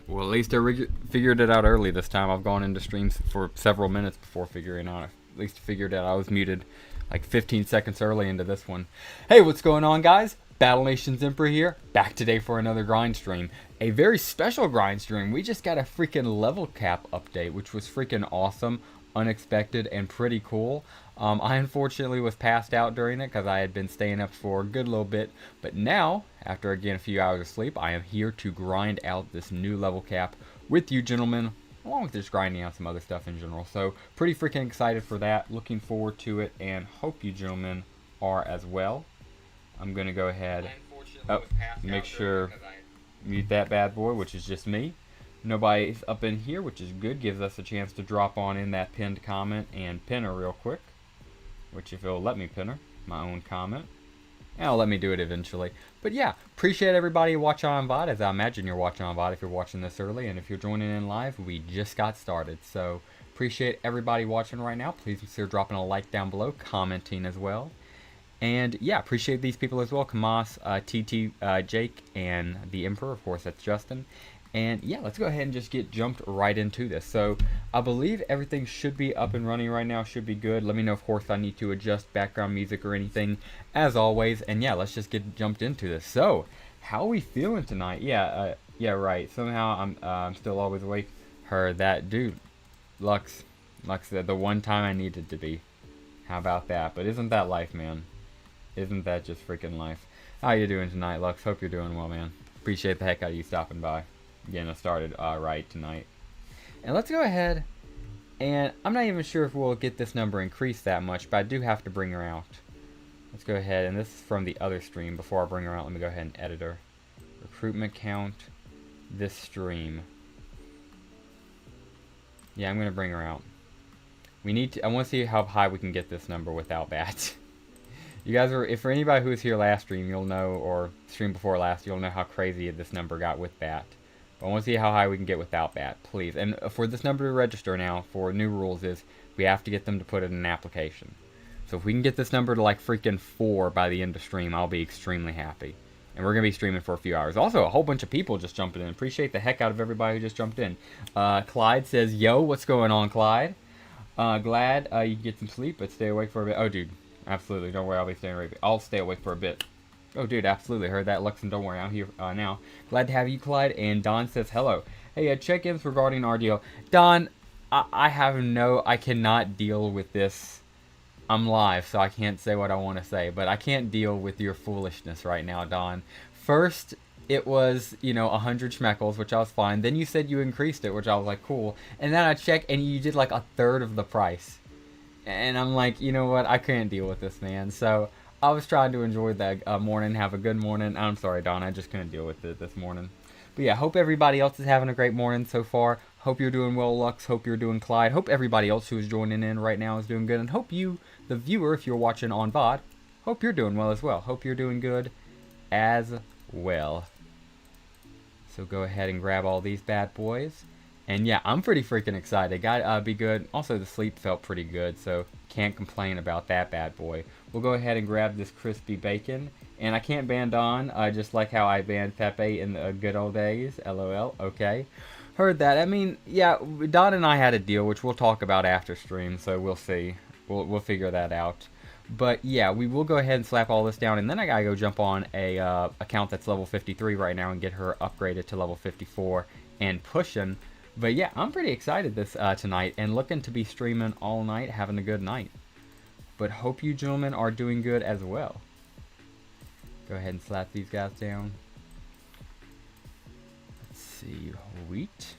Well, at least I figured it out early this time. I've gone into streams for several minutes before figuring out. At least figured out I was muted like 15 seconds early into this one. Hey, what's going on, guys? Battle Nations Emperor here, back today for another grind stream. A very special grind stream. We just got a freaking level cap update, which was freaking awesome, unexpected, and pretty cool. I unfortunately was passed out during it because I had been staying up for a good little bit. But now, after again a few hours of sleep, I am here to grind out this new level cap with you gentlemen, along with just grinding out some other stuff in general. So pretty freaking excited for that, looking forward to it, and hope you gentlemen are as well. I'm going to go ahead, make sure, mute that bad boy, which is just me. Nobody's up in here, which is good, gives us a chance to drop on in that pinned comment and pin her real quick. Which if it'll let me pin her, my own comment. And it'll let me do it eventually. But yeah, appreciate everybody watching on VOD, as I imagine you're watching on VOD if you're watching this early. And if you're joining in live, we just got started. So appreciate everybody watching right now. Please consider dropping a like down below, commenting as well. And yeah, appreciate these people as well. Kamas, TT, Jake, and the Emperor. Of course, that's Justin. And yeah, let's go ahead and just get jumped right into this. So I believe everything should be up and running right now, should be good. Let me know, of course, if I need to adjust background music or anything, as always. And yeah, let's just get jumped into this. So, how are we feeling tonight? Yeah, right. Somehow I'm still always awake. Heard that, dude. Lux said the one time I needed to be. How about that? But isn't that life, man? Isn't that just freaking life? How you doing tonight, Lux? Hope you're doing well, man. Appreciate the heck out of you stopping by. Getting us started right tonight. And let's go ahead, and I'm not even sure if we'll get this number increased that much, but I do have to bring her out. Let's go ahead, and this is from the other stream. Before I bring her out, let me go ahead and edit her. Recruitment count, this stream. Yeah, I'm going to bring her out. We need to, I want to see how high we can get this number without bats. You guys were, if for anybody who was here last stream, you'll know, or stream before last, you'll know how crazy this number got with bat. I want to see how high we can get without that, please. And for this number to register now, for new rules is, we have to get them to put it in an application. So if we can get this number to like freaking 4 by the end of stream, I'll be extremely happy. And we're going to be streaming for a few hours. Also, a whole bunch of people just jumping in. Appreciate the heck out of everybody who just jumped in. Clyde says, yo, what's going on, Clyde? Glad you get some sleep, but stay awake for a bit. Oh, dude, absolutely. Don't worry, I'll be staying awake. I'll stay awake for a bit. Oh, dude, absolutely. Heard that, Lux, and don't worry, I'm here now. Glad to have you, Clyde. And Don says hello. Hey, check-ins regarding our deal. Don, I cannot deal with this. I'm live, so I can't say what I want to say. But I can't deal with your foolishness right now, Don. First, it was, 100 schmeckles, which I was fine. Then you said you increased it, which I was like, cool. And then I checked, and you did like a third of the price. And I'm like, you know what? I can't deal with this, man. So I was trying to enjoy that morning, have a good morning. I'm sorry, Don, I just couldn't deal with it this morning. But yeah, hope everybody else is having a great morning so far. Hope you're doing well, Lux. Hope you're doing Clyde. Hope everybody else who is joining in right now is doing good. And hope you, the viewer, if you're watching on VOD, hope you're doing well as well. Hope you're doing good as well. So go ahead and grab all these bad boys. And yeah, I'm pretty freaking excited. Gotta be good. Also, the sleep felt pretty good, so can't complain about that bad boy. We'll go ahead and grab this crispy bacon. And I can't ban Don, just like how I banned Pepe in the good old days. LOL. Okay. Heard that. I mean, yeah, Don and I had a deal, which we'll talk about after stream, so we'll see. We'll figure that out. But yeah, we will go ahead and slap all this down, and then I gotta go jump on a account that's level 53 right now and get her upgraded to level 54 and pushing. But yeah, I'm pretty excited this tonight and looking to be streaming all night, having a good night. But hope you gentlemen are doing good as well. Go ahead and slap these guys down. Let's see, wheat.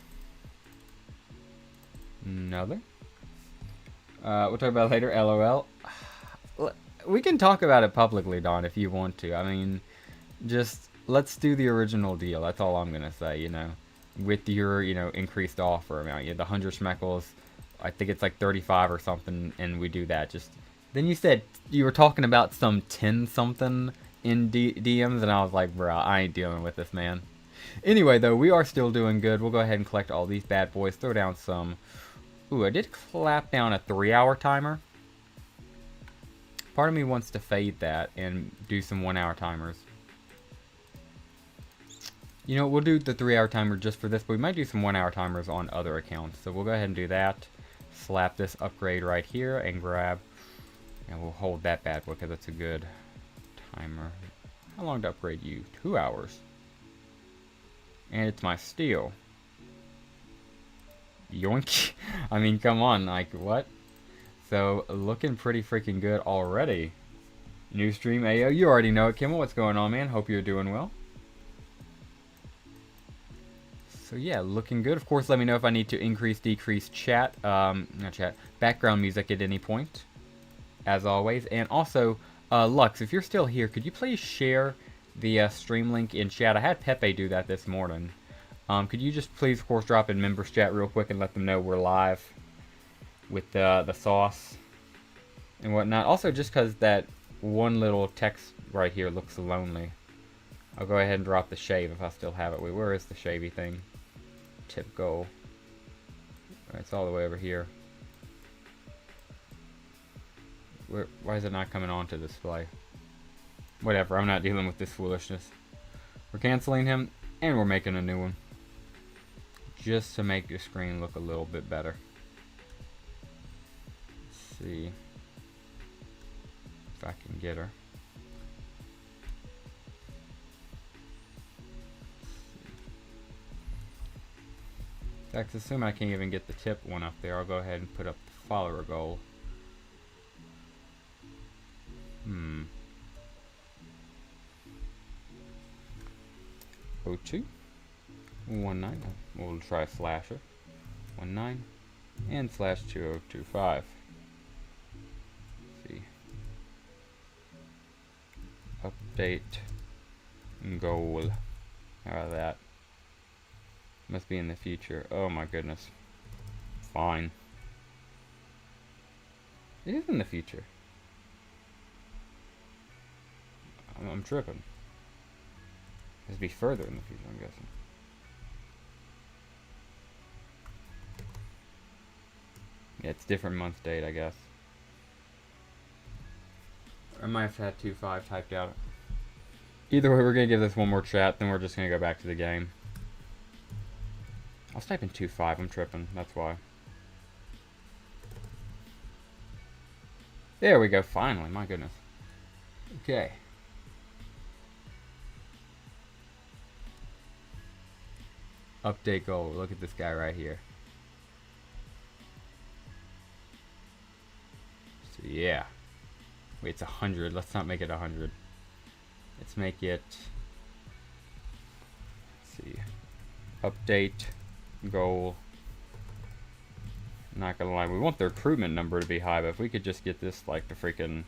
Another. We'll talk about it later, LOL. We can talk about it publicly, Don, if you want to. I mean, just let's do the original deal. That's all I'm gonna say, with your, increased offer amount. The 100 schmeckles, I think it's like 35 or something, and we do that. Just then you said you were talking about some 10 something in DMs, and I was like, bro, I ain't dealing with this, man. Anyway, though, we are still doing good. We'll go ahead and collect all these bad boys, throw down some. Ooh, I did clap down a 3-hour timer. Part of me wants to fade that and do some 1-hour timers. You know, we'll do the 3-hour timer just for this, but we might do some 1-hour timers on other accounts. So we'll go ahead and do that. Slap this upgrade right here and grab, and we'll hold that bad boy because that's a good timer. How long to upgrade you? 2 hours. And it's my steel. Yoink. I mean, come on, like, what? So, looking pretty freaking good already. New stream, Ayo. You already know it, Kimmel. What's going on, man? Hope you're doing well. So, yeah, looking good. Of course, let me know if I need to increase, decrease background music at any point. As always. And also, Lux, if you're still here, could you please share the stream link in chat? I had Pepe do that this morning. Could you just please, of course, drop in members chat real quick and let them know we're live with the sauce and whatnot. Also, just because that one little text right here looks lonely, I'll go ahead and drop the shave if I still have it. Wait, where is the shavy thing? Tip goal. It's all the way over here. Why is it not coming on to display? Whatever, I'm not dealing with this foolishness. We're canceling him, and we're making a new one. Just to make the screen look a little bit better. Let's see if I can get her. In fact, assume I can't even get the tip one up there. I'll go ahead and put up the follower goal. 02 19. We'll try slasher 19 and slash 2025. Let's see. Update goal. How about that? Must be in the future. Oh my goodness. Fine. It is in the future. I'm tripping. It'd be further in the future, I'm guessing. Yeah, it's different month date, I guess. I might have had 2.5 typed out. Either way, we're gonna give this one more chat, then we're just gonna go back to the game. I was typing 2.5, I'm tripping, that's why. There we go, finally, my goodness. Okay. Update goal. Look at this guy right here. So yeah. Wait, it's 100. Let's not make it 100. Let's make it. Let's see. Update goal. Not gonna lie, we want the recruitment number to be high, but if we could just get this like to freaking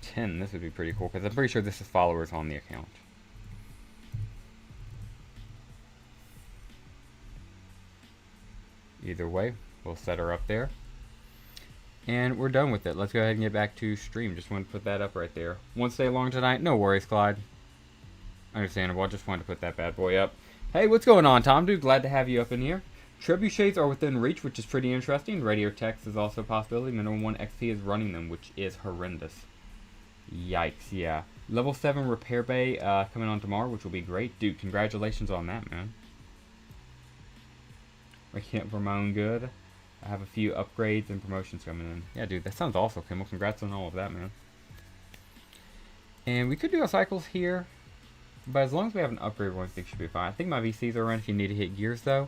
10, this would be pretty cool. Because I'm pretty sure this is followers on the account. Either way, we'll set her up there. And we're done with it. Let's go ahead and get back to stream. Just wanted to put that up right there. Won't stay long tonight? No worries, Clyde. Understandable. I just wanted to put that bad boy up. Hey, what's going on, Tom? Dude, glad to have you up in here. Trebuchets are within reach, which is pretty interesting. Radio text is also a possibility. Minimum 1 XP is running them, which is horrendous. Yikes, yeah. Level 7 repair bay coming on tomorrow, which will be great. Dude, congratulations on that, man. Making it for my own good. I have a few upgrades and promotions coming in. Yeah, dude, that sounds awesome, Kimmel. Congrats on all of that, man. And we could do a cycles here, but as long as we have an upgrade one, I think should be fine. I think my VCs are running if you need to hit gears, though.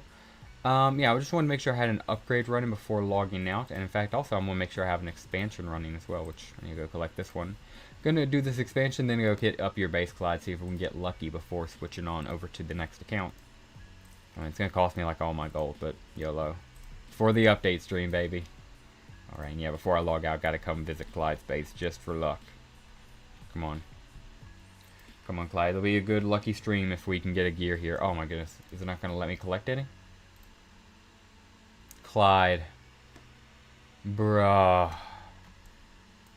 Yeah, I just want to make sure I had an upgrade running before logging out. And in fact, also, I'm going to make sure I have an expansion running as well, which I need to go collect this one. Going to do this expansion, then go hit up your base, Clyde, see if we can get lucky before switching on over to the next account. I mean, it's going to cost me like all my gold, but YOLO. For the update stream, baby. Alright, yeah, before I log out, got to come visit Clyde's base just for luck. Come on. Come on, Clyde. It'll be a good lucky stream if we can get a gear here. Oh my goodness. Is it not going to let me collect any? Clyde. Bruh.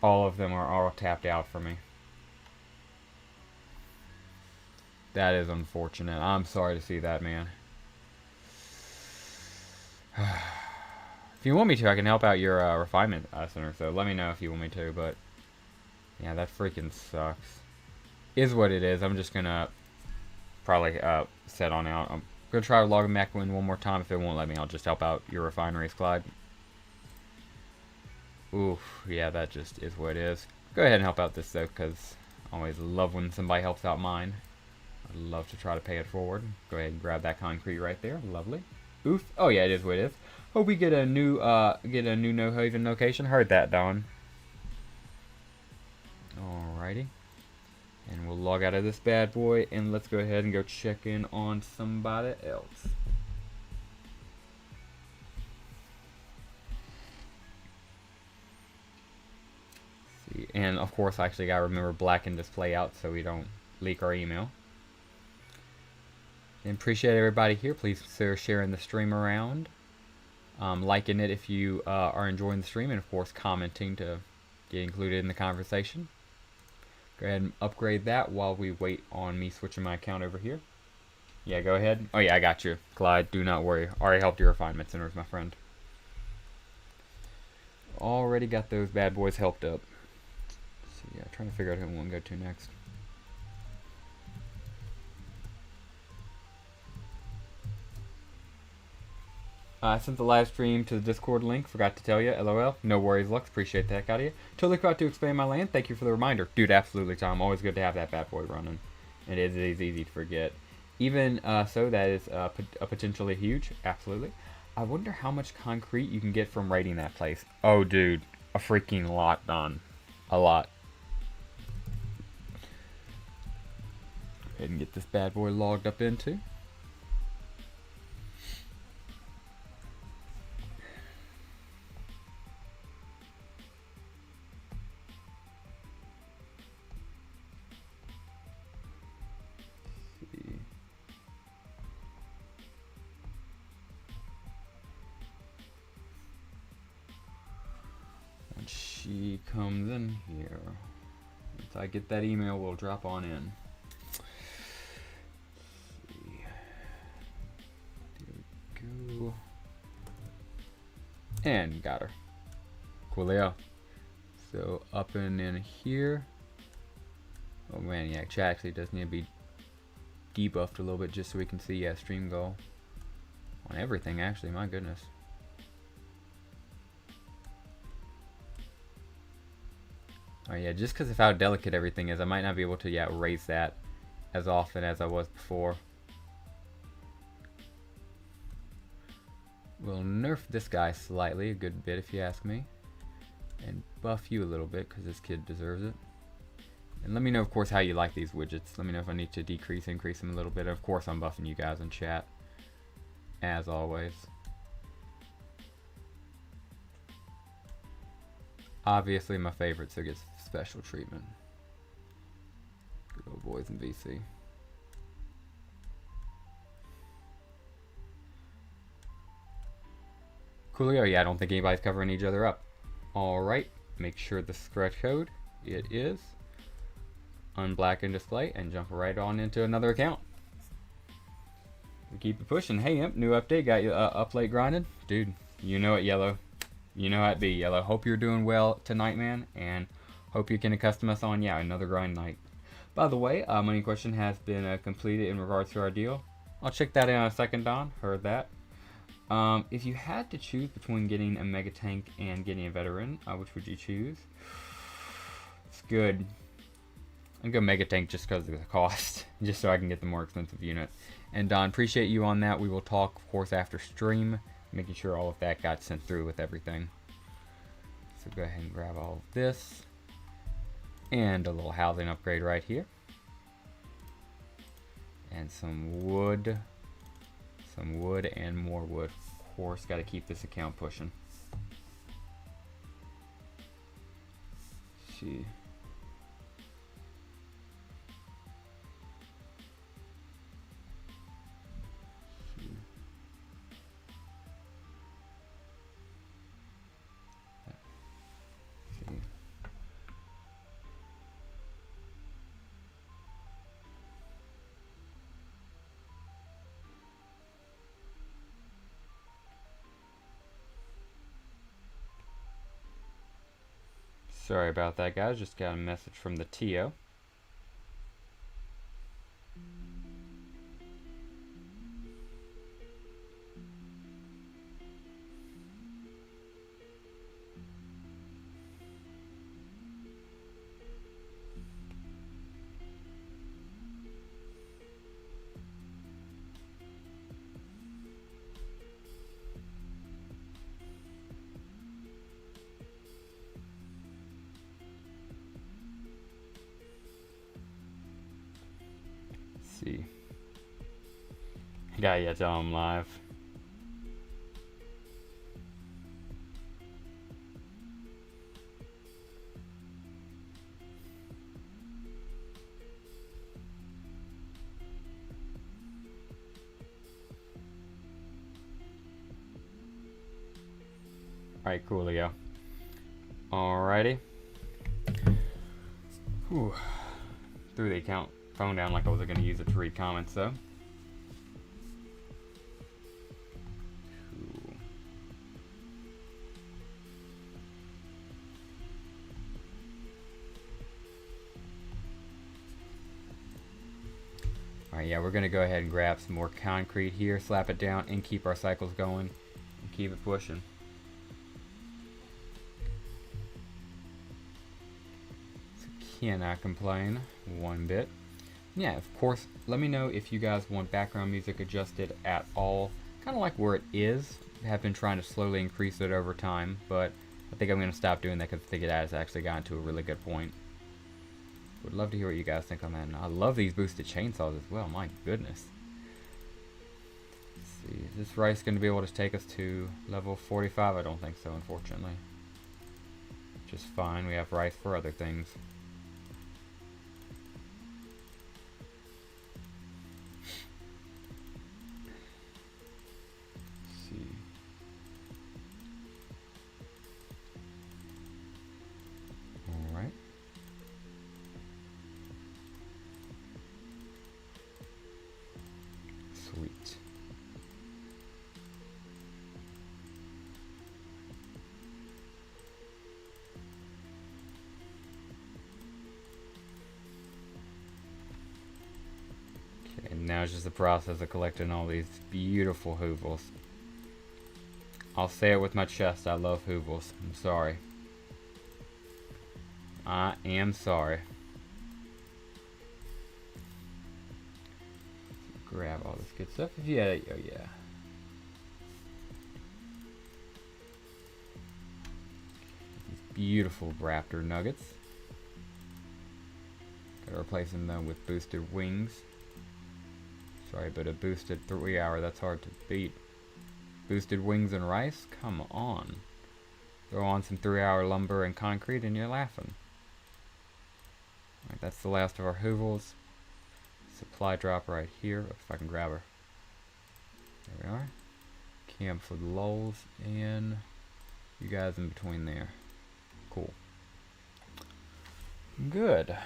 All of them are all tapped out for me. That is unfortunate. I'm sorry to see that, man. If you want me to, I can help out your refinement center, so let me know if you want me to, but yeah, that freaking sucks. Is what it is. I'm just gonna probably set on out. I'm gonna try logging back in one more time. If it won't let me, I'll just help out your refineries, Clyde. Oof, yeah, that just is what it is. Go ahead and help out this though, because I always love when somebody helps out mine. I'd love to try to pay it forward. Go ahead and grab that concrete right there. Lovely. Oof. Oh yeah, it is what it is. Hope we get a new No Haven location. Heard that, Don. Alrighty. And we'll log out of this bad boy and let's go ahead and go check in on somebody else. See, and of course I actually gotta remember blacken display out so we don't leak our email. And appreciate everybody here. Please consider sharing the stream around. Liking it if you are enjoying the stream, and of course commenting to get included in the conversation. Go ahead and upgrade that while we wait on me switching my account over here. Yeah, go ahead. Oh yeah, I got you, Clyde. Do not worry. Already helped your refinement centers, my friend. Already got those bad boys helped up. So yeah, trying to figure out who I want to go to next. I sent the live stream to the Discord link. Forgot to tell you. LOL. No worries, Lux. Appreciate the heck out of you. Totally forgot to expand my land. Thank you for the reminder. Dude, absolutely, Tom. Always good to have that bad boy running. It is easy to forget. Even so, that is a potentially huge. Absolutely. I wonder how much concrete you can get from raiding that place. Oh, dude. A freaking lot, Don. A lot. Go ahead and get this bad boy logged up into. She comes in here. Once I get that email, we'll drop on in. There we go. And got her. Coolio. So up and in here. Oh man, yeah, chat actually does need to be debuffed a little bit just so we can see stream go on everything actually, my goodness. Oh yeah, just because of how delicate everything is, I might not be able to raise that as often as I was before. We'll nerf this guy slightly, a good bit if you ask me, and buff you a little bit because this kid deserves it. And let me know, of course, how you like these widgets. Let me know if I need to decrease, increase them a little bit. Of course, I'm buffing you guys in chat, as always. Obviously, my favorite, so it gets special treatment. Good old boys in VC. Coolio, yeah, I don't think anybody's covering each other up. Alright, make sure the correct code. It is. Unblacken display and jump right on into another account. We keep it pushing. Hey, Imp, new update. Got you up late grinding? Dude, you know it, Yellow. You know how it be, Yellow. Hope you're doing well tonight, man, and hope you can accustom us on, another grind night. By the way, money question has been completed in regards to our deal. I'll check that in a second, Don. Heard that. If you had to choose between getting a mega tank and getting a veteran, which would you choose? It's good. I'm gonna go mega tank just because of the cost, just so I can get the more expensive unit. And Don, appreciate you on that. We will talk, of course, after stream, making sure all of that got sent through with everything. So go ahead and grab all of this. And a little housing upgrade right here. And some wood. Some wood and more wood. Of course, got to keep this account pushing. Let's see. Sorry about that, guys. Just got a message from the TO. see. Gotta get tell him live. Alright, cool, Leo. Alrighty. Whew. Threw the account phone down like I wasn't going to use it to read comments, though. Cool. Alright, yeah, we're going to go ahead and grab some more concrete here, slap it down, and keep our cycles going, and keep it pushing. Cannot complain one bit. Yeah, of course, let me know if you guys want background music adjusted at all. Kind of like where it is. I have been trying to slowly increase it over time, but I think I'm going to stop doing that because I think it has actually gotten to a really good point. Would love to hear what you guys think on that. And I love these boosted chainsaws as well. My goodness. Let's see, is this rice going to be able to take us to level 45? I don't think so, unfortunately. Just fine. We have rice for other things. Sweet. Okay, and now it's just the process of collecting all these beautiful hoovles. I'll say it with my chest, I love hoovles. I'm sorry. I am sorry. Grab all this good stuff. Yeah, oh yeah. These beautiful raptor nuggets. Gotta replace them with boosted wings. Sorry, but a boosted 3-hour, that's hard to beat. Boosted wings and rice? Come on. Throw on some 3-hour lumber and concrete and you're laughing. Alright, that's the last of our hoovles. Supply drop right here, if I can grab her. There we are. Camp for the lulls, and you guys in between there. Cool. Good.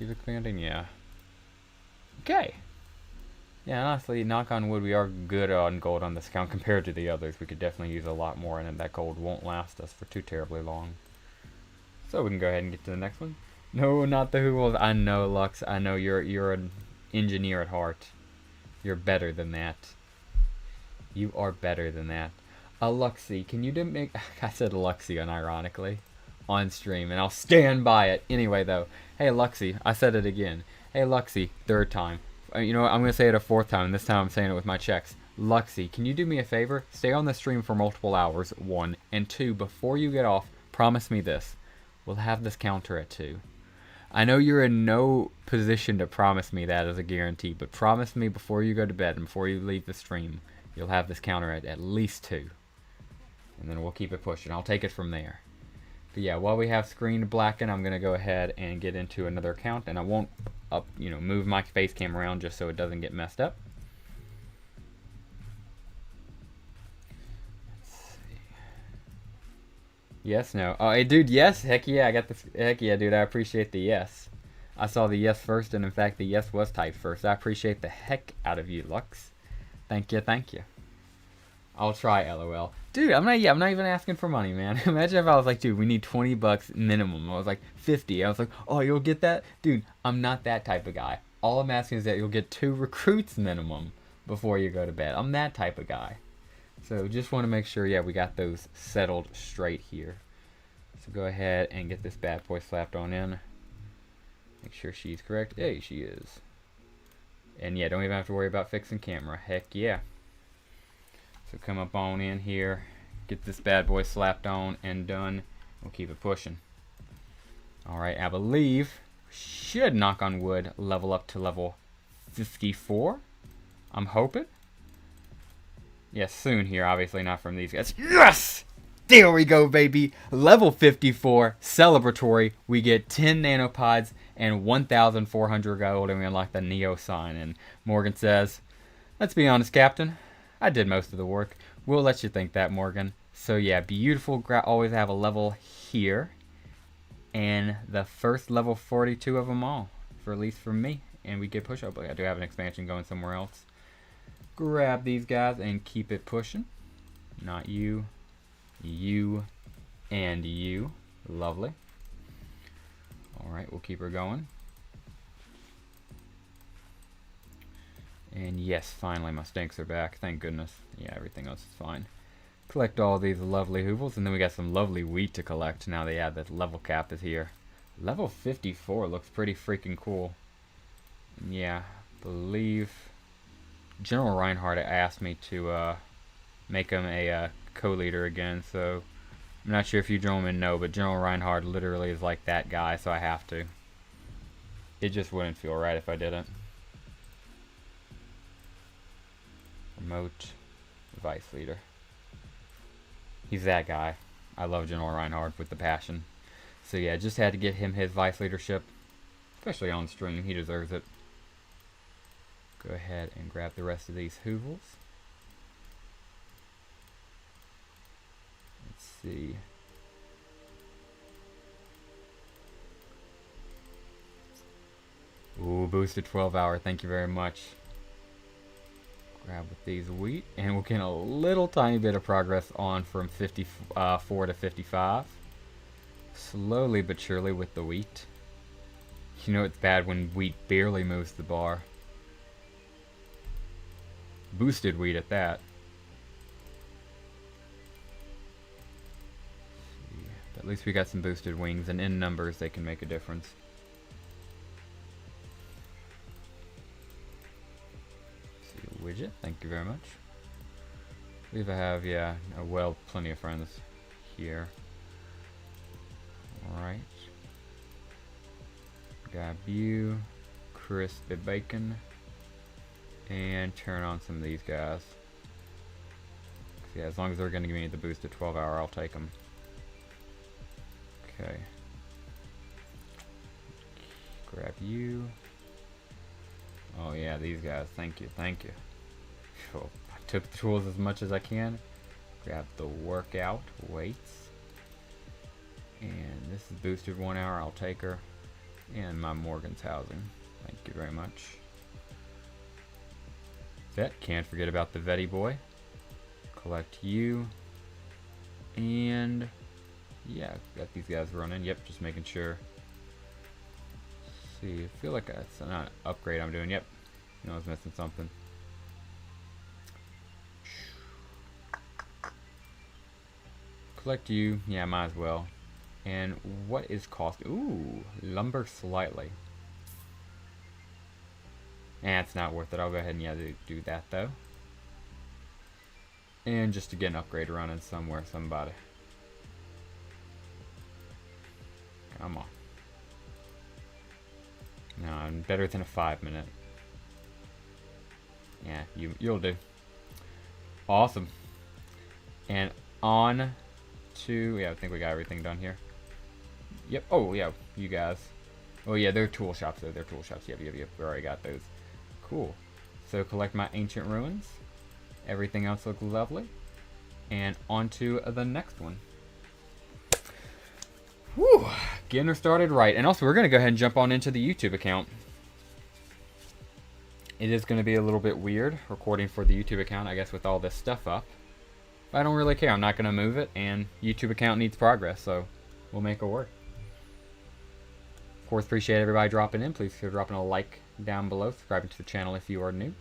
Keep expanding, yeah. Okay. Yeah, honestly, knock on wood, we are good on gold on this account compared to the others. We could definitely use a lot more, and that gold won't last us for too terribly long. So we can go ahead and get to the next one. No, not the hoovles. I know, Lux. I know you're an engineer at heart. You're better than that. You are better than that. Luxie, can you make... I said Luxie unironically on stream, and I'll stand by it. Anyway, though. Hey, Luxie. I said it again. Hey, Luxie. 3rd time. You know what? I'm going to say it a 4th time, and this time I'm saying it with my checks. Luxie, can you do me a favor? Stay on the stream for multiple hours, 1. And 2, before you get off, promise me this. We'll have this counter at 2. I know you're in no position to promise me that as a guarantee, but promise me before you go to bed and before you leave the stream, you'll have this counter at least 2. And then we'll keep it pushing. I'll take it from there. But yeah, while we have screen blacken, I'm going to go ahead and get into another account, and I won't move my face cam around just so it doesn't get messed up. Yes, no. Oh, hey, dude, yes. Heck yeah, I got this. Heck yeah, dude, I appreciate the yes. I saw the yes first, and in fact, the yes was typed first. I appreciate the heck out of you, Lux. Thank you, thank you. I'll try, LOL. Dude, I'm not even asking for money, man. Imagine if I was like, dude, we need 20 bucks minimum. I was like, 50. I was like, oh, you'll get that? Dude, I'm not that type of guy. All I'm asking is that you'll get 2 recruits minimum before you go to bed. I'm that type of guy. So just want to make sure, yeah, we got those settled straight here. So go ahead and get this bad boy slapped on in. Make sure she's correct. Hey, she is. And yeah, don't even have to worry about fixing camera. Heck yeah. So come up on in here, get this bad boy slapped on and done. We'll keep it pushing. Alright, I believe should, knock on wood, level up to level 54. I'm hoping. Yes, soon here. Obviously not from these guys. Yes! There we go, baby. Level 54, celebratory. We get 10 nanopods and 1,400 gold, and we unlock the Neo sign. And Morgan says, let's be honest, Captain. I did most of the work. We'll let you think that, Morgan. So yeah, beautiful. Always have a level here. And the first level 42 of them all. For at least from me. And we get push up. I do have an expansion going somewhere else. Grab these guys and keep it pushing. Not you. You. And you. Lovely. Alright, we'll keep her going. And yes, finally my stinks are back. Thank goodness. Yeah, everything else is fine. Collect all these lovely hoovles, and then we got some lovely wheat to collect now that the level cap is here. Level 54 looks pretty freaking cool. Yeah, believe General Reinhardt asked me to make him a co-leader again, so I'm not sure if you gentlemen know, but General Reinhardt literally is like that guy, so I have to. It just wouldn't feel right if I didn't. Remote vice leader. He's that guy. I love General Reinhardt with the passion. So yeah, just had to get him his vice leadership. Especially on stream. He deserves it. Go ahead and grab the rest of these hoovles. Let's see. Ooh, boosted 12 hour. Thank you very much. Grab with these wheat, and we'll get a little tiny bit of progress on from 54 to 55. Slowly but surely with the wheat. You know it's bad when wheat barely moves the bar. Boosted wheat at that. But at least we got some boosted wings, and in numbers they can make a difference. Widget, thank you very much. I believe I have, yeah, well, plenty of friends here. Alright. Got you, crispy bacon, and turn on some of these guys. Yeah, as long as they're going to give me the boosted 12 hour, I'll take them. Okay. Grab you. Oh yeah, these guys, thank you, thank you. So I took the tools as much as I can. Grab the workout weights. And this is boosted 1 hour, I'll take her. And my Morgan's housing. Thank you very much. Vet, can't forget about the Vetty boy. Collect you. And yeah, got these guys running. Yep, just making sure. See, I feel like it's not an upgrade I'm doing. Yep, you know I was missing something. Collect you. Yeah, might as well. And what is cost? Ooh, lumber slightly. It's not worth it. I'll go ahead and do that though. And just to get an upgrade running somewhere, somebody. Come on. No, I'm better than a 5 minute. Yeah, you'll do. Awesome. And on to, yeah, I think we got everything done here. Yep. Oh yeah, you guys. Oh yeah, they're tool shops though. They're tool shops. Yep. We already got those. Cool. So collect my ancient ruins. Everything else looks lovely. And on to the next one. Whew, getting her started right. And also, we're going to go ahead and jump on into the YouTube account. It is going to be a little bit weird recording for the YouTube account, I guess, with all this stuff up. But I don't really care. I'm not going to move it, and YouTube account needs progress, so we'll make it work. Of course, appreciate everybody dropping in. Please consider dropping a like down below, subscribing to the channel if you are new.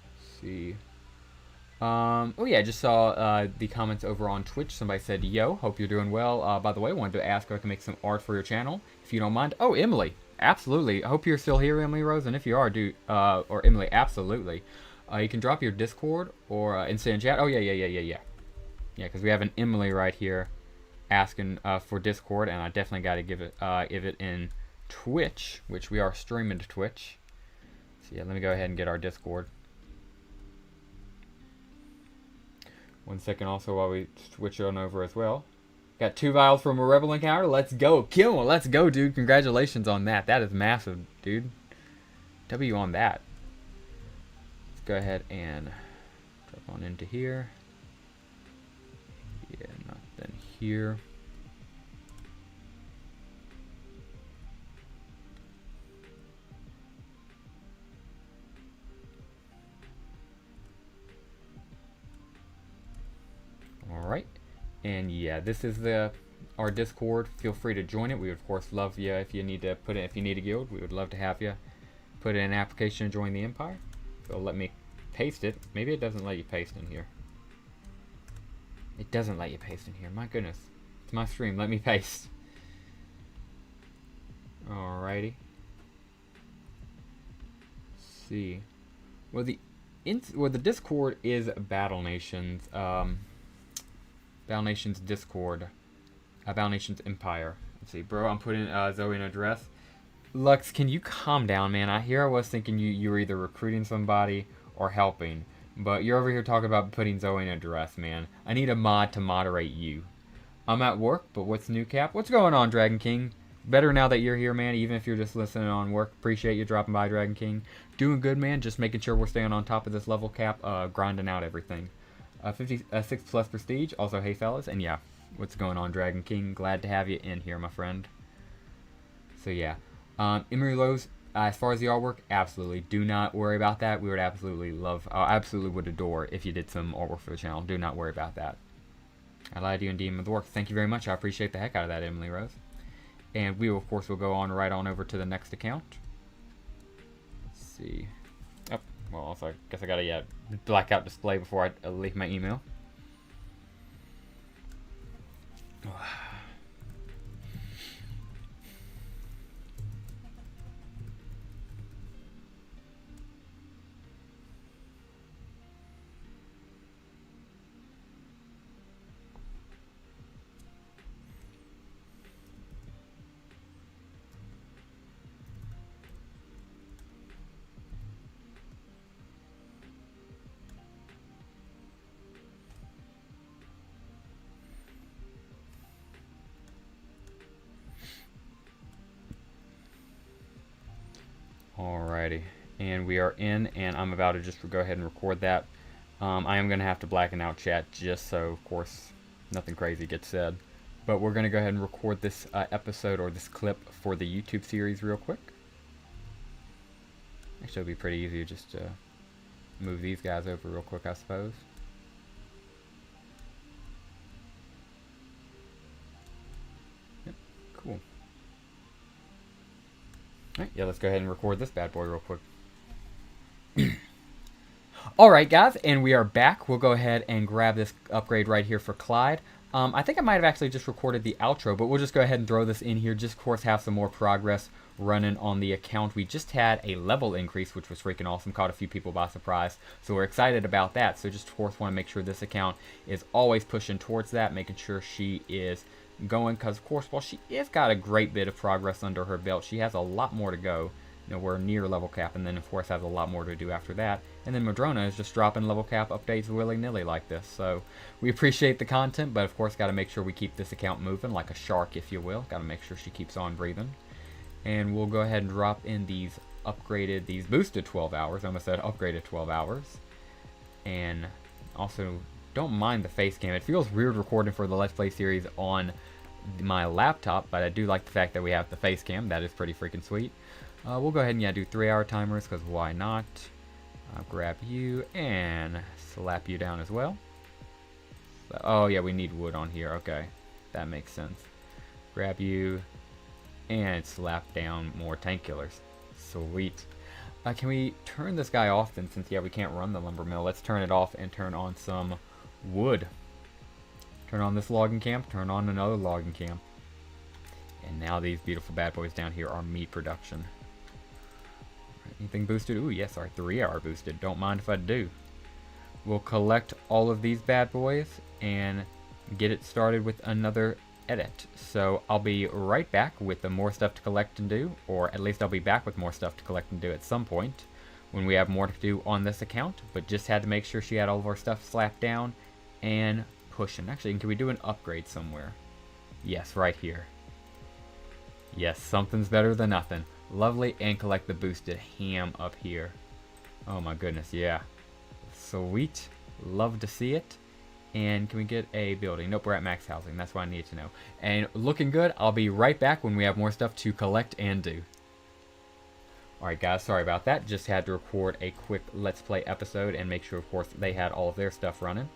Let's see. Oh yeah, I just saw the comments over on Twitch. Somebody said, yo, hope you're doing well. By the way, wanted to ask if I can make some art for your channel, if you don't mind. Oh, Emily, absolutely. I hope you're still here, Emily Rose, and if you are, or Emily, absolutely. You can drop your Discord or instant chat. Oh, yeah. Yeah, because we have an Emily right here asking for Discord, and I definitely got to give it in Twitch, which we are streaming to Twitch. So yeah, let me go ahead and get our Discord. 1 second also while we switch on over as well. Got 2 vials from a Rebel encounter. Let's go. Kill him. Let's go, dude. Congratulations on that. That is massive, dude. W on that. Let's go ahead and drop on into here. Yeah, nothing here. Alright, and yeah, this is our Discord. Feel free to join it. We would of course love you if you need to put in, if you need a guild. We would love to have you put in an application to join the Empire. So let me paste it. Maybe it doesn't let you paste in here. It doesn't let you paste in here. My goodness, it's my stream. Let me paste. Alrighty. Let's see. Well, the Discord is Battle Nations. Battle Nations Discord. Battle Nations Empire. Let's see, bro. I'm putting Zoe in a dress. Lux, can you calm down, man? I was thinking you were either recruiting somebody or helping, but you're over here talking about putting Zoe in a dress, man. I need a mod to moderate you. I'm at work, but what's new, Cap? What's going on, Dragon King? Better now that you're here, man, even if you're just listening on work. Appreciate you dropping by, Dragon King. Doing good, man. Just making sure we're staying on top of this level cap, grinding out everything. 56 plus prestige. Also, hey, fellas. And yeah, what's going on, Dragon King? Glad to have you in here, my friend. So yeah. Emery Lowe's, as far as the artwork, absolutely. Do not worry about that. We would absolutely love, absolutely would adore if you did some artwork for the channel. Do not worry about that. I lied to you and deemed the work. Thank you very much. I appreciate the heck out of that, Emily Rose. And we, of course, will go on right on over to the next account. Let's see. Oh, well, also, I guess I gotta, blackout display before I leave my email. Alrighty, and we are in, and I'm about to just go ahead and record that. I am going to have to blacken out chat just so, of course, nothing crazy gets said. But we're going to go ahead and record this episode or this clip for the YouTube series real quick. Actually, it'll be pretty easy to just move these guys over real quick, I suppose. Yep, cool. Alright, yeah, let's go ahead and record this bad boy real quick. Alright, guys, and we are back. We'll go ahead and grab this upgrade right here for Clyde. I think I might have actually just recorded the outro, but we'll just go ahead and throw this in here. Just, of course, have some more progress running on the account. We just had a level increase, which was freaking awesome. Caught a few people by surprise, so we're excited about that. So just, of course, want to make sure this account is always pushing towards that, making sure she is going, because, of course, while she has got a great bit of progress under her belt, she has a lot more to go. You know, we're near level cap, and then, of course, has a lot more to do after that. And then Madrona is just dropping level cap updates willy-nilly like this. So we appreciate the content, but, of course, got to make sure we keep this account moving like a shark, if you will. Got to make sure she keeps on breathing. And we'll go ahead and drop in these boosted 12 hours. I almost said upgraded 12 hours. And also, don't mind the face cam. It feels weird recording for the Let's Play series on my laptop, but I do like the fact that we have the face cam. That is pretty freaking sweet. We'll go ahead and do 3-hour timers, because why not? I'll grab you and slap you down as well. So, oh yeah, we need wood on here. Okay, that makes sense. Grab you and slap down more tank killers. Sweet. Can we turn this guy off then, since we can't run the lumber mill? Let's turn it off and turn on some wood. Turn on this logging camp, turn on another logging camp. And now these beautiful bad boys down here are meat production. Anything boosted? Ooh, yes, our 3-hour boosted. Don't mind if I do. We'll collect all of these bad boys and get it started with another edit. So I'll be right back with more stuff to collect and do, or at least I'll be back with more stuff to collect and do at some point when we have more to do on this account, but just had to make sure she had all of our stuff slapped down and pushing. Actually, can we do an upgrade somewhere? Yes, right here. Yes, something's better than nothing. Lovely, and collect the boosted ham up here. Oh my goodness, yeah. Sweet. Love to see it. And can we get a building? Nope, we're at max housing. That's what I need to know. And looking good. I'll be right back when we have more stuff to collect and do. Alright guys, sorry about that. Just had to record a quick Let's Play episode and make sure, of course, they had all of their stuff running.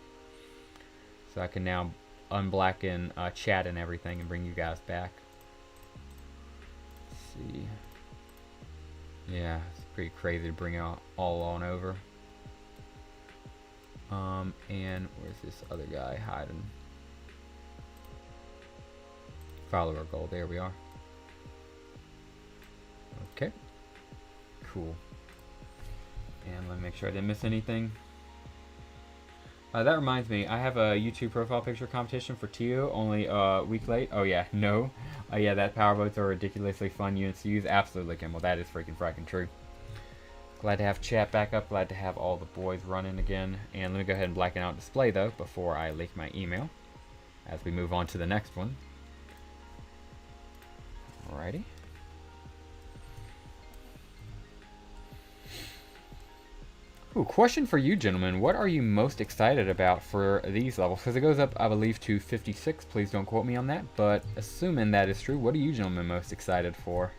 So I can now unblacken chat and everything and bring you guys back. Let's see. Yeah, it's pretty crazy to bring it all on over. And where's this other guy hiding? Follower goal, there we are. Okay. Cool. And let me make sure I didn't miss anything. That reminds me, I have a YouTube profile picture competition for Tio, only a week late. Oh yeah, no. Yeah, that powerboats are ridiculously fun units to use. Absolutely, Kimball. That is freaking true. Glad to have chat back up. Glad to have all the boys running again. And let me go ahead and blacken out display though before I leak my email as we move on to the next one. Alrighty. Ooh, question for you gentlemen. What are you most excited about for these levels? Because it goes up, I believe, to 56. Please don't quote me on that. But assuming that is true, what are you gentlemen most excited for?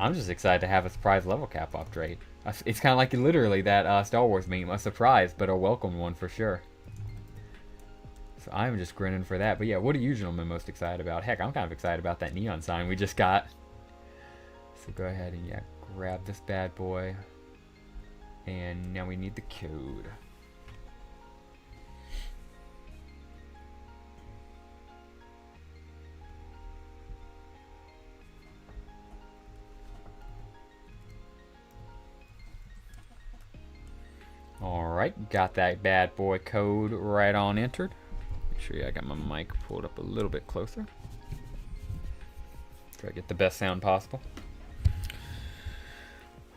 I'm just excited to have a surprise level cap upgrade. It's kind of like literally that Star Wars meme. A surprise, but a welcome one for sure. So I'm just grinning for that. But yeah, what are you gentlemen most excited about? Heck, I'm kind of excited about that neon sign we just got. So go ahead and yeah, grab this bad boy. And now we need the code. Alright, got that bad boy code right on entered. Make sure I got my mic pulled up a little bit closer. Try to get the best sound possible.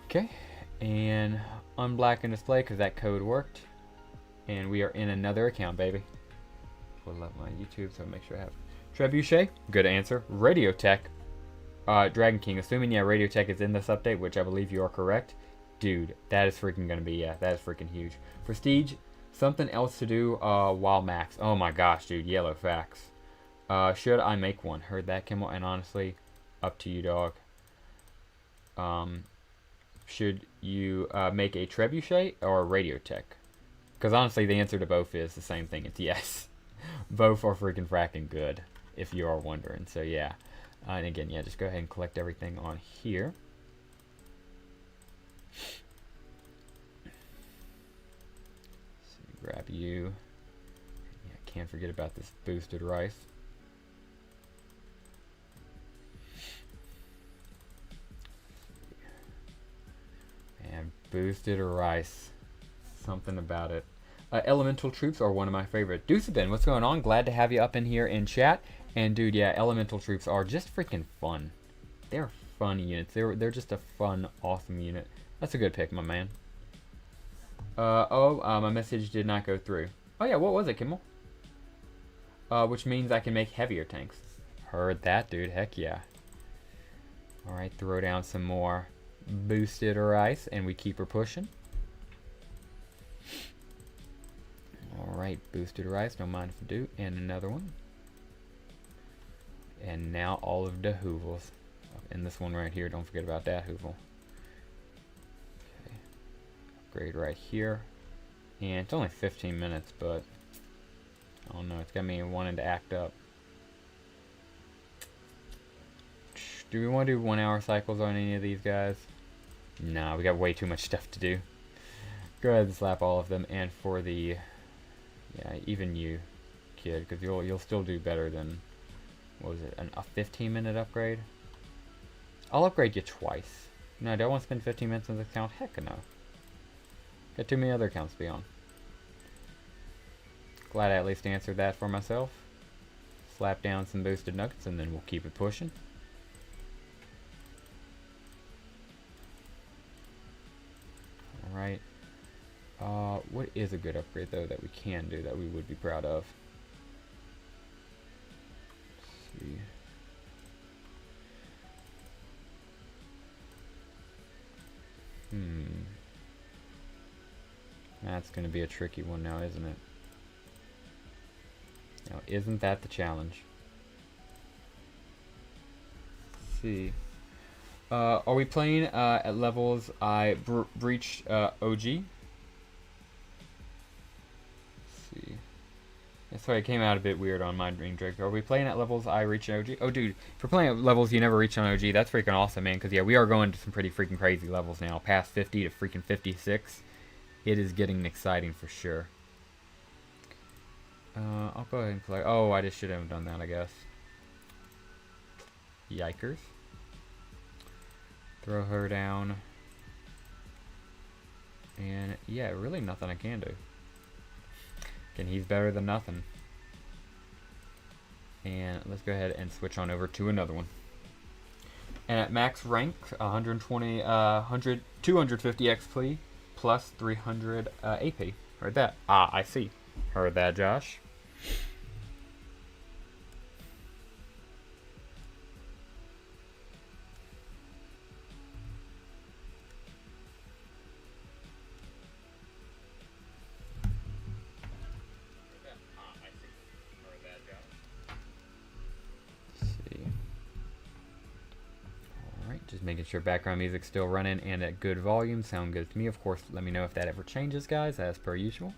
Okay, and unblacken display because that code worked. And we are in another account, baby. Pull up my YouTube so make sure I have Trebuchet. Good answer. Radiotech. Dragon King. Assuming, yeah, Radiotech is in this update, which I believe you are correct. Dude, that is freaking gonna be, yeah, that is freaking huge. Prestige, something else to do while max. Oh my gosh, dude, yellow facts. Should I make one? Heard that, Kimmel, and honestly, up to you, dog. Should you make a Trebuchet or a Radiotech? Because honestly, the answer to both is the same thing. It's yes. Both are freaking fracking good, if you are wondering. So yeah, and again, yeah, just go ahead and collect everything on here. So grab you. Yeah, can't forget about this boosted rice. And boosted rice. Something about it. Elemental troops are one of my favorite. Deucebin, what's going on? Glad to have you up in here in chat. And dude, yeah, elemental troops are just freaking fun. They're fun units. They're just a fun, awesome unit. That's a good pick, my man. My message did not go through. Oh yeah, what was it, Kimmel? Which means I can make heavier tanks. Heard that, dude. Heck yeah. Alright, throw down some more boosted rice, and we keep her pushing. Alright, boosted rice, don't mind if I do. And another one. And now all of the hoovels. And this one right here, don't forget about that hoovel. Okay. Upgrade right here. And it's only 15 minutes, but I don't know, it's got me wanting to act up. Do we want to do 1 hour cycles on any of these guys? Nah, we got way too much stuff to do. Go ahead and slap all of them, and for the, yeah, even you, kid, because you'll still do better than, what was it, a 15-minute upgrade? I'll upgrade you twice. No, do I want to spend 15 minutes on this account? Heck no. Got too many other accounts to be on. Glad I at least answered that for myself. slap down some boosted nuggets, and then we'll keep it pushing. Alright. What is a good upgrade, though, that we can do that we would be proud of? Let's see. That's going to be a tricky one now, isn't it? Now, isn't that the challenge? Let's see. Are we playing at levels I breached OG? Let's see. Sorry, it came out a bit weird on my Dream Drake. Are we playing at levels I reach OG? Oh, dude, if we're playing at levels you never reach on OG, that's freaking awesome, man. Because, yeah, we are going to some pretty freaking crazy levels now. Past 50 to freaking 56. It is getting exciting for sure. I'll go ahead and play. Oh, I just should have done that, I guess. Yikers. Throw her down. And, yeah, really nothing I can do. Again, he's better than nothing. And let's go ahead and switch on over to another one. And at max rank, 250 XP plus 300 AP. Heard that? Ah, I see. Heard that, Josh. Just making sure background music's still running and at good volume. Sound good to me. Of course, let me know if that ever changes, guys, as per usual.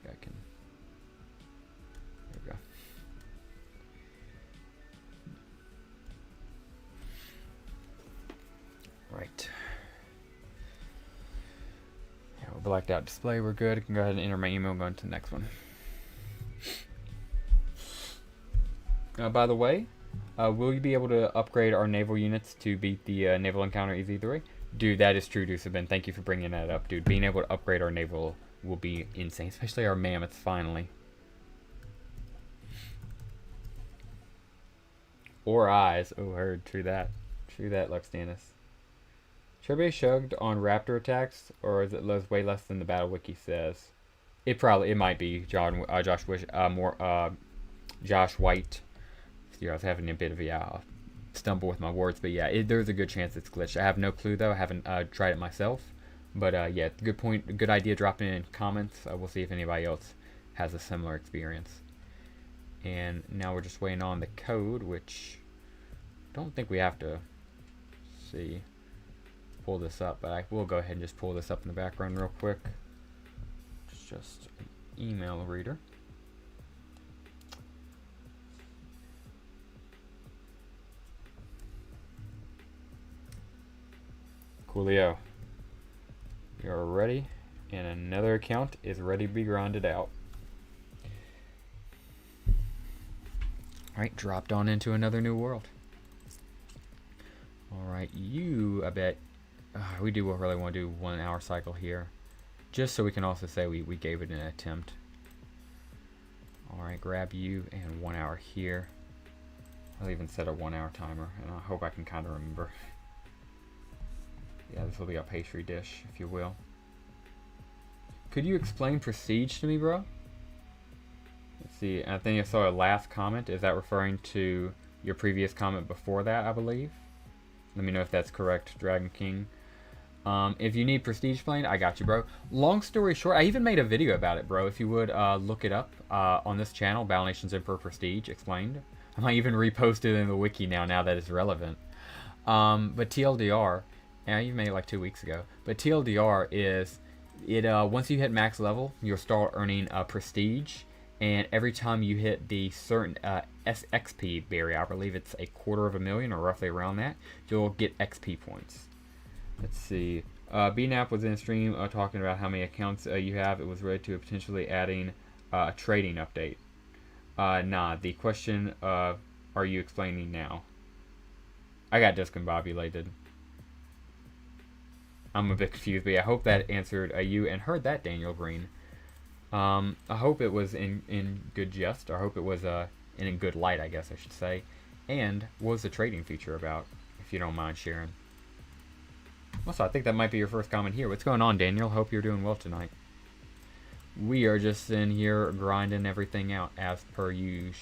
I can. There we go. Right. Yeah, we're blacked out display. We're good. I can go ahead and enter my email and go into the next one. By the way, will you be able to upgrade our naval units to beat the Naval Encounter EZ3? Dude, that is true, Dusabin. Thank you for bringing that up, dude. Being able to upgrade our naval will be insane, especially our mammoths, finally. Or eyes. Oh, heard. True that. True that, Luxtanus. Turbo shrugged on raptor attacks, or is it way less than the Battle Wiki says? It might be Josh White. I was having a bit of a stumble with my words, but yeah, there's a good chance it's glitched. I have no clue though. I haven't tried it myself, but yeah, good point, good idea. Drop it in comments. We'll see if anybody else has a similar experience. And now we're just waiting on the code, which I don't think we have to pull this up, but I will go ahead and just pull this up in the background real quick. It's just an email reader. Coolio. We are ready, and another account is ready to be grinded out. Alright, dropped on into another new world. Alright, I bet, we do really want to do 1 hour cycle here, just so we can also say we gave it an attempt. Alright, grab you, and 1 hour here. I'll even set a 1 hour timer, and I hope I can kind of remember. Yeah, this will be a pastry dish, if you will. Could you explain prestige to me, bro? Let's see, I think I saw a last comment. Is that referring to your previous comment before that, I believe? Let me know if that's correct, Dragon King. If you need prestige explained, I got you, bro. Long story short, I even made a video about it, bro. If you would look it up on this channel, Battle Nations Emperor Prestige explained. I might even repost it in the wiki now that it's relevant. But TLDR... Yeah, you made it like 2 weeks ago. But TLDR is, once you hit max level, you'll start earning prestige. And every time you hit the certain XP barrier, I believe it's 250,000 or roughly around that, you'll get XP points. Let's see. BNAP was in stream talking about how many accounts you have. It was related to potentially adding a trading update. Nah, the question are you explaining now? I got discombobulated. I'm a bit confused, but yeah, I hope that answered you, and heard that, Daniel Green. I hope it was in good jest. Or I hope it was in good light, I guess I should say. And what was the trading feature about, if you don't mind sharing? Also, I think that might be your first comment here. What's going on, Daniel? Hope you're doing well tonight. We are just in here grinding everything out as per usual.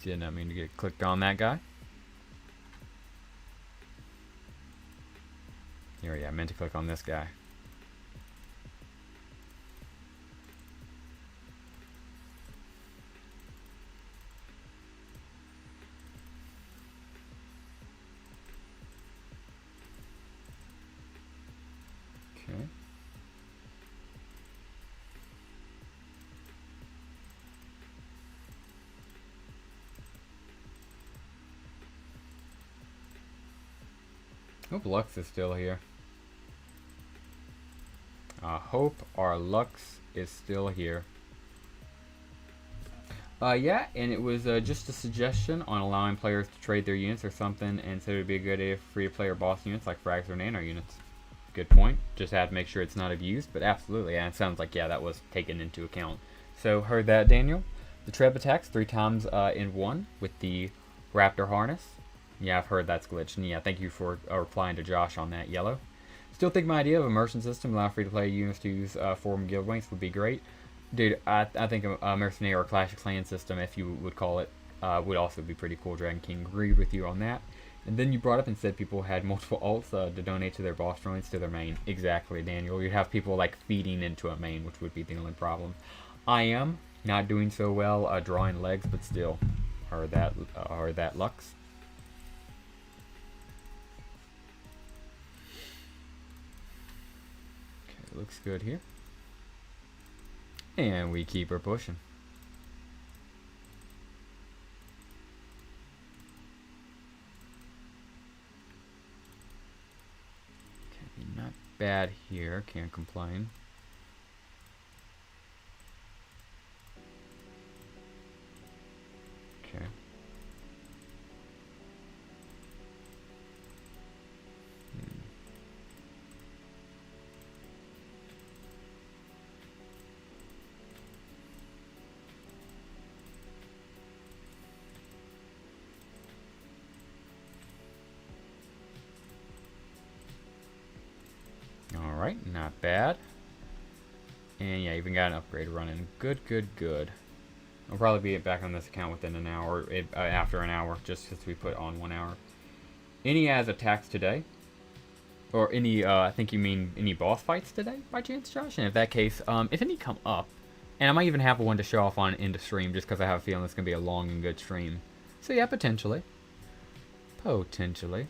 Did not mean to get clicked on that guy. Here, yeah, I meant to click on this guy. Okay. Hope Lux is still here. I hope our Lux is still here. Yeah, and it was just a suggestion on allowing players to trade their units or something, and so it would be a good idea for free-to-player boss units like frags or nano units. Good point. Just had to make sure it's not abused, but absolutely, and it sounds like, yeah, that was taken into account. So, heard that, Daniel? The Treb attacks 3 times in 1 with the Raptor harness. Yeah, I've heard that's glitched, and yeah, thank you for replying to Josh on that, Yellow. Still think my idea of immersion system allow free-to-play units to use form guild ranks would be great. Dude, I think a mercenary or Clash of Clans system, if you would call it, would also be pretty cool. Dragon King agreed with you on that. And then you brought up and said people had multiple alts to donate to their boss droids to their main. Exactly, Daniel. You'd have people like feeding into a main, which would be the only problem. I am not doing so well drawing legs, but still, heard that Lux. Okay, looks good here. And we keep her pushing. Okay, not bad here. Can't complain. Okay. Alright, not bad. And yeah, even got an upgrade running. Good, good, good. I'll probably be back on this account within an hour, after an hour, just because we put on 1 hour. Any has attacks today? Or any, I think you mean any boss fights today, by chance, Josh? And if that case, if any come up, and I might even have one to show off on into stream, just because I have a feeling it's going to be a long and good stream. So yeah, potentially. Potentially.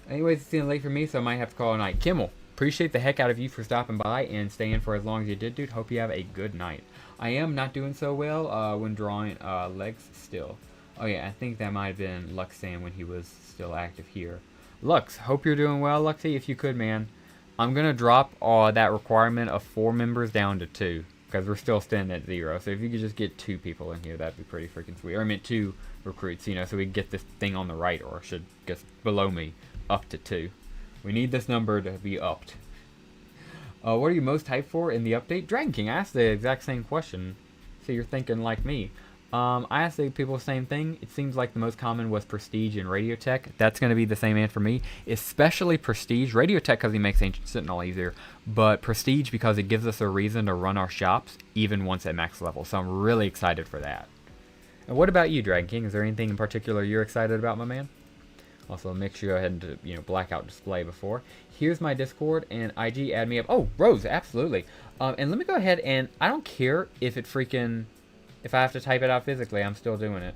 Anyways, it's getting late for me, so I might have to call it a night. Kimmel, appreciate the heck out of you for stopping by and staying for as long as you did, dude. Hope you have a good night. I am not doing so well when drawing legs still. Oh yeah, I think that might have been Luxan when he was still active here. Lux, hope you're doing well, Luxy. If you could, man, I'm going to drop that requirement of 4 members down to 2. Because we're still standing at 0. So if you could just get 2 people in here, that'd be pretty freaking sweet. Or I meant 2 recruits, you know, so we can get this thing on the right, or should guess below me, up to 2. We need this number to be upped. What are you most hyped for in the update? Dragon King, I asked the exact same question. So you're thinking like me. I asked the people the same thing. It seems like the most common was Prestige and Radio Tech. That's going to be the same answer for me. Especially Prestige. Radio Tech because he makes Ancient Sentinel easier. But Prestige because it gives us a reason to run our shops even once at max level. So I'm really excited for that. And what about you, Dragon King? Is there anything in particular you're excited about, my man? Also, make sure you go ahead and blackout display before. Here's my Discord, and IG add me up. Oh, Rose, absolutely. And let me go ahead and I don't care if it freaking... If I have to type it out physically, I'm still doing it.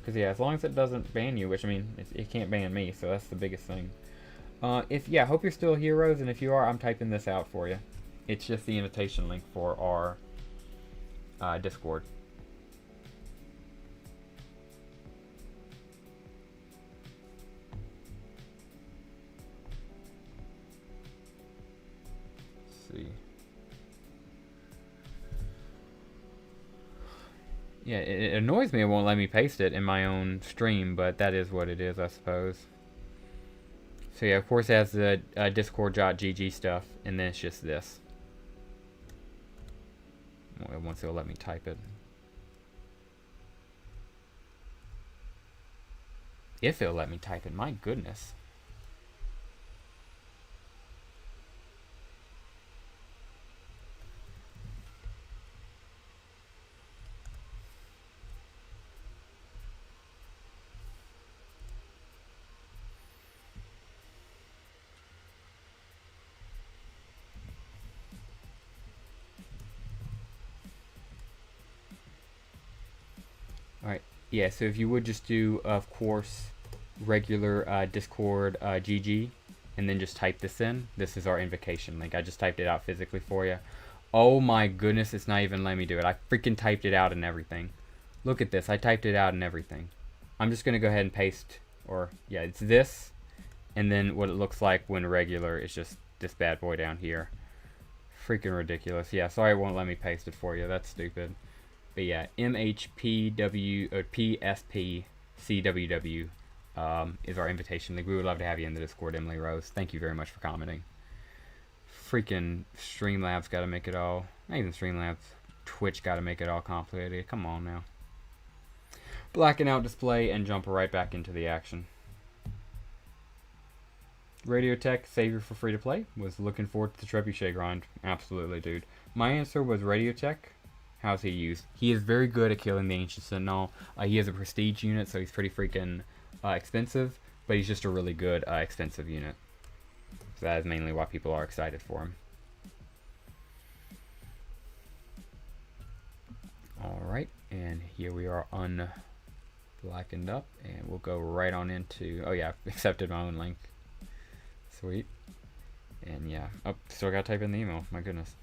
Because, yeah, as long as it doesn't ban you, which, I mean, it can't ban me, so that's the biggest thing. Yeah, hope you're still here, Rose, and if you are, I'm typing this out for you. It's just the invitation link for our Discord. Let's see. Yeah, it annoys me it won't let me paste it in my own stream, but that is what it is, I suppose. So yeah, of course it has the discord.gg stuff, and then it's just this. Well, once it'll let me type it. If it'll let me type it, my goodness. Alright, yeah, so if you would just do, of course, regular Discord GG, and then just type this in. This is our invocation link. I just typed it out physically for you. Oh my goodness, it's not even letting me do it. I freaking typed it out and everything. Look at this, I typed it out and everything. I'm just going to go ahead and paste, or, yeah, it's this, and then what it looks like when regular is just this bad boy down here. Freaking ridiculous. Yeah, sorry it won't let me paste it for you. That's stupid. But yeah, MHPW or PSPCWW is our invitation link. We would love to have you in the Discord, Emily Rose. Thank you very much for commenting. Freaking Streamlabs got to make it all. Not even Streamlabs. Twitch got to make it all complicated. Come on now. Blacken out display and jump right back into the action. Radio Tech, savior for free to play. Was looking forward to the Trebuchet grind. Absolutely, dude. My answer was Radio Tech. How's he used? He is very good at killing the Ancient Sentinel. He has a prestige unit, so he's pretty freaking expensive, but he's just a really good expensive unit. So that is mainly why people are excited for him. Alright, and here we are unblackened up, and we'll go right on into, oh yeah, accepted my own link. Sweet. And yeah, oh, still gotta type in the email, my goodness.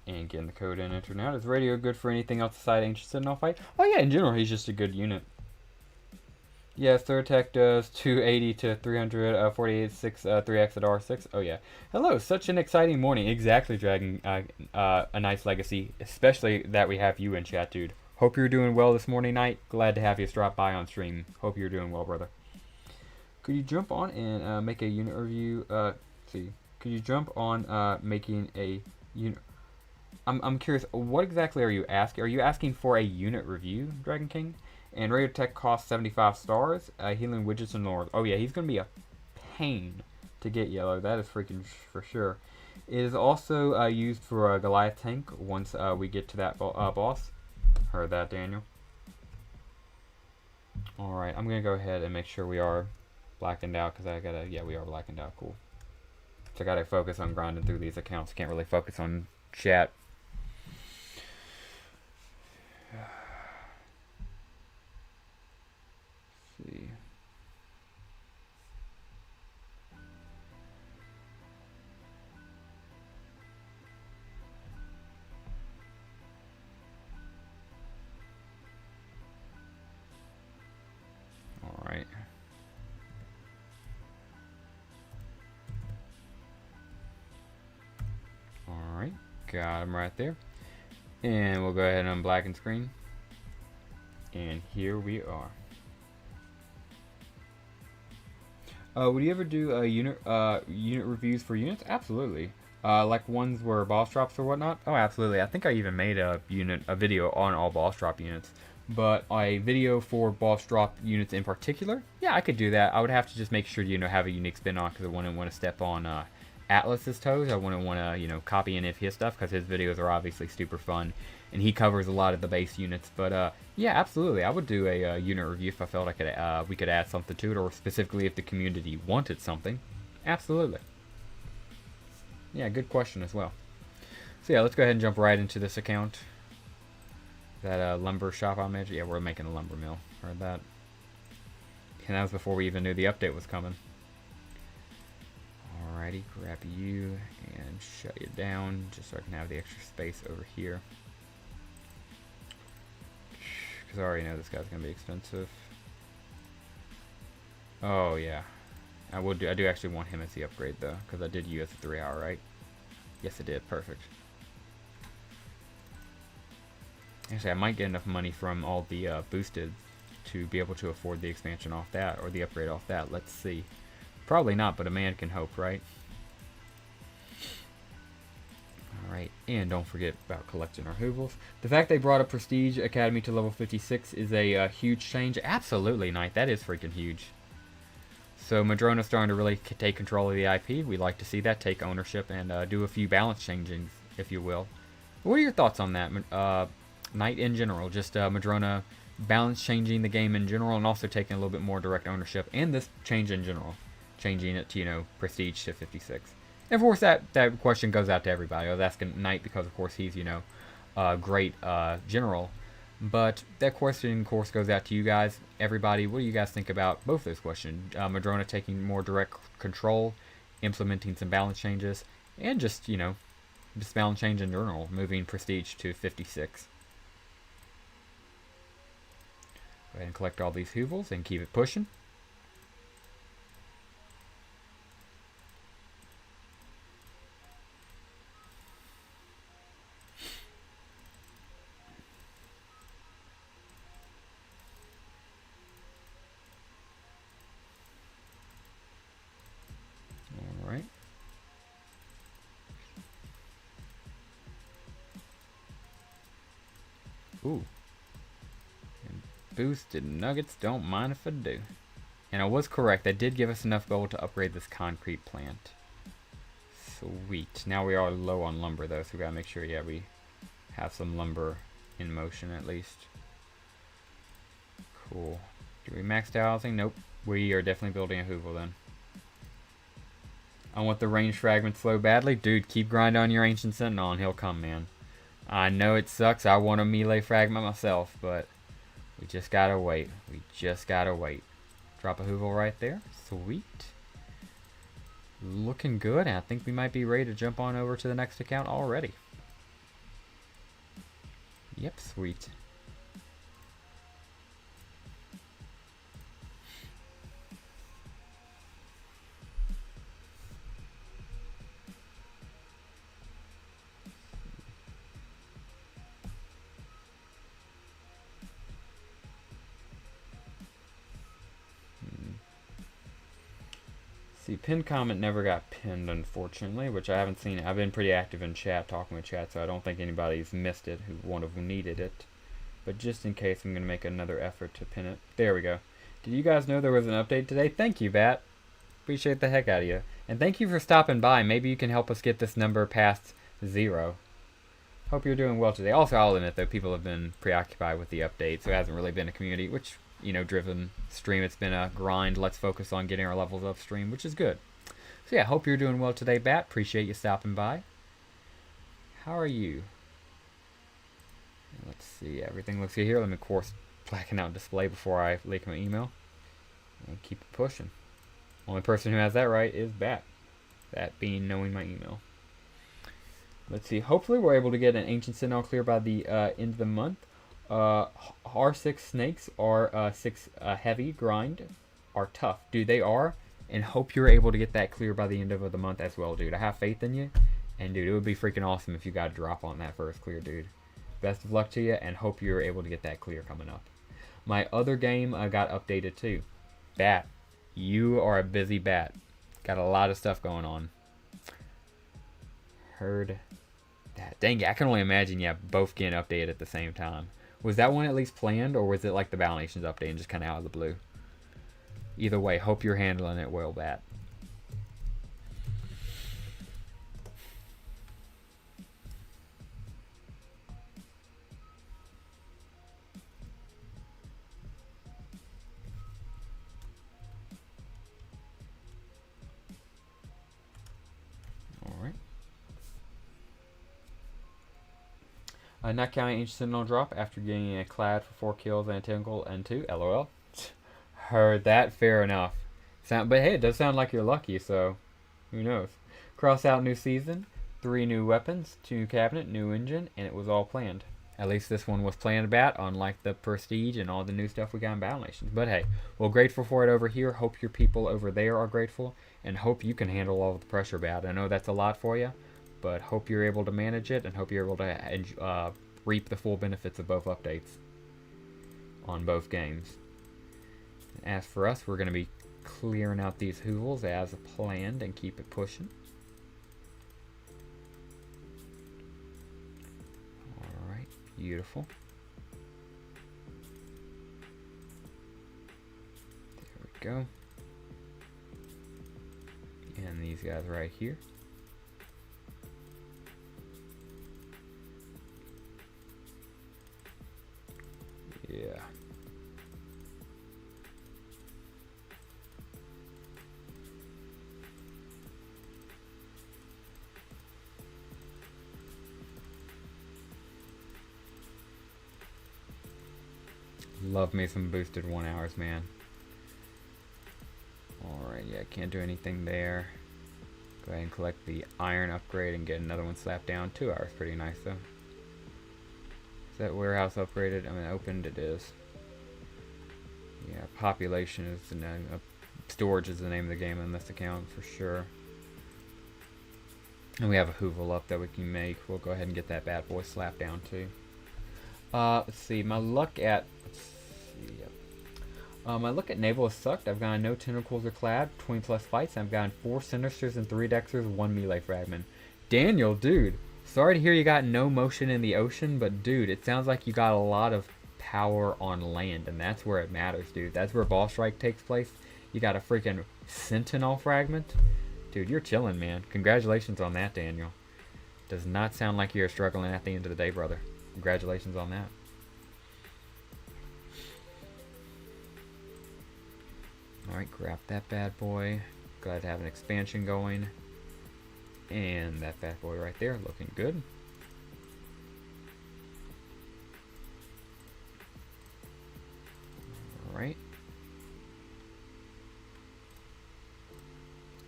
And getting the code in, enter now. Is radio good for anything else aside Ancient Sentinel fight? Oh yeah, in general, he's just a good unit. Yeah, third attack does 280 to 348, 3x at R6. Oh yeah. Hello, such an exciting morning. Exactly, Dragon. A nice legacy, especially that we have you in chat, dude. Hope you're doing well this morning, night. Glad to have you drop by on stream. Hope you're doing well, brother. Could you jump on and make a unit review? See. Could you jump on making a unit? I'm curious, what exactly are you asking? Are you asking for a unit review, Dragon King? And Radio Tech costs 75 stars. Healing widgets and lore. Oh yeah, he's going to be a pain to get yellow. That is freaking for sure. It is also used for a Goliath tank once we get to that boss. Heard that, Daniel. Alright, I'm going to go ahead and make sure we are blackened out because I got to, yeah, we are blackened out. Cool. So I got to focus on grinding through these accounts. Can't really focus on chat. See. All right. All right. Got him right there. And we'll go ahead and unblacken screen. And here we are. Would you ever do unit reviews for units? Absolutely. Like ones where boss drops or whatnot? Oh, absolutely. I think I even made a video on all boss drop units. But a video for boss drop units in particular? Yeah, I could do that. I would have to just make sure to, have a unique spin on because I wouldn't want to step on Atlas's toes. I wouldn't want to, copy any of his stuff because his videos are obviously super fun. And he covers a lot of the base units. But yeah, absolutely. I would do a unit review if I felt I could, we could add something to it, or specifically if the community wanted something. Absolutely. Yeah, good question as well. So yeah, let's go ahead and jump right into this account. That lumber shop I mentioned. Yeah, we're making a lumber mill. Heard that. And that was before we even knew the update was coming. Alrighty, grab you and shut you down just so I can have the extra space over here. because I already know this guy's gonna be expensive. Oh yeah, I do actually want him as the upgrade though, because I did you as a 3-hour, right? Yes, I did. Perfect. Actually, I might get enough money from all the boosted to be able to afford the expansion off that, or the upgrade off that. Let's see. Probably not, but a man can hope, right? Alright, and don't forget about collecting our Hoovles. The fact they brought a Prestige Academy to level 56 is a huge change. Absolutely, Knight. That is freaking huge. So Madrona's starting to really take control of the IP. We like to see that, take ownership, and do a few balance changings, if you will. What are your thoughts on that, Knight in general? Just Madrona balance changing the game in general, and also taking a little bit more direct ownership, and this change in general. Changing it to, you know, Prestige to 56. And of course, that question goes out to everybody. I was asking Knight because, of course, he's, you know, a great general. But that question, of course, goes out to you guys. Everybody, what do you guys think about both those questions? Madrona taking more direct control, implementing some balance changes, and just, you know, just balance change in general, moving Prestige to 56. Go ahead and collect all these Hoovles and keep it pushing. Alright. Ooh. And boosted nuggets, don't mind if I do. And I was correct, that did give us enough gold to upgrade this concrete plant. Sweet. Now we are low on lumber though, so we gotta make sure, yeah, we have some lumber in motion at least. Cool. Do we maxed out housing? Nope. We are definitely building a Hoovel then. I want the range fragment slow badly. Dude, keep grinding on your Ancient Sentinel and he'll come, man. I know it sucks. I want a melee fragment myself, but we just gotta wait. We just gotta wait. Drop a Hoovel right there. Sweet. Looking good. And I think we might be ready to jump on over to the next account already. Yep, sweet. See, pinned comment never got pinned, unfortunately, which I haven't seen. I've been pretty active in chat, talking with chat, so I don't think anybody's missed it who would have needed it. But just in case, I'm going to make another effort to pin it. There we go. Did you guys know there was an update today? Thank you, Bat. Appreciate the heck out of you. And thank you for stopping by. Maybe you can help us get this number past 0. Hope you're doing well today. Also, I'll admit, though, people have been preoccupied with the update, so it hasn't really been a community, which, you know, driven stream. It's been a grind. Let's focus on getting our levels up stream, which is good. So yeah, hope you're doing well today, Bat. Appreciate you stopping by. How are you? Let's see. Everything looks good here. Let me, of course, blacking out display before I leak my email. And keep it pushing. Only person who has that right is Bat. That being knowing my email. Let's see. Hopefully we're able to get an Ancient Sentinel clear by the end of the month. R6 snakes are 6 heavy grind are tough. Dude, they are. And hope you're able to get that clear by the end of the month as well, dude. I have faith in you. And, dude, it would be freaking awesome if you got a drop on that first clear, dude. Best of luck to you, and hope you're able to get that clear coming up. My other game got updated, too. Bat. You are a busy bat. Got a lot of stuff going on. Heard that. Dang it, I can only imagine, yeah, both getting updated at the same time. Was that one at least planned, or was it like the Battle Nations update and just kind of out of the blue? Either way, hope you're handling it well, Bat. Alright. Not counting Ancient Sentinel drop after getting a Clad for 4 kills and a Tingle and 2. LOL. Heard that. Fair enough. But hey, it does sound like you're lucky, so who knows. Cross out new season, 3 new weapons, 2 new cabinet, new engine, and it was all planned. At least this one was planned about, unlike the Prestige and all the new stuff we got in Battle Nations. But hey, we're grateful for it over here. Hope your people over there are grateful, and hope you can handle all of the pressure bad. I know that's a lot for you, but hope you're able to manage it, and hope you're able to reap the full benefits of both updates on both games. As for us, we're going to be clearing out these hoovels as planned and keep it pushing. Alright, beautiful. There we go. And these guys right here. Yeah. Love me some boosted 1 hours, man. Alright, yeah, can't do anything there. Go ahead and collect the iron upgrade and get another one slapped down. 2 hours, pretty nice though. Is that warehouse upgraded? I mean, opened, it is. Yeah, population is the name. Storage is the name of the game on this account for sure. And we have a hoovel up that we can make. We'll go ahead and get that bad boy slapped down too. Let's see, my luck at... my look at naval has sucked. I've gotten no tentacles or clad, 20 plus fights. I've gotten 4 sinisters and 3 dexters, 1 melee fragment. Daniel, dude, sorry to hear you got no motion in the ocean, but dude, it sounds like you got a lot of power on land, and that's where it matters, dude. That's where Ball Strike takes place. You got a freaking Sentinel fragment. Dude, you're chilling, man. Congratulations on that, Daniel. Does not sound like you're struggling at the end of the day, brother. Congratulations on that. Alright, grab that bad boy. Glad to have an expansion going. And that bad boy right there, looking good. Alright.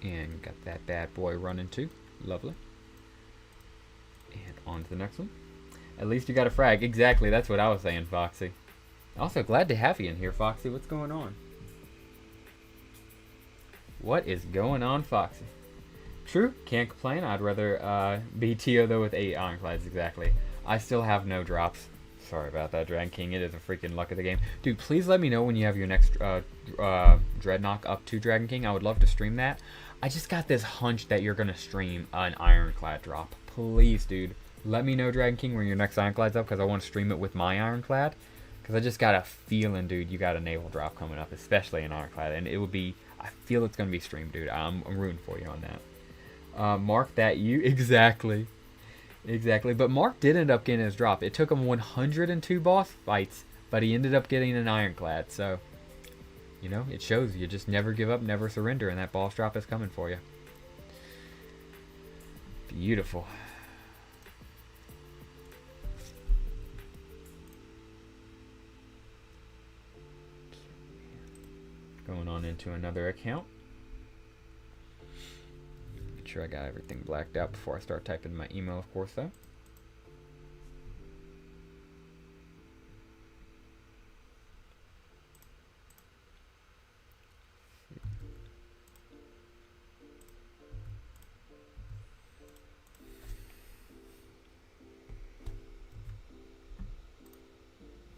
And got that bad boy running too. Lovely. And on to the next one. At least you got a frag. Exactly, that's what I was saying, Foxy. Also, glad to have you in here, Foxy. What's going on? What is going on, Foxy? True, can't complain. I'd rather be TO though with 8 ironclads, exactly. I still have no drops. Sorry about that, Dragon King. It is a freaking luck of the game. Dude, please let me know when you have your next Dreadnought up to Dragon King. I would love to stream that. I just got this hunch that you're going to stream an ironclad drop. Please, dude. Let me know, Dragon King, when your next ironclad's up, because I want to stream it with my ironclad. Because I just got a feeling, dude, you got a naval drop coming up, especially an ironclad. And it would be... I feel it's going to be streamed, dude. I'm rooting for you on that. Mark, that you... Exactly. Exactly. But Mark did end up getting his drop. It took him 102 boss fights, but he ended up getting an ironclad. So, you know, it shows you just never give up, never surrender, and that boss drop is coming for you. Beautiful. Going on into another account. Make sure I got everything blacked out before I start typing my email, of course, though.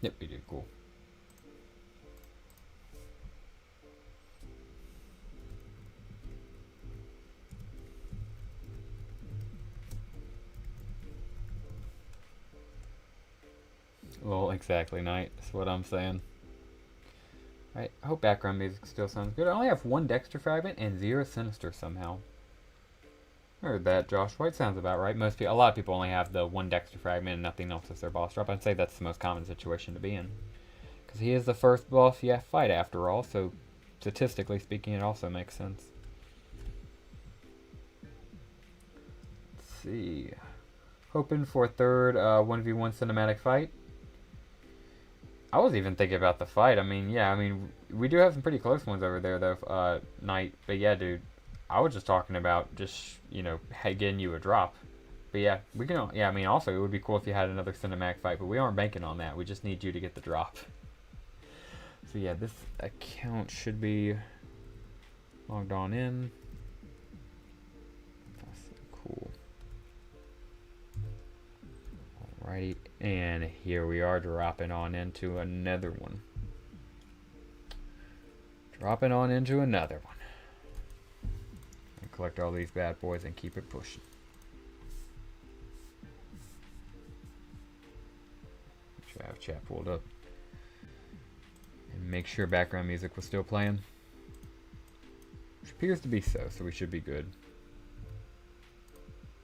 Yep, we did. Cool. Well, exactly, Knight. That's what I'm saying. Right, I hope background music still sounds good. I only have 1 Dexter fragment and 0 Sinister somehow. Heard that, Josh White sounds about right. Most people, a lot of people only have the 1 Dexter fragment and nothing else as their boss drop. I'd say that's the most common situation to be in. Because he is the first boss you have to fight after all, so statistically speaking, it also makes sense. Let's see. Hoping for a third 1v1 cinematic fight. I was even thinking about the fight. I mean, yeah, I mean, we do have some pretty close ones over there, though, Knight. But yeah, dude, I was just talking about just, you know, getting you a drop. But yeah, we can. Yeah, I mean, also it would be cool if you had another cinematic fight, but we aren't banking on that. We just need you to get the drop. So yeah, this account should be logged on in. That's cool. Alrighty, and here we are dropping on into another one. Dropping on into another one. And collect all these bad boys and keep it pushing. Make sure I have chat pulled up. And make sure background music was still playing. Which appears to be so we should be good.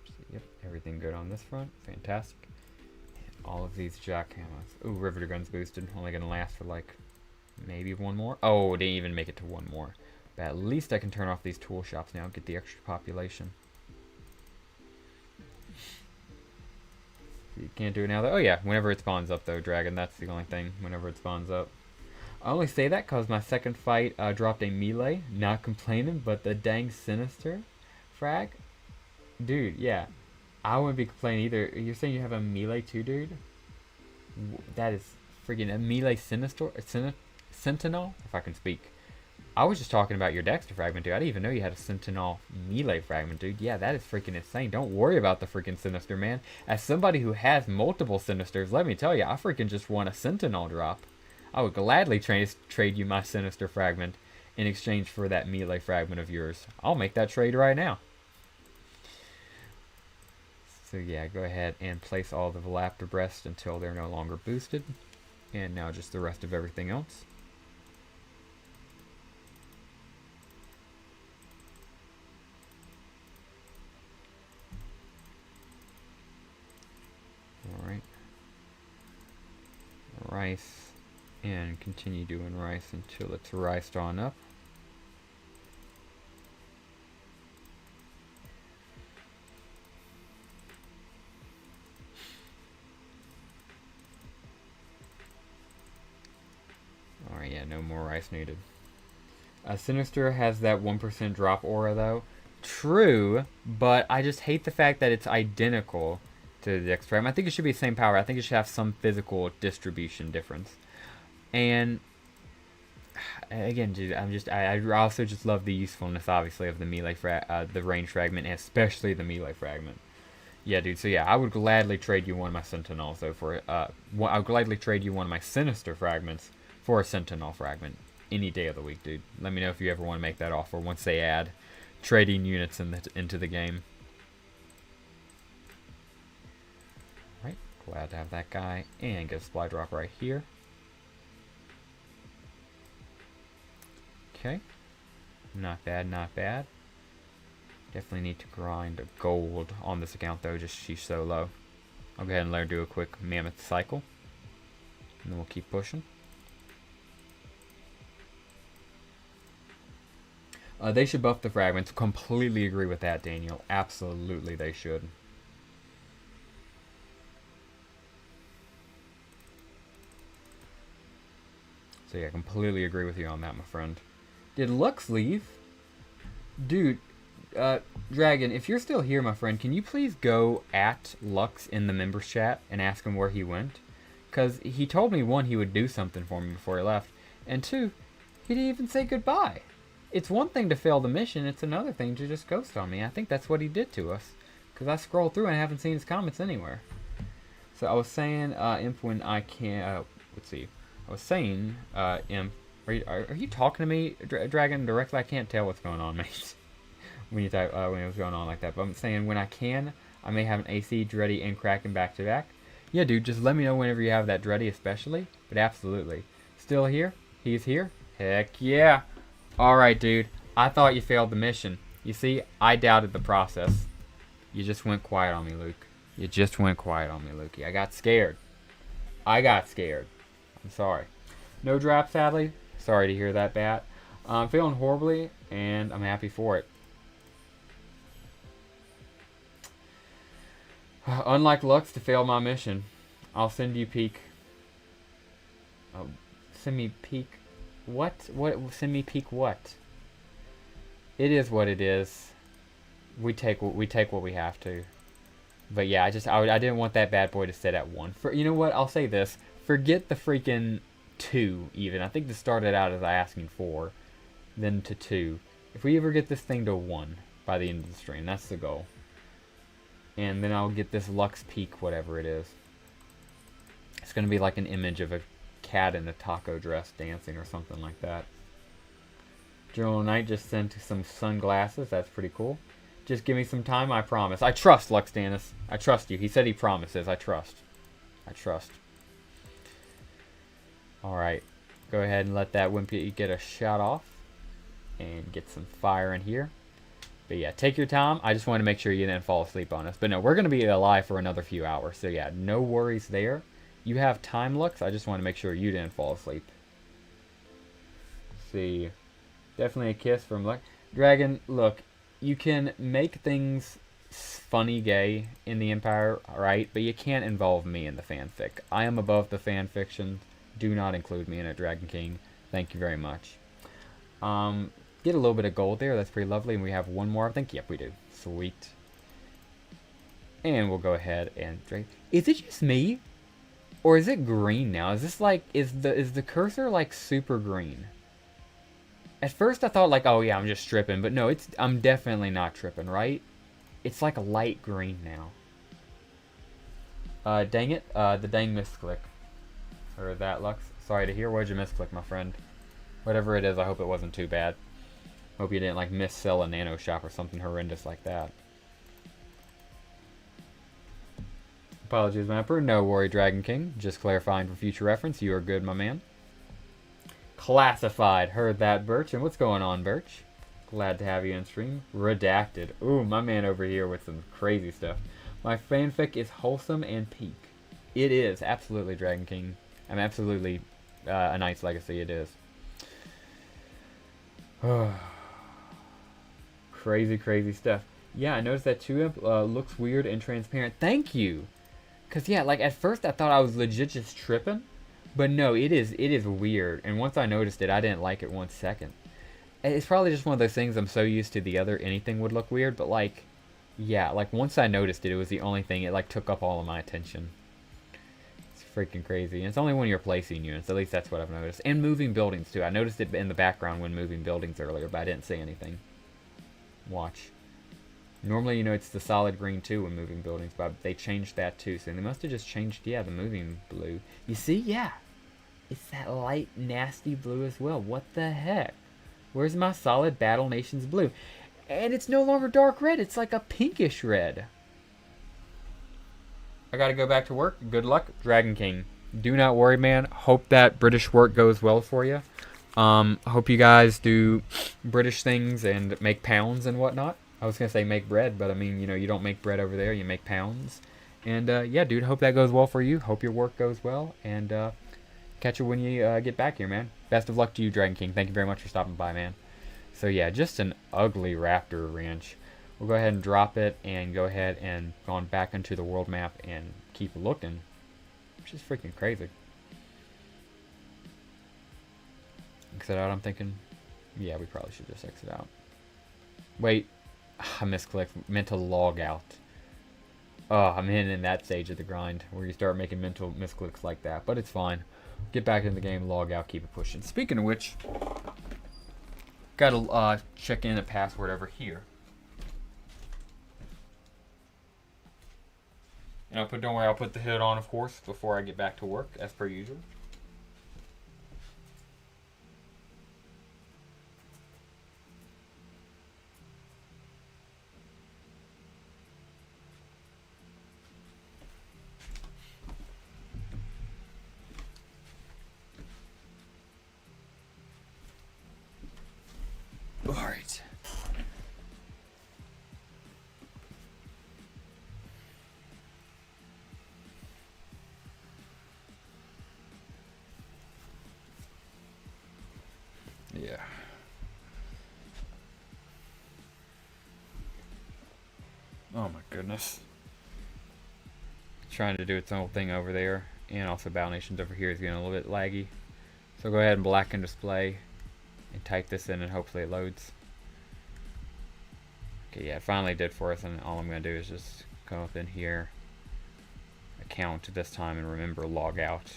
So, yep, everything good on this front. Fantastic. And all of these jackhammers. Ooh, Riveter Gun's boosted. Only gonna last for like maybe one more. Oh, didn't even make it to one more. But at least I can turn off these tool shops now and get the extra population. You can't do it now though. Oh yeah, whenever it spawns up though, Dragon. That's the only thing. Whenever it spawns up. I only say that because my second fight dropped a melee. Not complaining, but the dang Sinister frag. Dude, yeah. I wouldn't be complaining either. You're saying you have a melee too, dude? That is freaking a melee Sinister? Sentinel? If I can speak. I was just talking about your Dexter fragment, dude. I didn't even know you had a Sentinel melee fragment, dude. Yeah, that is freaking insane. Don't worry about the freaking Sinister, man. As somebody who has multiple Sinisters, let me tell you, I freaking just won a Sentinel drop. I would gladly trade you my Sinister fragment in exchange for that melee fragment of yours. I'll make that trade right now. So yeah, go ahead and place all the Velaptor breasts until they're no longer boosted. And now just the rest of everything else. Alright. Rice. And continue doing rice until it's riced on up. Alright, yeah, no more rice needed. Sinister has that 1% drop aura though. True, but I just hate the fact that it's identical to the Dexter fragment. I think it should be the same power. I think it should have some physical distribution difference. And again, dude, I also just love the usefulness, obviously, of the melee the range fragment, and especially the melee fragment. Yeah, dude. So yeah, I would gladly trade you one of my Sentinels though for I would gladly trade you one of my Sinister fragments for a Sentinel fragment any day of the week, dude. Let me know if you ever want to make that offer once they add trading units into the game. All right, glad to have that guy and get a supply drop right here. Okay, not bad, not bad. Definitely need to grind a gold on this account though, just she's so low. I'll go ahead and let her do a quick mammoth cycle. And then we'll keep pushing. They should buff the fragments. Completely agree with that, Daniel. Absolutely they should. So yeah, completely agree with you on that, my friend. Did Lux leave? Dude, Dragon, if you're still here, my friend, can you please go at Lux in the members chat and ask him where he went? Because he told me, one, he would do something for me before he left, and two, he didn't even say goodbye. It's one thing to fail the mission, it's another thing to just ghost on me. I think that's what he did to us. Because I scrolled through and I haven't seen his comments anywhere. So I was saying, Imp, when I can, let's see. I was saying, Imp, are you talking to me, Dragon, directly? I can't tell what's going on, mate. when you type, when it was going on like that. But I'm saying, when I can, I may have an AC, Dreddy, and Kraken back to back. Yeah, dude, just let me know whenever you have that Dreddy, especially. But absolutely. Still here? He's here? Heck yeah. Alright, dude. I thought you failed the mission. You see, I doubted the process. You just went quiet on me, Luke. You just went quiet on me, Lukey. I got scared. I got scared. I'm sorry. No drop, sadly. Sorry to hear that, Bat. I'm feeling horribly, and I'm happy for it. Unlike Lux to fail my mission, I'll send you peek. Oh, send me peek. What? Send me peek what? It is what it is. We take what we have to. But yeah, I didn't want that bad boy to sit at 1. For you know what? I'll say this. Forget the freaking 2 even. I think this started out as asking 4, then to 2. If we ever get this thing to 1 by the end of the stream, that's the goal. And then I'll get this Lux Peak, whatever it is. It's going to be like an image of a cat in a taco dress dancing or something like that. General Knight just sent some sunglasses. That's pretty cool. Just give me some time, I promise. I trust, Luxtannis. I trust you. He said he promises. I trust. I trust. Alright. Go ahead and let that Wimpy get a shot off. And get some fire in here. But yeah, take your time. I just want to make sure you didn't fall asleep on us. But no, we're going to be alive for another few hours. So yeah, no worries there. You have time, Lux. I just want to make sure you didn't fall asleep. Let's see. Definitely a kiss from Lux. Dragon, look. You can make things funny gay in the Empire, right? But you can't involve me in the fanfic. I am above the fanfiction. Do not include me in it, Dragon King. Thank you very much. Get a little bit of gold there. That's pretty lovely. And we have one more, I think. Yep, we do. Sweet. And we'll go ahead and drink. Is it just me? Or is it green now? Is this like, is the cursor like super green? At first I thought like, oh yeah, I'm just tripping. But no, I'm definitely not tripping, right? It's like a light green now. Dang it. The dang misclick. Or that, Lux. Sorry to hear. Why'd you misclick, my friend? Whatever it is, I hope it wasn't too bad. Hope you didn't like miss-sell a nano shop or something horrendous like that. Apologies, Mapper. No worry, Dragon King. Just clarifying for future reference. You are good, my man. Classified. Heard that, Birch. And what's going on, Birch? Glad to have you in stream. Redacted. Ooh, my man over here with some crazy stuff. My fanfic is wholesome and peak. It is. Absolutely, Dragon King. I'm absolutely a Knight's Legacy. It is. Crazy, crazy stuff. Yeah, I noticed that 2imp looks weird and transparent. Thank you! Because, yeah, like, at first I thought I was legit just tripping. But no, it is weird. And once I noticed it, I didn't like it 1 second. It's probably just one of those things I'm so used to the other anything would look weird. But, like, yeah, like, once I noticed it, it was the only thing. It, like, took up all of my attention. It's freaking crazy. And it's only when you're placing units. At least that's what I've noticed. And moving buildings, too. I noticed it in the background when moving buildings earlier, but I didn't say anything. Watch. Normally, you know, it's the solid green too when moving buildings, but they changed that too. So they must have just changed, yeah, the moving blue. You see? Yeah. It's that light, nasty blue as well. What the heck? Where's my solid Battle Nations blue? And it's no longer dark red. It's like a pinkish red. I gotta go back to work. Good luck, Dragon King. Do not worry, man. Hope that British work goes well for you. Hope you guys do British things and make pounds and whatnot. I was going to say make bread, but I mean, you know, you don't make bread over there. You make pounds. And, yeah, dude, hope that goes well for you. Hope your work goes well. And, catch you when you, get back here, man. Best of luck to you, Dragon King. Thank you very much for stopping by, man. So, yeah, just an ugly raptor ranch. We'll go ahead and drop it and go ahead and go on back into the world map and keep looking. Which is freaking crazy. Exit out, I'm thinking. Yeah, we probably should just exit out. Wait. I misclicked. Meant to log out. Oh, I'm in that stage of the grind where you start making mental misclicks like that. But it's fine. Get back in the game, log out, keep it pushing. Speaking of which, gotta check in a password over here. And don't worry, I'll put the hood on, of course, before I get back to work, as per usual. Alright. Yeah. Oh my goodness. Trying to do its own thing over there. And also Battle Nations over here is getting a little bit laggy. So go ahead and blacken display. And type this in and hopefully it loads. Okay, yeah, it finally did for us, and all I'm going to do is just Come up in here, account this time, and remember log out.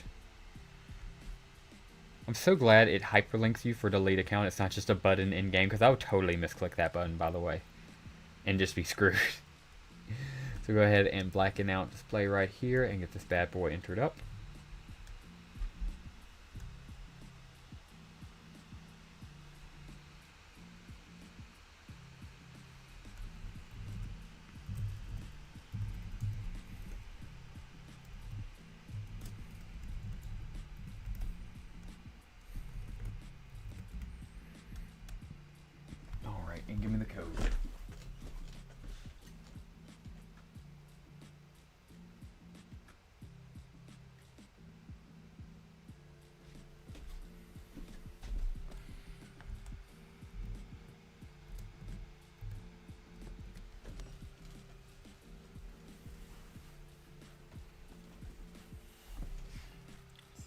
I'm so glad it hyperlinks you for delete account. It's not just a button in game, because I would totally misclick that button, by the way, and just be screwed. So go ahead and blacken out display right here and get this bad boy entered up. Alright, and give me the code.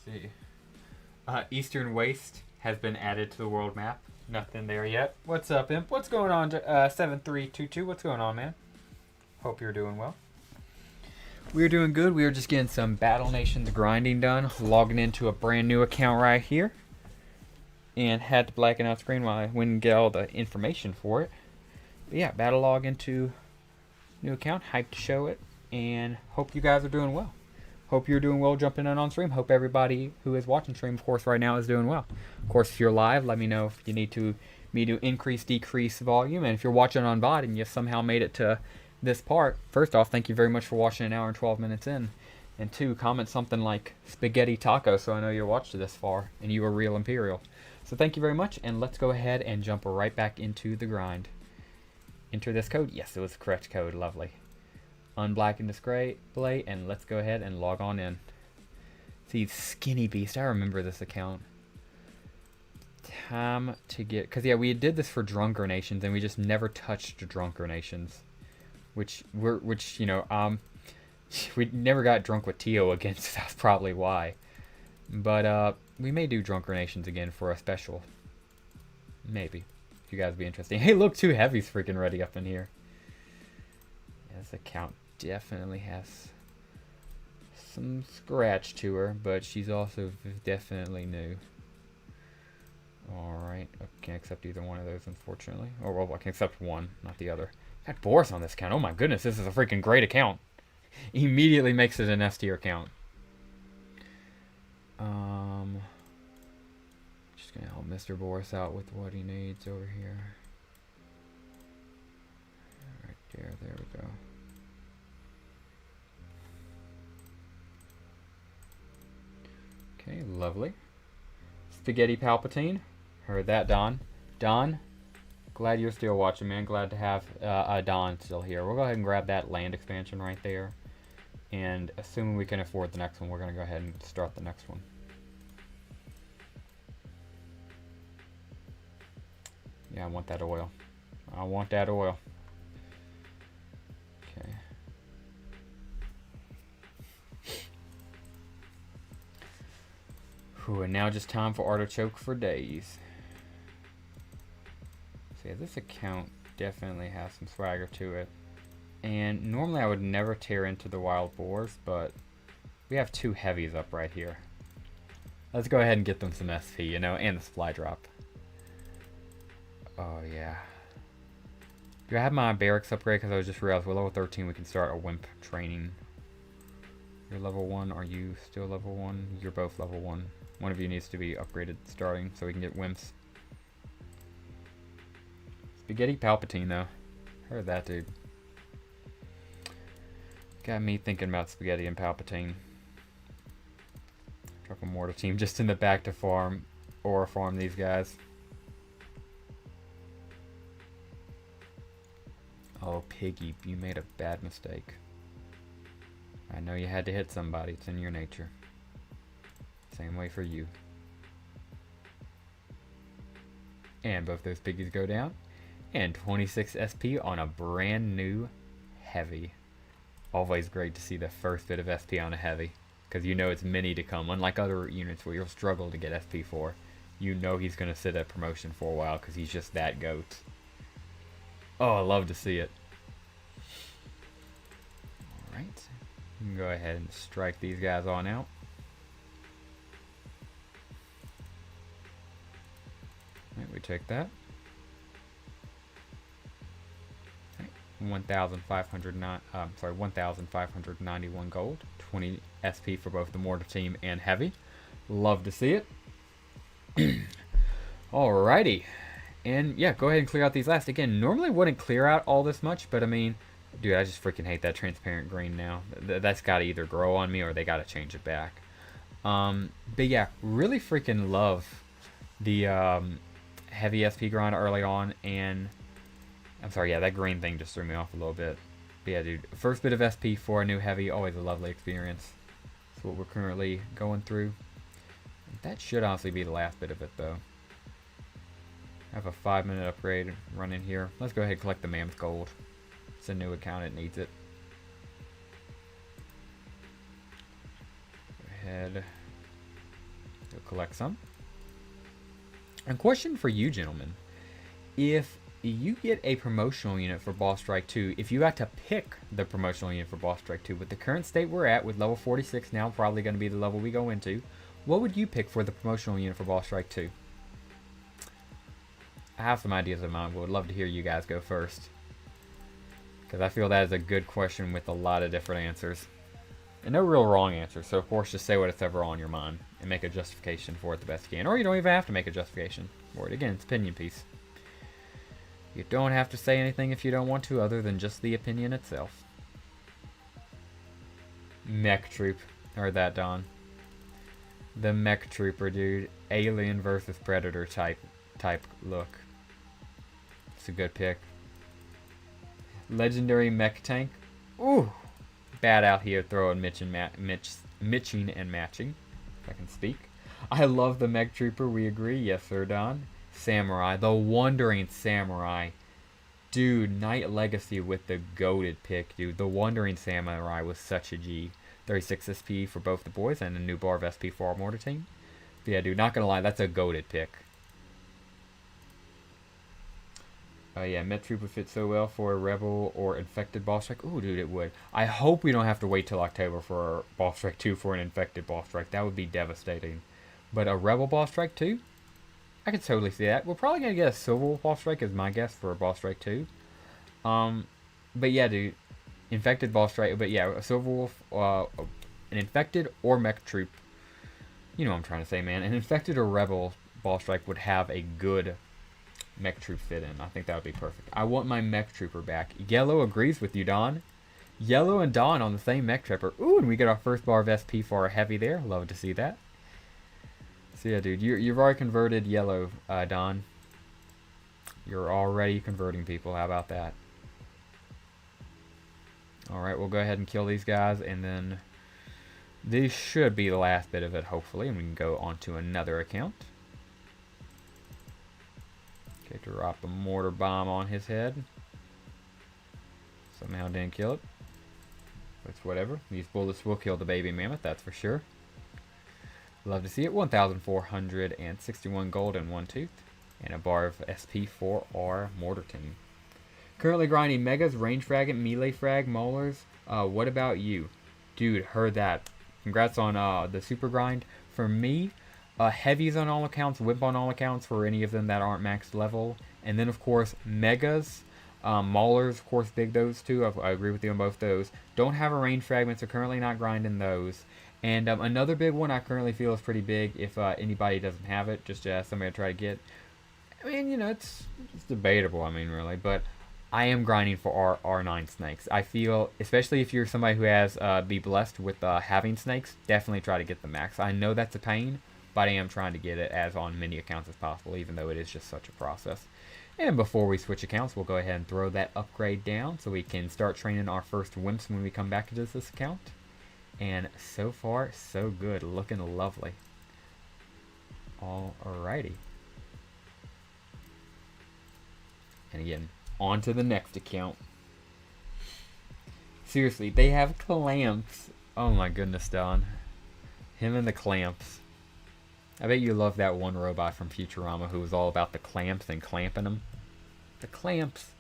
See. Eastern Waste has been added to the world map. Nothing there yet. What's up, Imp? What's going on, 7322? What's going on, man? Hope you're doing well. We're doing good. We are just getting some Battle Nations grinding done. Logging into a brand new account right here. And had to blacken out screen while I went and get all the information for it. But yeah, battle log into new account. Hyped to show it. And hope you guys are doing well. Hope you're doing well jumping in on stream. Hope everybody who is watching stream, of course, right now is doing well. Of course, if you're live, let me know if you need me to increase, decrease volume. And if you're watching on VOD and you somehow made it to this part, first off, thank you very much for watching an hour and 12 minutes in. And two, comment something like spaghetti taco so I know you watched this far and you were real Imperial. So thank you very much, and let's go ahead and jump right back into the grind. Enter this code. Yes, it was the correct code. Lovely. Unblacken display, and let's go ahead and log on in. See, Skinny Beast. I remember this account. Time to get... Because, yeah, we did this for Drunker Nations, and we just never touched Drunker Nations. Which you know, we never got drunk with Tio again, so that's probably why. But, we may do Drunker Nations again for a special. Maybe. If you guys be interested. Hey, look, 2 heavies freaking ready up in here. Yeah, this account definitely has some scratch to her, but she's also definitely new. Alright, I can't accept either one of those, unfortunately. Or, well, I can accept one, not the other. Got Boris on this account. Oh my goodness, this is a freaking great account. Immediately makes it an S tier account. Just gonna help Mr. Boris out with what he needs over here. Right there we go. Okay, lovely. Spaghetti Palpatine. Heard that, Don. Don, glad you're still watching, man. Glad to have Don still here. We'll go ahead and grab that land expansion right there. And assuming we can afford the next one, we're going to go ahead and start the next one. Yeah, I want that oil. I want that oil. Okay. Whew, and now just time for artichoke for days. So yeah, this account definitely has some swagger to it. And normally I would never tear into the wild boars, but we have 2 heavies up right here. Let's go ahead and get them some SP, you know, and the supply drop. Oh yeah. Do I have my barracks upgrade? Because I just realized we're level 13, we can start a wimp training. You're level 1, are you still level 1? You're both level 1. One of you needs to be upgraded starting so we can get wimps. Spaghetti Palpatine though. Heard that, dude. Got me thinking about Spaghetti and Palpatine. Drop a mortar team just in the back to farm or farm these guys. Oh, Piggy, you made a bad mistake. I know you had to hit somebody. It's in your nature. Same way for you. And both those piggies go down. And 26 SP on a brand new heavy. Always great to see the first bit of SP on a heavy. Because you know it's many to come. Unlike other units where you'll struggle to get SP for. You know he's going to sit at promotion for a while because he's just that goat. Oh, I love to see it. Alright. We can go ahead and strike these guys on out. Alright, we take that. 1,591 gold, 20 SP for both the mortar team and heavy. Love to see it. Alrighty, and yeah, go ahead and clear out these last. Again, normally wouldn't clear out all this much, but I mean, dude, I just freaking hate that transparent green now. That's got to either grow on me or they got to change it back. But yeah, really freaking love the heavy SP grind early on, and I'm sorry, yeah, that green thing just threw me off a little bit. But yeah, dude, first bit of SP for a new heavy, always a lovely experience. That's what we're currently going through. That should honestly be the last bit of it, though. I have a 5-minute upgrade running here. Let's go ahead and collect the Mammoth Gold. It's a new account, it needs it. Go ahead. Go collect some. A question for you, gentlemen. If you get a promotional unit for Boss Strike 2, if you got to pick the promotional unit for Boss Strike 2, with the current state we're at, with level 46 now probably going to be the level we go into, what would you pick for the promotional unit for Boss Strike 2? I have some ideas in mind, but would love to hear you guys go first. Because I feel that is a good question with a lot of different answers. And no real wrong answer, so of course just say what's ever on your mind and make a justification for it the best you can. Or you don't even have to make a justification for it. Again, it's opinion piece. You don't have to say anything if you don't want to, other than just the opinion itself. Mech Troop. Heard that, Don. The Mech Trooper, dude. Alien versus Predator type look. It's a good pick. Legendary Mech Tank. Ooh! Bad out here throwing mitching and matching. If I can speak. I love the Mech Trooper, we agree. Yes, sir, Don. Samurai, the Wandering Samurai. Dude, Knight Legacy with the goated pick, dude. The Wandering Samurai was such a G. 36 SP for both the boys and a new bar of SP for our mortar team. But yeah, dude, not gonna lie, that's a goated pick. Oh yeah, Met Troop would fit so well for a Rebel or Infected Boss Strike. Ooh, dude, it would. I hope we don't have to wait till October for Boss Strike 2 for an Infected Boss Strike. That would be devastating. But a Rebel Boss Strike 2? I could totally see that. We're probably going to get a Silver Wolf Boss Strike is my guess for a Boss Strike 2. But yeah, dude. Infected Boss Strike. But yeah, a Silver Wolf, an Infected or Mech Troop. You know what I'm trying to say, man. An Infected or Rebel Boss Strike would have a good Mech Troop fit in. I think that would be perfect. I want my Mech Trooper back. Yellow agrees with you, Don. Yellow and Don on the same Mech Trooper. Ooh, and we get our first bar of SP for our heavy there. Love to see that. So yeah, dude, you've already converted Yellow, Don. You're already converting people. How about that? Alright, we'll go ahead and kill these guys, and then this should be the last bit of it, hopefully, and we can go on to another account. Okay, drop a mortar bomb on his head. Somehow didn't kill it. But it's whatever. These bullets will kill the baby mammoth, that's for sure. Love to see it. 1,461 gold and 1 tooth. And a bar of SP for our mortar team. Currently grinding Megas, Range Frag, Melee Frag, Maulers. What about you? Dude, heard that. Congrats on the super grind. For me, Heavies on all accounts, Whip on all accounts for any of them that aren't maxed level. And then, of course, Megas. Maulers, of course, big those two. I agree with you on both those. Don't have a Range Fragment, so currently not grinding those. And another big one I currently feel is pretty big if anybody doesn't have it, just to ask somebody to try to get. I mean, you know, it's debatable, I mean, really. But I am grinding for our R9 snakes. I feel, especially if you're somebody who has be blessed with having snakes, definitely try to get the max. I know that's a pain, but I am trying to get it as on many accounts as possible, even though it is just such a process. And before we switch accounts, we'll go ahead and throw that upgrade down so we can start training our first wimps when we come back into this account. And so far, so good. Looking lovely. Alrighty. And again, on to the next account. Seriously, they have clamps. Oh my goodness, Don. Him and the clamps. I bet you love that one robot from Futurama who was all about the clamps and clamping them. The clamps.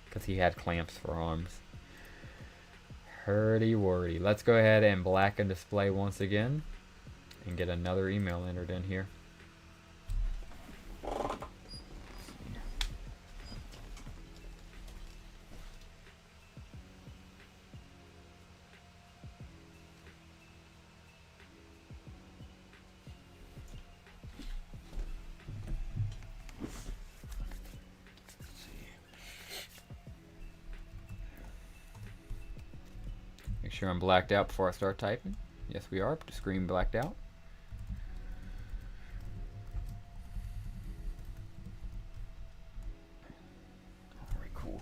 Because he had clamps for arms. Pretty wordy. Let's go ahead and blacken display once again and get another email entered in here. Make sure I'm blacked out before I start typing. Yes, we are. The screen blacked out. Alright, cool.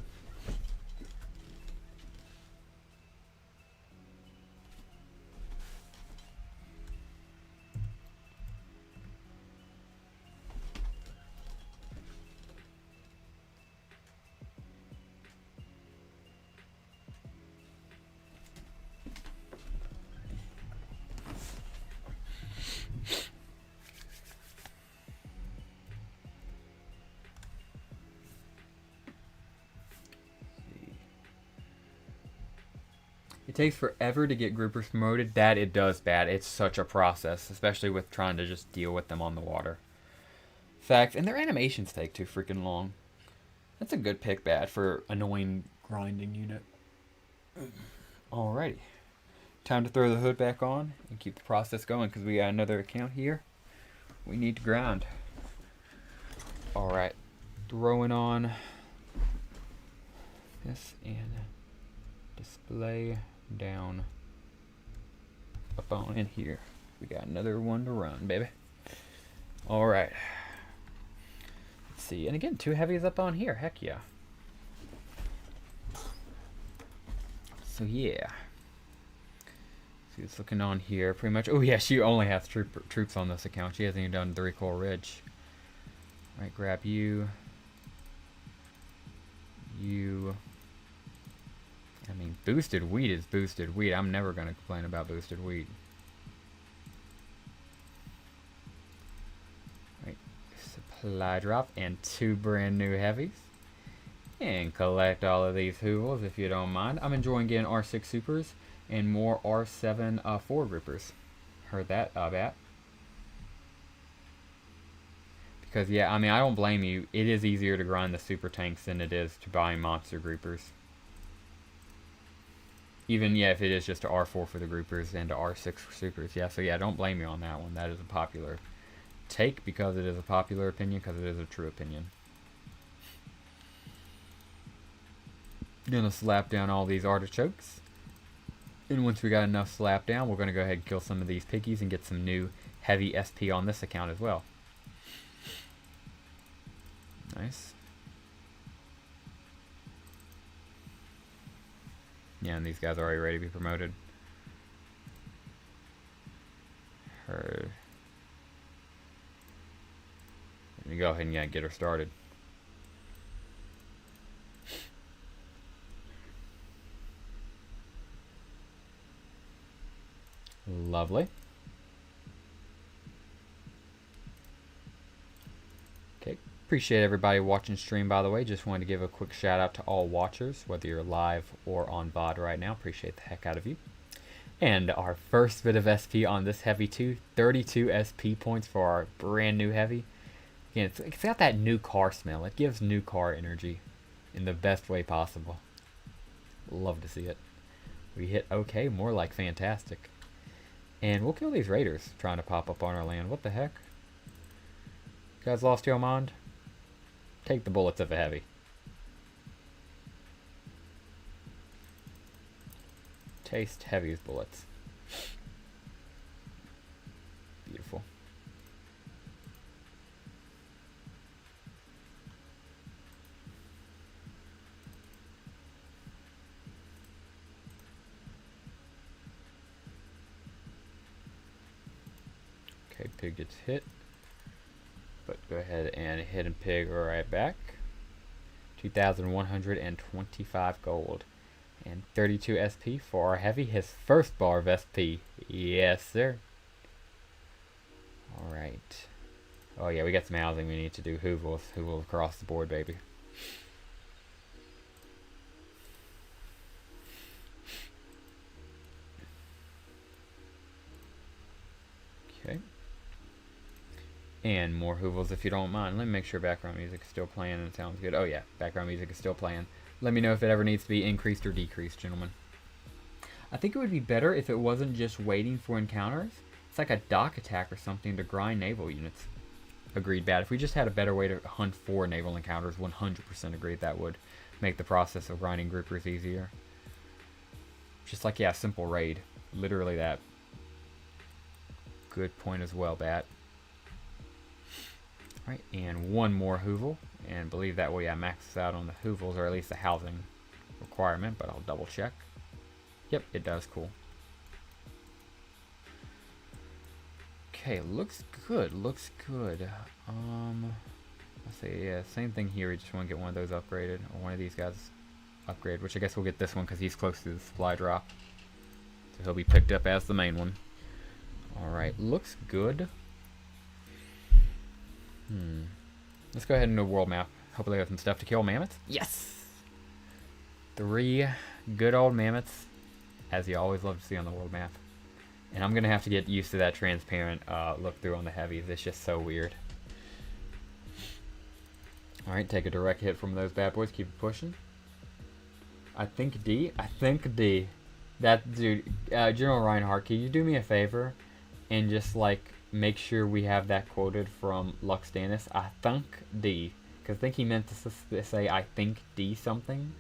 It takes forever to get groupers promoted. That it does bad. It's such a process, especially with trying to just deal with them on the water. Facts, and their animations take too freaking long. That's a good pick, bad, for annoying grinding unit. Alrighty. Time to throw the hood back on and keep the process going because we got another account here. We need to grind. Alright. Throwing on this and display down up on in here. We got another one to run, baby. Alright. Let's see. And again, 2 heavies up on here. Heck yeah. So yeah. See what's looking on here. Pretty much. Oh yeah, she only has troops on this account. She hasn't even done 3 Coral Ridge. Alright, grab you. You. I mean, boosted wheat is boosted wheat. I'm never going to complain about boosted wheat. Right. Supply drop and 2 brand new heavies. And collect all of these hoovels if you don't mind. I'm enjoying getting R6 supers and more R7 4 groupers. Heard that, Bat. Because, yeah, I mean, I don't blame you. It is easier to grind the super tanks than it is to buy monster groupers. Even, yeah, if it is just a R4 for the groupers and a R6 for supers. Yeah, so yeah, don't blame me on that one. That is a popular take because it is a popular opinion, because it is a true opinion. Gonna slap down all these artichokes. And once we got enough slap down, we're gonna go ahead and kill some of these piggies and get some new heavy SP on this account as well. Nice. Yeah, and these guys are already ready to be promoted. Heard. Let me go ahead and get her started. Lovely. Okay, appreciate everybody watching stream, by the way. Just wanted to give a quick shout out to all watchers, whether you're live or on VOD right now. Appreciate the heck out of you. And our first bit of SP on this heavy too, 32 SP points for our brand new heavy. Again, it's got that new car smell. It gives new car energy in the best way possible. Love to see it. We hit okay, more like fantastic. And we'll kill these raiders trying to pop up on our land. What the heck? You guys lost your mind? Take the bullets of a heavy. Taste heavy's bullets. Beautiful. Okay, pig gets hit. But go ahead and hit and pig right back. 2,125 gold. And 32 SP for our heavy. His first bar of SP. Yes, sir. Alright. Oh yeah, we got some housing we need to do. Hoovels. Hoovels across the board, baby. Okay. And more hoovles if you don't mind. Let me make sure background music is still playing and it sounds good. Oh yeah, background music is still playing. Let me know if it ever needs to be increased or decreased, gentlemen. I think it would be better if it wasn't just waiting for encounters. It's like a dock attack or something to grind naval units. Agreed, Bad. If we just had a better way to hunt for naval encounters, 100% agreed that would make the process of grinding groupers easier. Just like, yeah, simple raid. Literally that. Good point as well, Bat. Alright, and one more hoovel. And believe that way I max out on the hoovels, or at least the housing requirement, but I'll double check. Yep, it does. Cool. Okay, looks good. Looks good. Let's see. Yeah, same thing here. We just want to get one of those upgraded, or one of these guys upgraded. Which I guess we'll get this one because he's close to the supply drop, so he'll be picked up as the main one. All right, looks good. Let's go ahead and do a world map. Hopefully, I have some stuff to kill mammoths. Yes. 3 good old mammoths, as you always love to see on the world map. And I'm going to have to get used to that transparent look through on the heavies. It's just so weird. Alright, take a direct hit from those bad boys. Keep it pushing. I think D. That dude, General Reinhardt, can you do me a favor and just like make sure we have that quoted from Lux Danis? I think D. Because I think he meant to say I think D something.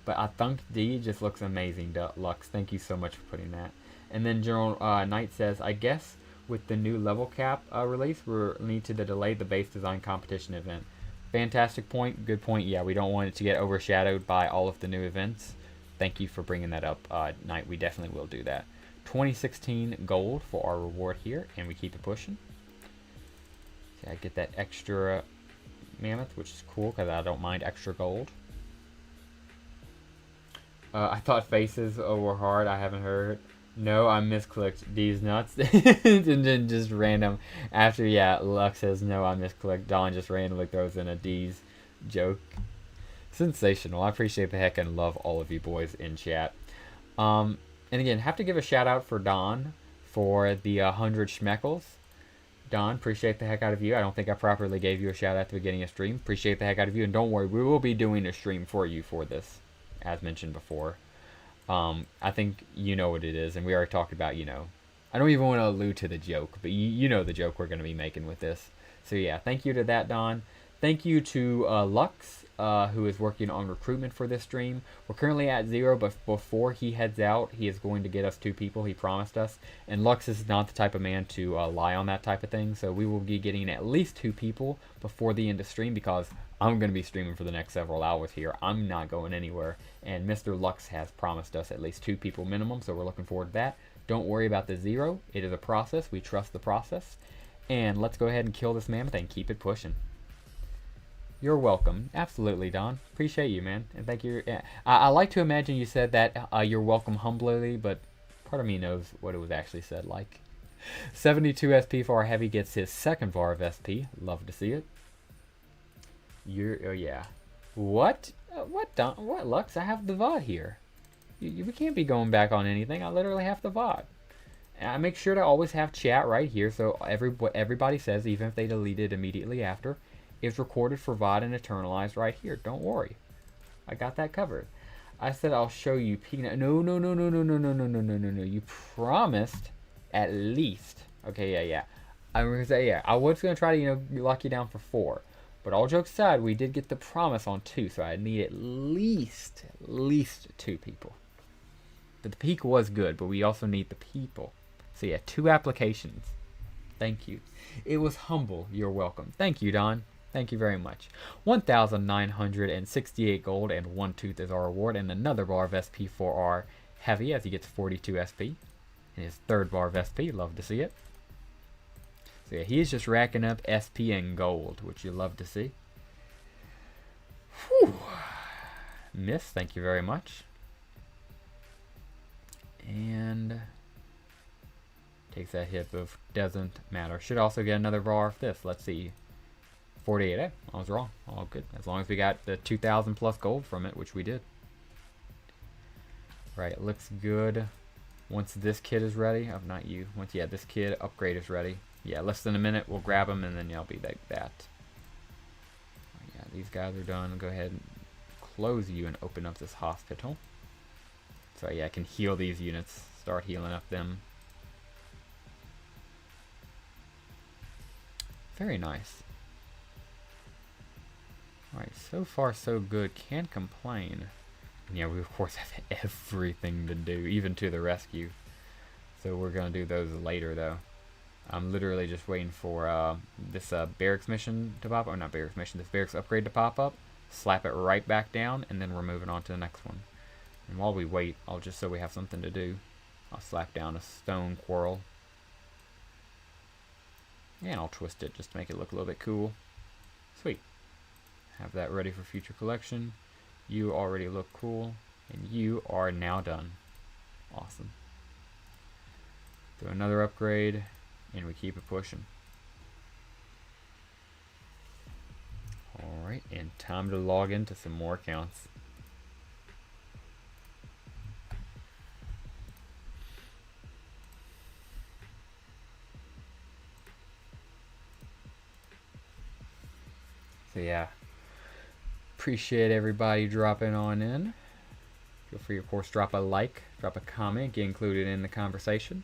But I think D just looks amazing, Lux. Thank you so much for putting that. And then General Knight says, I guess with the new level cap release, we'll need to delay the base design competition event. Fantastic point. Good point. Yeah, we don't want it to get overshadowed by all of the new events. Thank you for bringing that up, Knight. We definitely will do that. 2016 gold for our reward here, and we keep it pushing. See, I get that extra mammoth, which is cool because I don't mind extra gold. I thought faces were hard. I haven't heard. No, I misclicked. D's nuts. And then just random. After, yeah, Lux says, no, I misclicked. Don just randomly throws in a D's joke. Sensational. I appreciate the heck and love all of you boys in chat. And again, have to give a shout out for Don for the 100 schmeckles. Don, appreciate the heck out of you. I don't think I properly gave you a shout out at the beginning of stream. Appreciate the heck out of you. And don't worry, we will be doing a stream for you for this, as mentioned before. I think you know what it is, and we already talked about, you know. I don't even want to allude to the joke, but you know the joke we're going to be making with this. So yeah, thank you to that, Don. Thank you to Lux, who is working on recruitment for this stream. We're currently at 0, but before he heads out, he is going to get us 2 people. He promised us. And Lux is not the type of man to lie on that type of thing. So we will be getting at least 2 people before the end of stream, because I'm going to be streaming for the next several hours here. I'm not going anywhere. And Mr. Lux has promised us at least 2 people minimum, so we're looking forward to that. Don't worry about the 0. It is a process. We trust the process. And let's go ahead and kill this mammoth and keep it pushing. You're welcome. Absolutely, Don. Appreciate you, man. And thank you. Yeah. I like to imagine you said that you're welcome humbly, but part of me knows what it was actually said like. 72 SP for our heavy gets his 2nd VAR of SP. Love to see it. Oh yeah. What? What, Don? What, Lux? I have the VOD here. We can't be going back on anything. I literally have the VOD. And I make sure to always have chat right here, so what everybody says, even if they delete it immediately after, is recorded for VOD and eternalized right here. Don't worry. I got that covered. I said I'll show you peanut. No. You promised at least. Okay, yeah. I was gonna say, yeah. I was gonna try to, lock you down for 4. But all jokes aside, we did get the promise on 2, so I need at least 2 people. But the peak was good, but we also need the people. So yeah, 2 applications. Thank you. It was humble. You're welcome. Thank you, Don. Thank you very much. 1,968 gold and 1 tooth is our reward, and another bar of SP for our heavy as he gets 42 SP. And his 3rd bar of SP. Love to see it. So yeah, he is just racking up SP and gold, which you love to see. Whew. Miss, thank you very much. And takes that hit, but doesn't matter. Should also get another bar of this. Let's see. 48. I was wrong. All good. As long as we got the 2,000 plus gold from it, which we did. Right, looks good. Once this kid is ready, not you. Once this kid upgrade is ready, Yeah, less than a minute. We'll grab them, and then I'll be like that. Yeah, these guys are done. I'll go ahead and close you and open up this hospital. So yeah, I can heal these units. Start healing up them. Very nice. Alright, so far so good. Can't complain. And yeah, we of course have everything to do, even to the rescue. So we're going to do those later, though. I'm literally just waiting for this barracks mission to pop up. Or not barracks mission, this barracks upgrade to pop up. Slap it right back down, and then we're moving on to the next one. And while we wait, I'll just so we have something to do, I'll slap down a stone quarrel. And I'll twist it just to make it look a little bit cool. Sweet. Have that ready for future collection. You already look cool. And you are now done. Awesome. Do another upgrade. And we keep it pushing. Alright, and time to log into some more accounts. So yeah, appreciate everybody dropping on in. Feel free, of course, drop a like, drop a comment, get included in the conversation.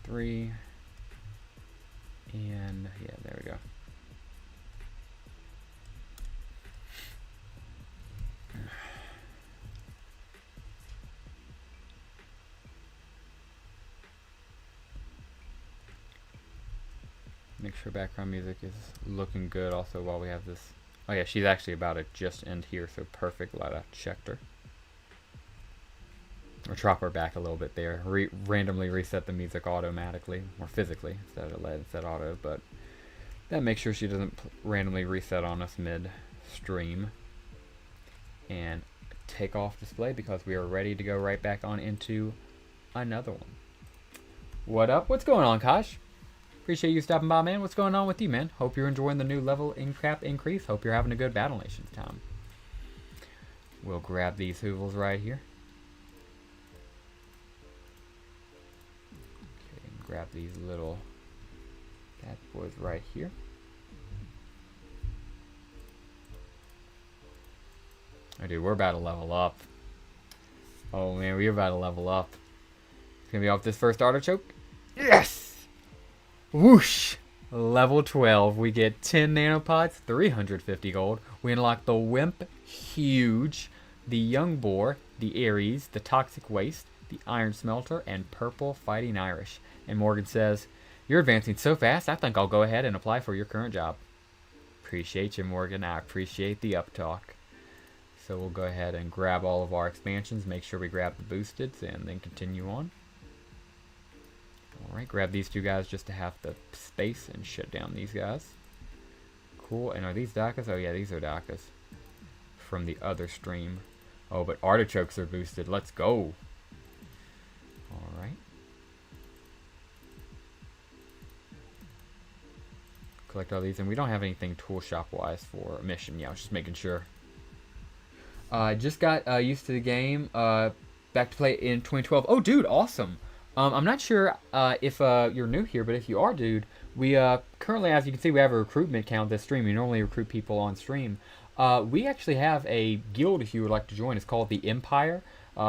Three, and yeah, there we go. Make sure background music is looking good also while we have this. Oh yeah, she's actually about to just end here, so perfect. Glad I checked her. Or drop her back a little bit there. Randomly reset the music automatically, or physically, instead of let it set auto, but that makes sure she doesn't randomly reset on us mid-stream. And take off display because we are ready to go right back on into another one. What up? What's going on, Kosh? Appreciate you stopping by, man. What's going on with you, man? Hope you're enjoying the new level cap increase. Hope you're having a good Battle Nations time. We'll grab these hoovels right here. Grab these little bad boys right here. Oh, dude, we're about to level up. Oh, man, we're about to level up. It's going to be off this first artichoke. Yes! Whoosh! Level 12. We get 10 nanopods, 350 gold. We unlock the Wimp, huge. The Young Boar, the Ares, the Toxic Waste, the Iron Smelter, and Purple Fighting Irish. And Morgan says, "You're advancing so fast, I think I'll go ahead and apply for your current job." Appreciate you, Morgan. I appreciate the uptalk. So we'll go ahead and grab all of our expansions. Make sure we grab the boosteds and then continue on. Alright, grab these two guys just to have the space and shut down these guys. Cool. And are these Dakas? Oh yeah, these are Dakas. From the other stream. Oh, but artichokes are boosted. Let's go. Alright. Collect all these, and we don't have anything tool shop wise for a mission. Yeah, I was just making sure. Just got used to the game. Back to play in 2012. Oh, dude, awesome. I'm not sure if you're new here, but if you are, dude, we currently, as you can see, we have a recruitment count this stream. We normally recruit people on stream. We actually have a guild if you would like to join. It's called the Empire.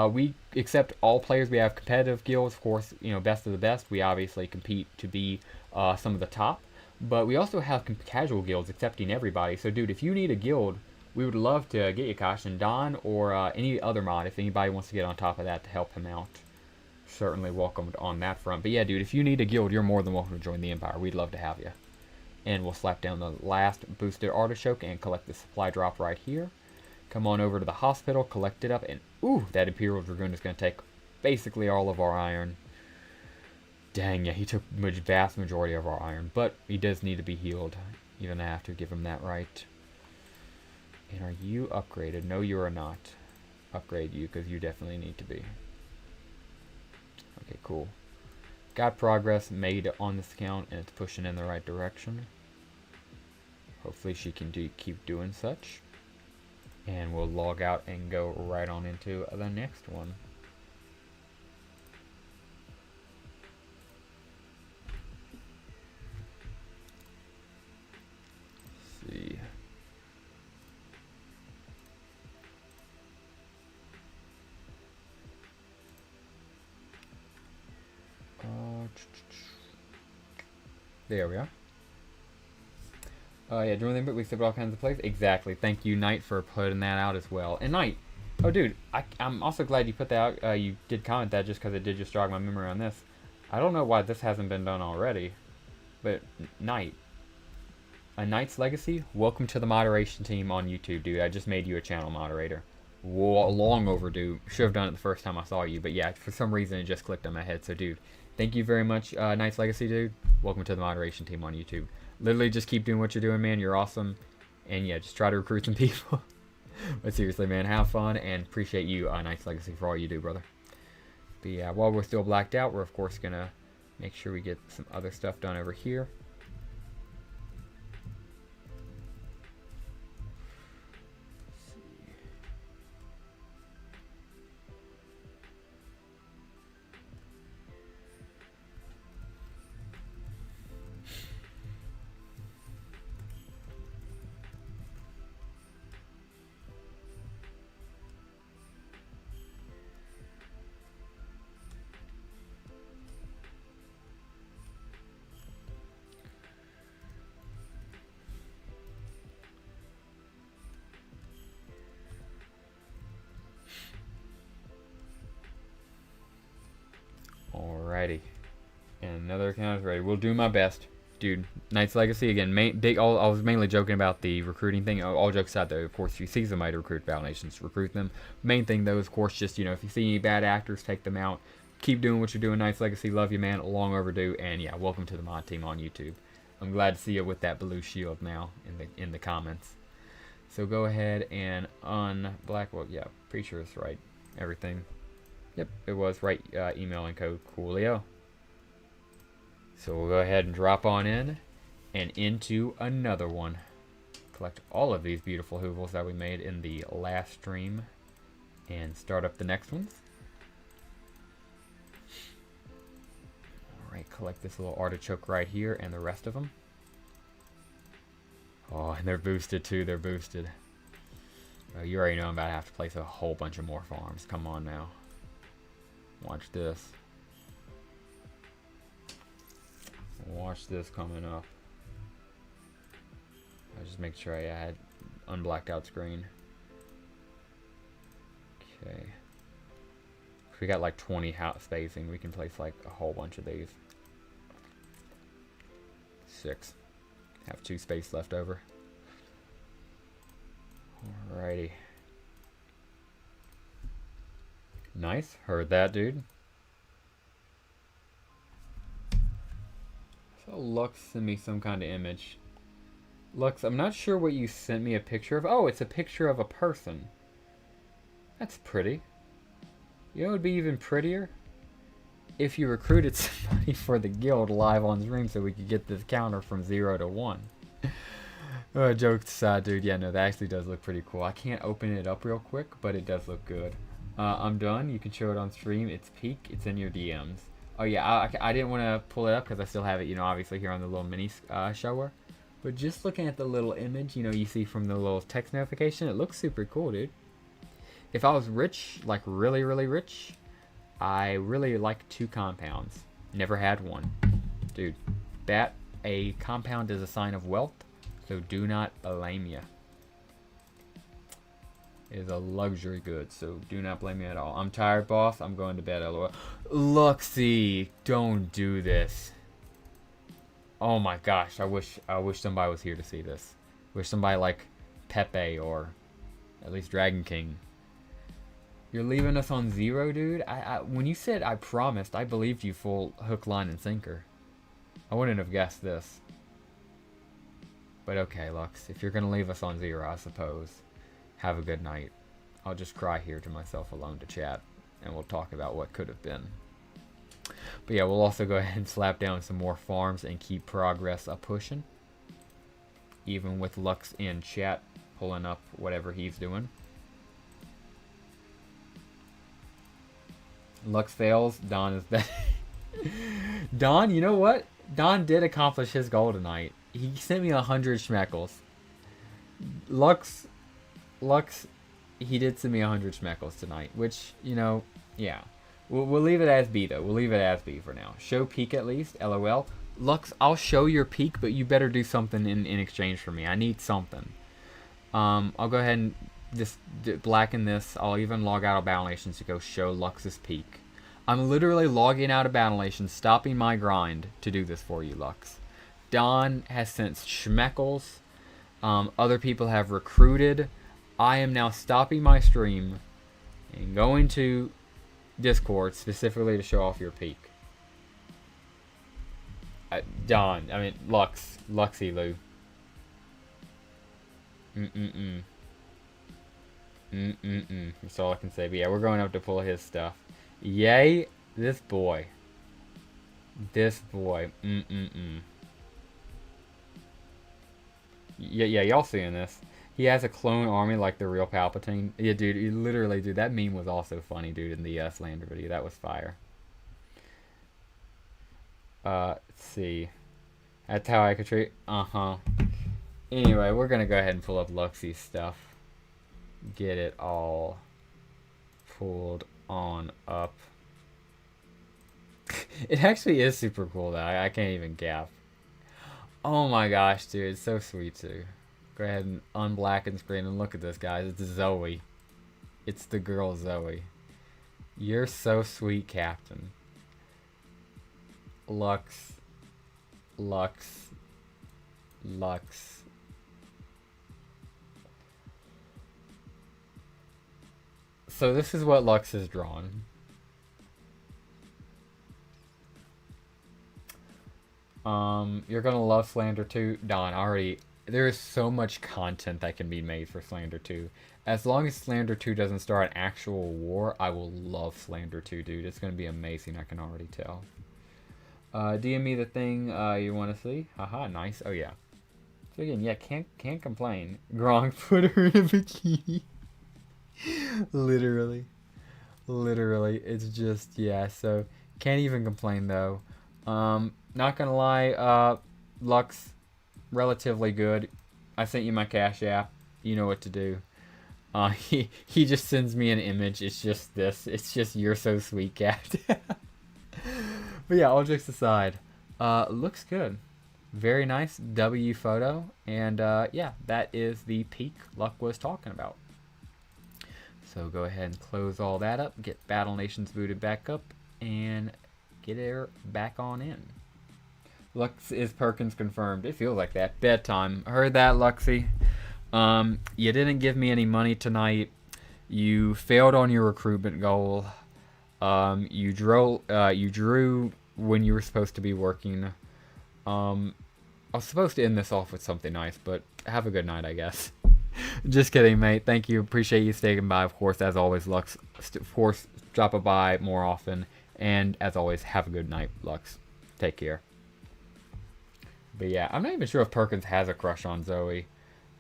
We accept all players. We have competitive guilds, of course, you know, best of the best. We obviously compete to be some of the top. But we also have casual guilds accepting everybody. So, dude, if you need a guild, we would love to get you, Kosh, and Don, or any other mod, if anybody wants to get on top of that to help him out. Certainly welcomed on that front. But yeah, dude, if you need a guild, you're more than welcome to join the Empire. We'd love to have you. And we'll slap down the last boosted artichoke and collect the supply drop right here. Come on over to the hospital, collect it up, and ooh, that Imperial Dragoon is going to take basically all of our iron. Dang, yeah, he took the vast majority of our iron, but he does need to be healed. Even I have to give him that right. And are you upgraded? No, you are not. upgrade you because you definitely need to be. Okay, cool. Got progress made on this account, and it's pushing in the right direction. Hopefully she can keep doing such. And we'll log out and go right on into the next one. Let's see. There we are. Yeah, during the we accept all kinds of plays. Exactly. Thank you, Knight, for putting that out as well. And Knight, oh dude, I'm also glad you put that out. You did comment that just because it did just jog my memory on this. I don't know why this hasn't been done already, but Knight, A Knight's Legacy, welcome to the moderation team on YouTube, dude. I just made you a channel moderator. Long overdue. Should have done it the first time I saw you, but yeah, for some reason it just clicked on my head. So dude, thank you very much, Knight's Legacy, dude. Welcome to the moderation team on YouTube. Literally just keep doing what you're doing, man. You're awesome. And yeah, just try to recruit some people. But seriously, man, have fun and appreciate you, Knight's Legacy, for all you do, brother. But yeah, while we're still blacked out, we're of course gonna make sure we get some other stuff done over here. Alrighty, and another account is ready. We'll do my best, dude. Knight's Legacy again. I was mainly joking about the recruiting thing. All jokes aside, though, of course, if you see somebody to recruit Battle Nations, recruit them. Main thing, though, is of course just if you see any bad actors, take them out. Keep doing what you're doing, Knight's Legacy. Love you, man. Long overdue, and yeah, welcome to the mod team on YouTube. I'm glad to see you with that blue shield now in the comments. So go ahead and unblack. Well, yeah, pretty sure it's right. Everything. Yep, it was right. Email and code Coolio. So we'll go ahead and drop on in and into another one. Collect all of these beautiful hoovels that we made in the last stream and start up the next ones. Alright, collect this little artichoke right here and the rest of them. Oh, and they're boosted too. They're boosted. You already know I'm about to have to place a whole bunch of more farms. Come on now. Watch this. Watch this coming up. I just make sure I had unblacked out screen. Okay. If we got like 20 house spacing, we can place like a whole bunch of these. 6. Have 2 space left over. Alrighty. Nice. Heard that, dude. So Lux sent me some kind of image. Lux, I'm not sure what you sent me a picture of. Oh, it's a picture of a person. That's pretty. You know what would be even prettier? If you recruited somebody for the guild live on stream so we could get this counter from 0 to 1. Jokes aside, dude. Yeah, no, that actually does look pretty cool. I can't open it up real quick, but it does look good. I'm done. You can show it on stream. It's peak. It's in your DMs. Oh yeah, I didn't want to pull it up because I still have it, obviously here on the little mini shower. But just looking at the little image, you see from the little text notification, it looks super cool, dude. If I was rich, like really, really rich, I really like 2 compounds. Never had one. Dude, a compound is a sign of wealth, so do not blame ya. It is a luxury good, so do not blame me at all. I'm tired, boss. I'm going to bed, LOL. Luxy, don't do this. Oh my gosh, I wish somebody was here to see this. Wish somebody like Pepe or at least Dragon King. You're leaving us on 0, dude? When you said I promised, I believed you full hook, line, and sinker. I wouldn't have guessed this. But okay, Lux, if you're going to leave us on 0, I suppose. Have a good night. I'll just cry here to myself alone to chat, and we'll talk about what could have been. But yeah, we'll also go ahead and slap down some more farms and keep progress pushing. Even with Lux in chat, pulling up whatever he's doing. Lux fails, Don is better. Don, you know what? Don did accomplish his goal tonight. He sent me 100 schmeckles. Lux, he did send me 100 schmeckles tonight, which, you know, yeah. We'll leave it as B, though. We'll leave it as B for now. Show peak at least, LOL. Lux, I'll show your peak, but you better do something in exchange for me. I need something. I'll go ahead and just blacken this. I'll even log out of Battle Nations to go show Lux's peak. I'm literally logging out of Battle Nations, stopping my grind to do this for you, Lux. Don has sent schmeckles. Other people have recruited. I am now stopping my stream and going to Discord specifically to show off your peak. Don, I mean Luxy Lou. That's all I can say. But yeah, we're going up to pull his stuff. Yay, this boy. This boy. Yeah, y'all seeing this? He has a clone army like the real Palpatine. Yeah, dude, literally, dude, that meme was also funny, dude, in the Slander video. That was fire. Let's see. That's how I could treat. Anyway, we're gonna go ahead and pull up Luxy's stuff. Get it all pulled on up. It actually is super cool, though. I can't even gap. Oh my gosh, dude, it's so sweet too. Go ahead and unblacken screen and look at this, guys. It's Zoe. It's the girl Zoe. You're so sweet, Captain. Lux. So this is what Lux has drawn. You're gonna love Slander 2. Don, already, there is so much content that can be made for Slander 2. As long as Slander 2 doesn't start an actual war, I will love Slander 2, dude. It's gonna be amazing, I can already tell. DM me the thing you want to see. Haha, nice. Oh yeah. So again, yeah, can't complain. Gronk put her in a bikini. Literally, it's just, yeah. So can't even complain though. Not gonna lie, Lux, relatively good. I sent you my Cash App. You know what to do. He just sends me an image. It's just this. It's just "you're so sweet, cat." But yeah, all jokes aside, looks good. Very nice W photo, and yeah, that is the peak Luck was talking about. So go ahead and close all that up, get Battle Nations booted back up, and get her back on in. Lux is Perkins confirmed. It feels like that. Bedtime. Heard that, Luxy. You didn't give me any money tonight. You failed on your recruitment goal. You drew when you were supposed to be working. I was supposed to end this off with something nice, but have a good night, I guess. Just kidding, mate. Thank you. Appreciate you staying by. Of course, as always, Lux. Of course, drop a by more often. And as always, have a good night, Lux. Take care. But yeah, I'm not even sure if Perkins has a crush on Zoe.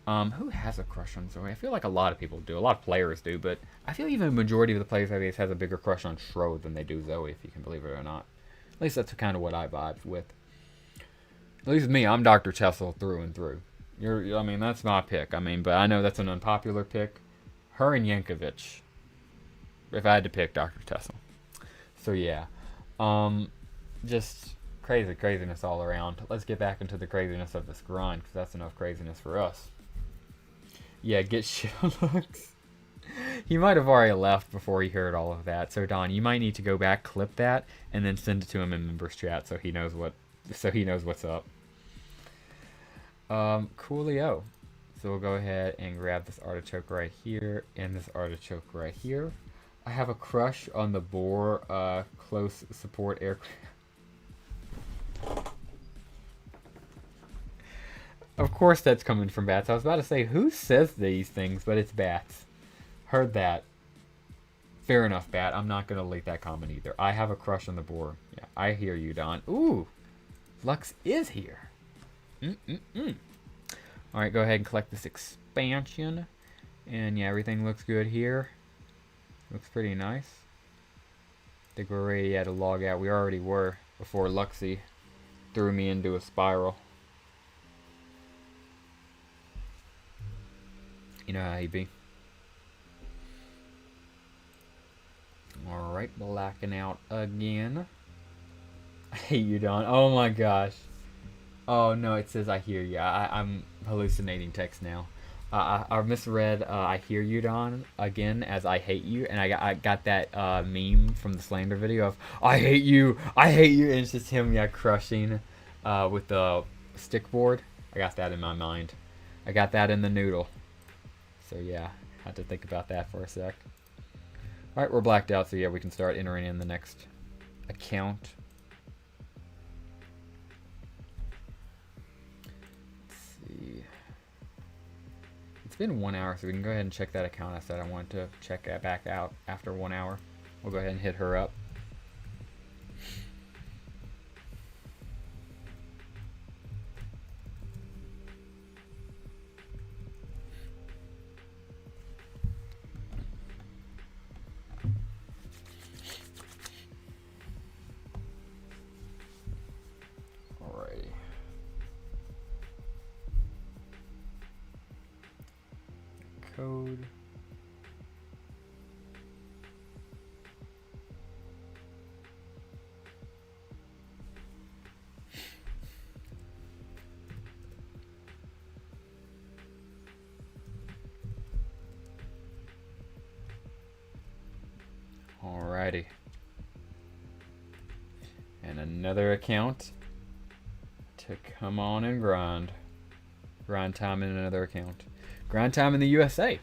Who has a crush on Zoe? I feel like a lot of people do. A lot of players do, but I feel even the majority of the players at least has a bigger crush on Schroed than they do Zoe, if you can believe it or not. At least that's kind of what I vibe with. At least me, I'm Dr. Tessel through and through. I mean, that's my pick. I mean, but I know that's an unpopular pick. Her and Yankovic. If I had to pick Dr. Tessel. So yeah. Just craziness all around. Let's get back into the craziness of this grind, because that's enough craziness for us. Yeah, get shit on Lux. He might have already left before he heard all of that. So Don, you might need to go back, clip that, and then send it to him in members chat so he knows what's up. Coolio. So we'll go ahead and grab this artichoke right here and this artichoke right here. I have a crush on the Boar close support aircraft. Of course that's coming from Bats. I was about to say, who says these things, but it's Bats. Heard that. Fair enough, Bat. I'm not going to delete that comment either. I have a crush on the boar. Yeah, I hear you, Don. Ooh, Lux is here. Alright, go ahead and collect this expansion. And yeah, everything looks good here. Looks pretty nice. I think we're ready to log out. We already were before Luxie threw me into a spiral. You know how he be. Alright, blacking out again. I hate you, Don. Oh my gosh. Oh no, it says I hear you. I'm hallucinating text now. I misread I hear you, Don, again as I hate you, and I got that meme from the Slander video of I hate you, and it's just him crushing with the stick board. I got that in my mind. I got that in the noodle. So yeah, had to think about that for a sec. Alright, we're blacked out, so yeah, we can start entering in the next account. It's been 1 hour, so we can go ahead and check that account. I said I wanted to check that back out after 1 hour. We'll go ahead and hit her up. Alrighty. Code. Alrighty. And another account to come on and grind. Grind time in another account. Grind time in the USA.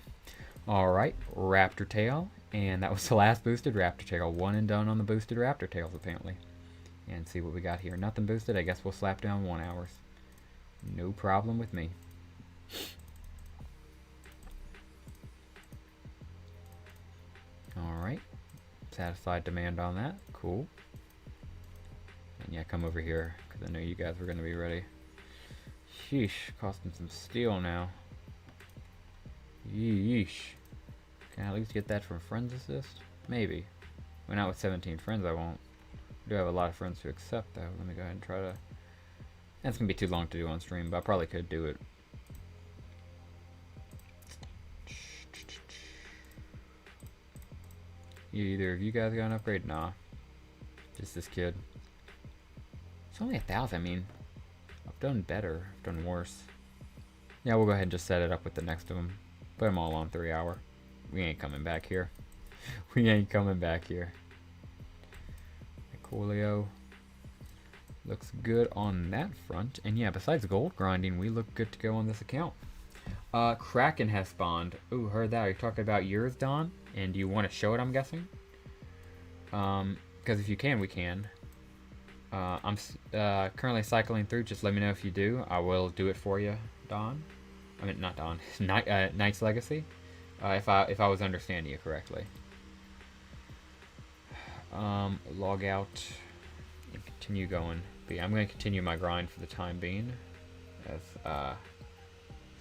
Alright, Raptor Tail. And that was the last boosted Raptor Tail. One and done on the boosted Raptor Tails, apparently. And see what we got here. Nothing boosted. I guess we'll slap down 1 hours. No problem with me. Alright. Satisfied demand on that. Cool. And yeah, come over here, because I know you guys were going to be ready. Sheesh, costing some steel now. Yeesh. Can I at least get that from Friends Assist? Maybe. Well, not with 17 friends, I won't. I do have a lot of friends to accept, though. Let me go ahead and try to... That's going to be too long to do on stream, but I probably could do it. Either of you guys got an upgrade? Nah. Just this kid. It's only 1,000. I mean, I've done better. I've done worse. Yeah, we'll go ahead and just set it up with the next of them. Put them all on 3 hour. We ain't coming back here. We ain't coming back here. Coolio. Looks good on that front. And yeah, besides gold grinding, we look good to go on this account. Kraken has spawned. Ooh, heard that. Are you talking about yours, Don? And do you want to show it, I'm guessing? Because if you can, we can. I'm currently cycling through. Just let me know if you do. I will do it for you, Don. I mean, not Don. Knight's Legacy. If I was understanding you correctly. Log out and continue going. But yeah, I'm going to continue my grind for the time being, as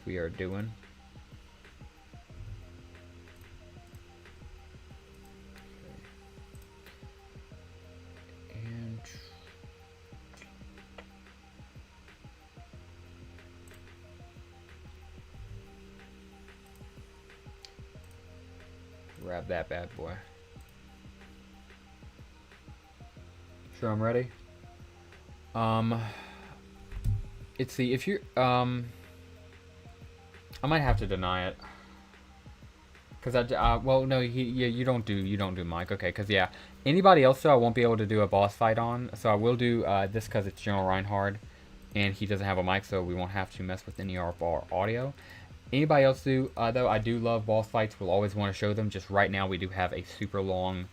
we are doing. And grab that bad boy. Sure, I'm ready. It's the, if you're, I might have to deny it. Cause well, no, you don't do Mike, okay? Cause yeah, anybody else though, I won't be able to do a boss fight on. So I will do this cause it's General Reinhard, and he doesn't have a mic, so we won't have to mess with any of our audio. Anybody else do though? I do love boss fights. We'll always want to show them. Just right now, we do have a super long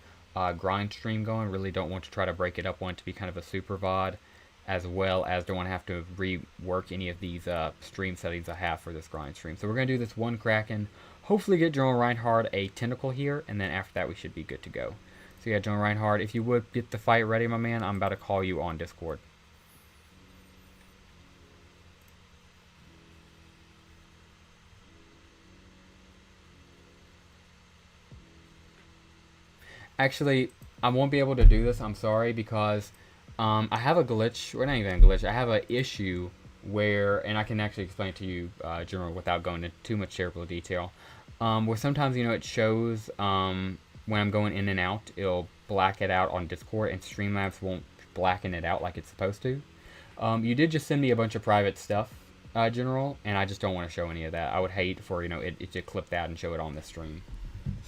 grind stream going. Really don't want to try to break it up. Want it to be kind of a super VOD, as well as don't want to have to rework any of these stream settings I have for this grind stream. So we're gonna do this one Kraken. hopefully get General Reinhardt a tentacle here, and then after that we should be good to go. So yeah, General Reinhardt, if you would get the fight ready, my man, I'm about to call you on Discord. Actually, I won't be able to do this, I'm sorry, because I have a glitch, or not even a glitch, I have an issue where, and I can actually explain it to you, General, without going into too much terrible detail, where sometimes, you know, it shows when I'm going in and out, it'll black it out on Discord, and Streamlabs won't blacken it out like it's supposed to. You did just send me a bunch of private stuff, General, and I just don't want to show any of that. I would hate for, you know, it to clip that and show it on the stream.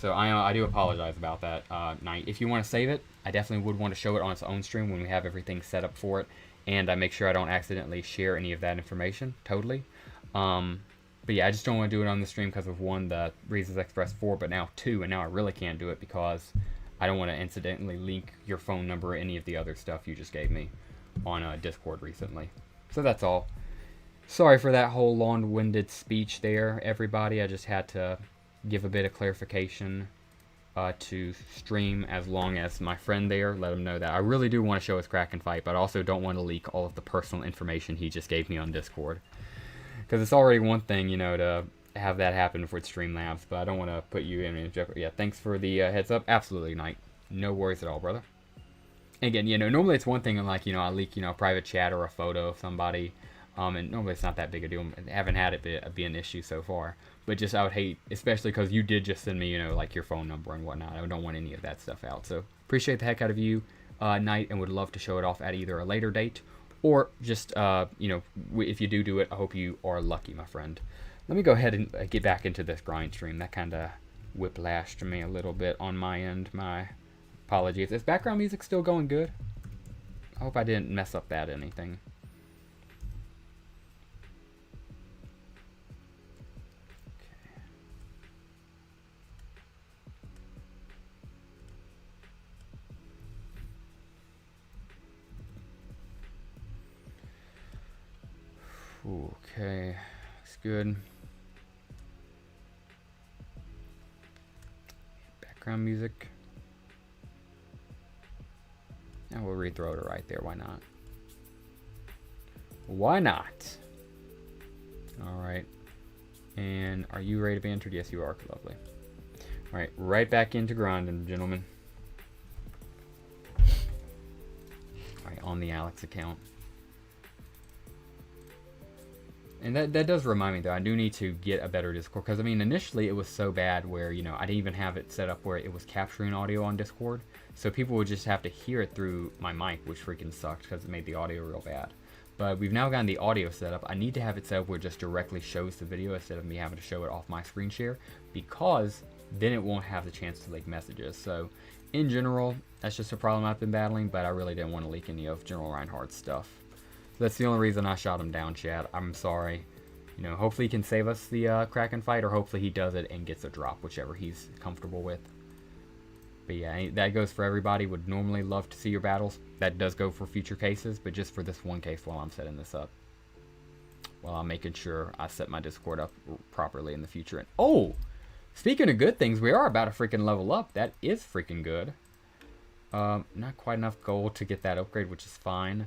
So I do apologize about that, Knight. If you want to save it, I definitely would want to show it on its own stream when we have everything set up for it, and I make sure I don't accidentally share any of that information, totally. But yeah, I just don't want to do it on the stream because of, one, the reasons expressed for, but now two, and now I really can't do it because I don't want to incidentally leak your phone number or any of the other stuff you just gave me on Discord recently. So that's all. Sorry for that whole long-winded speech there, everybody. I just had to give a bit of clarification to stream, as long as my friend there let him know that I really do want to show his Kraken fight, but I also don't want to leak all of the personal information he just gave me on Discord. Because it's already one thing, you know, to have that happen for Streamlabs, but I don't want to put you in jeopardy. Yeah, thanks for the heads up. Absolutely, Knight. No worries at all, brother. Again, you know, normally it's one thing, and like, you know, I leak, you know, a private chat or a photo of somebody, and normally it's not that big a deal. I haven't had it be an issue so far. But just, I would hate, especially because you did just send me, you know, like your phone number and whatnot. I don't want any of that stuff out. So appreciate the heck out of you, Knight, and would love to show it off at either a later date or just, you know, if you do it, I hope you are lucky, my friend. Let me go ahead and get back into this grind stream. That kind of whiplashed me a little bit on my end. My apologies. Is background music still going good? I hope I didn't mess up that anything. Okay, looks good. Background music. And we'll rethrow it right there. Why not? Why not? All right. And are you ready to be entered? Yes, you are. Lovely. All right, right back into grinding, gentlemen. All right, on the Alex account. And that does remind me, though, I do need to get a better Discord. Because, I mean, initially it was so bad where, you know, I didn't even have it set up where it was capturing audio on Discord. So people would just have to hear it through my mic, which freaking sucked because it made the audio real bad. But we've now gotten the audio set up. I need to have it set up where it just directly shows the video instead of me having to show it off my screen share. Because then it won't have the chance to leak messages. So, in general, that's just a problem I've been battling. But I really didn't want to leak any of General Reinhardt's stuff. That's the only reason I shot him down, chat. I'm sorry. You know, hopefully he can save us the Kraken fight, or hopefully he does it and gets a drop, whichever he's comfortable with. But yeah, that goes for everybody. Would normally love to see your battles. That does go for future cases, but just for this one case while I'm setting this up. While I'm making sure I set my Discord up properly in the future. And oh! Speaking of good things, we are about to freaking level up. That is freaking good. Not quite enough gold to get that upgrade, which is fine.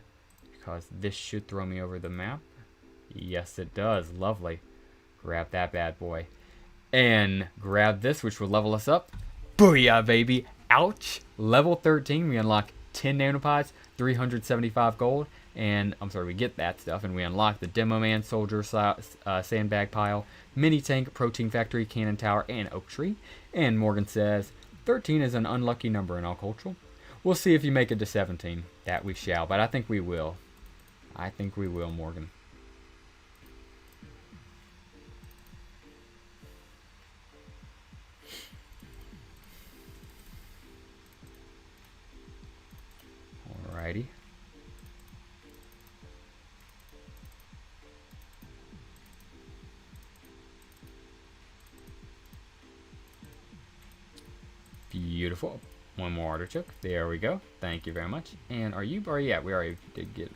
Because this should throw me over the map. Yes, it does. Lovely. Grab that bad boy. And grab this, which will level us up. Booyah, baby. Ouch. Level 13. We unlock 10 nanopods, 375 gold. And, I'm sorry, we get that stuff. And we unlock the Demo Man, Soldier, Sandbag Pile, Mini Tank, Protein Factory, Cannon Tower, and Oak Tree. And Morgan says, 13 is an unlucky number in all cultural. We'll see if you make it to 17. That we shall. But I think we will. I think we will, Morgan. Alrighty. Beautiful. One more artichoke. There we go. Thank you very much. And are you? Or yeah, we already did get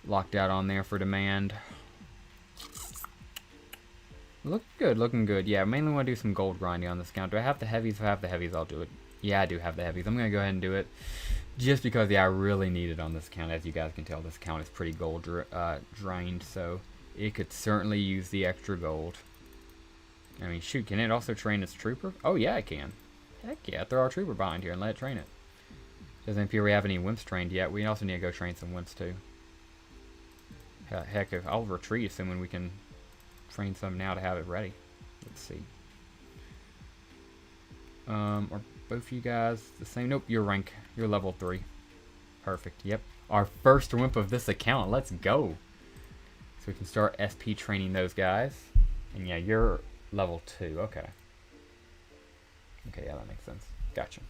locked out on there for demand. Look good, looking good. Yeah, I mainly want to do some gold grinding on this account. Do I have the heavies? If I have the heavies, I'll do it. Yeah, I do have the heavies. I'm going to go ahead and do it. Just because, yeah, I really need it on this account. As you guys can tell, this account is pretty gold drained, so it could certainly use the extra gold. I mean, shoot, can it also train its trooper? Oh, yeah, it can. Heck yeah, throw our trooper behind here and let it train it. Doesn't appear we have any wimps trained yet. We also need to go train some wimps, too. Heck, if I'll retreat, assuming we can train some now to have it ready. Let's see. Are both you guys the same? Nope, you're level 3. Perfect, yep. Our first wimp of this account, let's go. So we can start SP training those guys. And yeah, you're level 2, okay. Okay, yeah, that makes sense. Gotcha.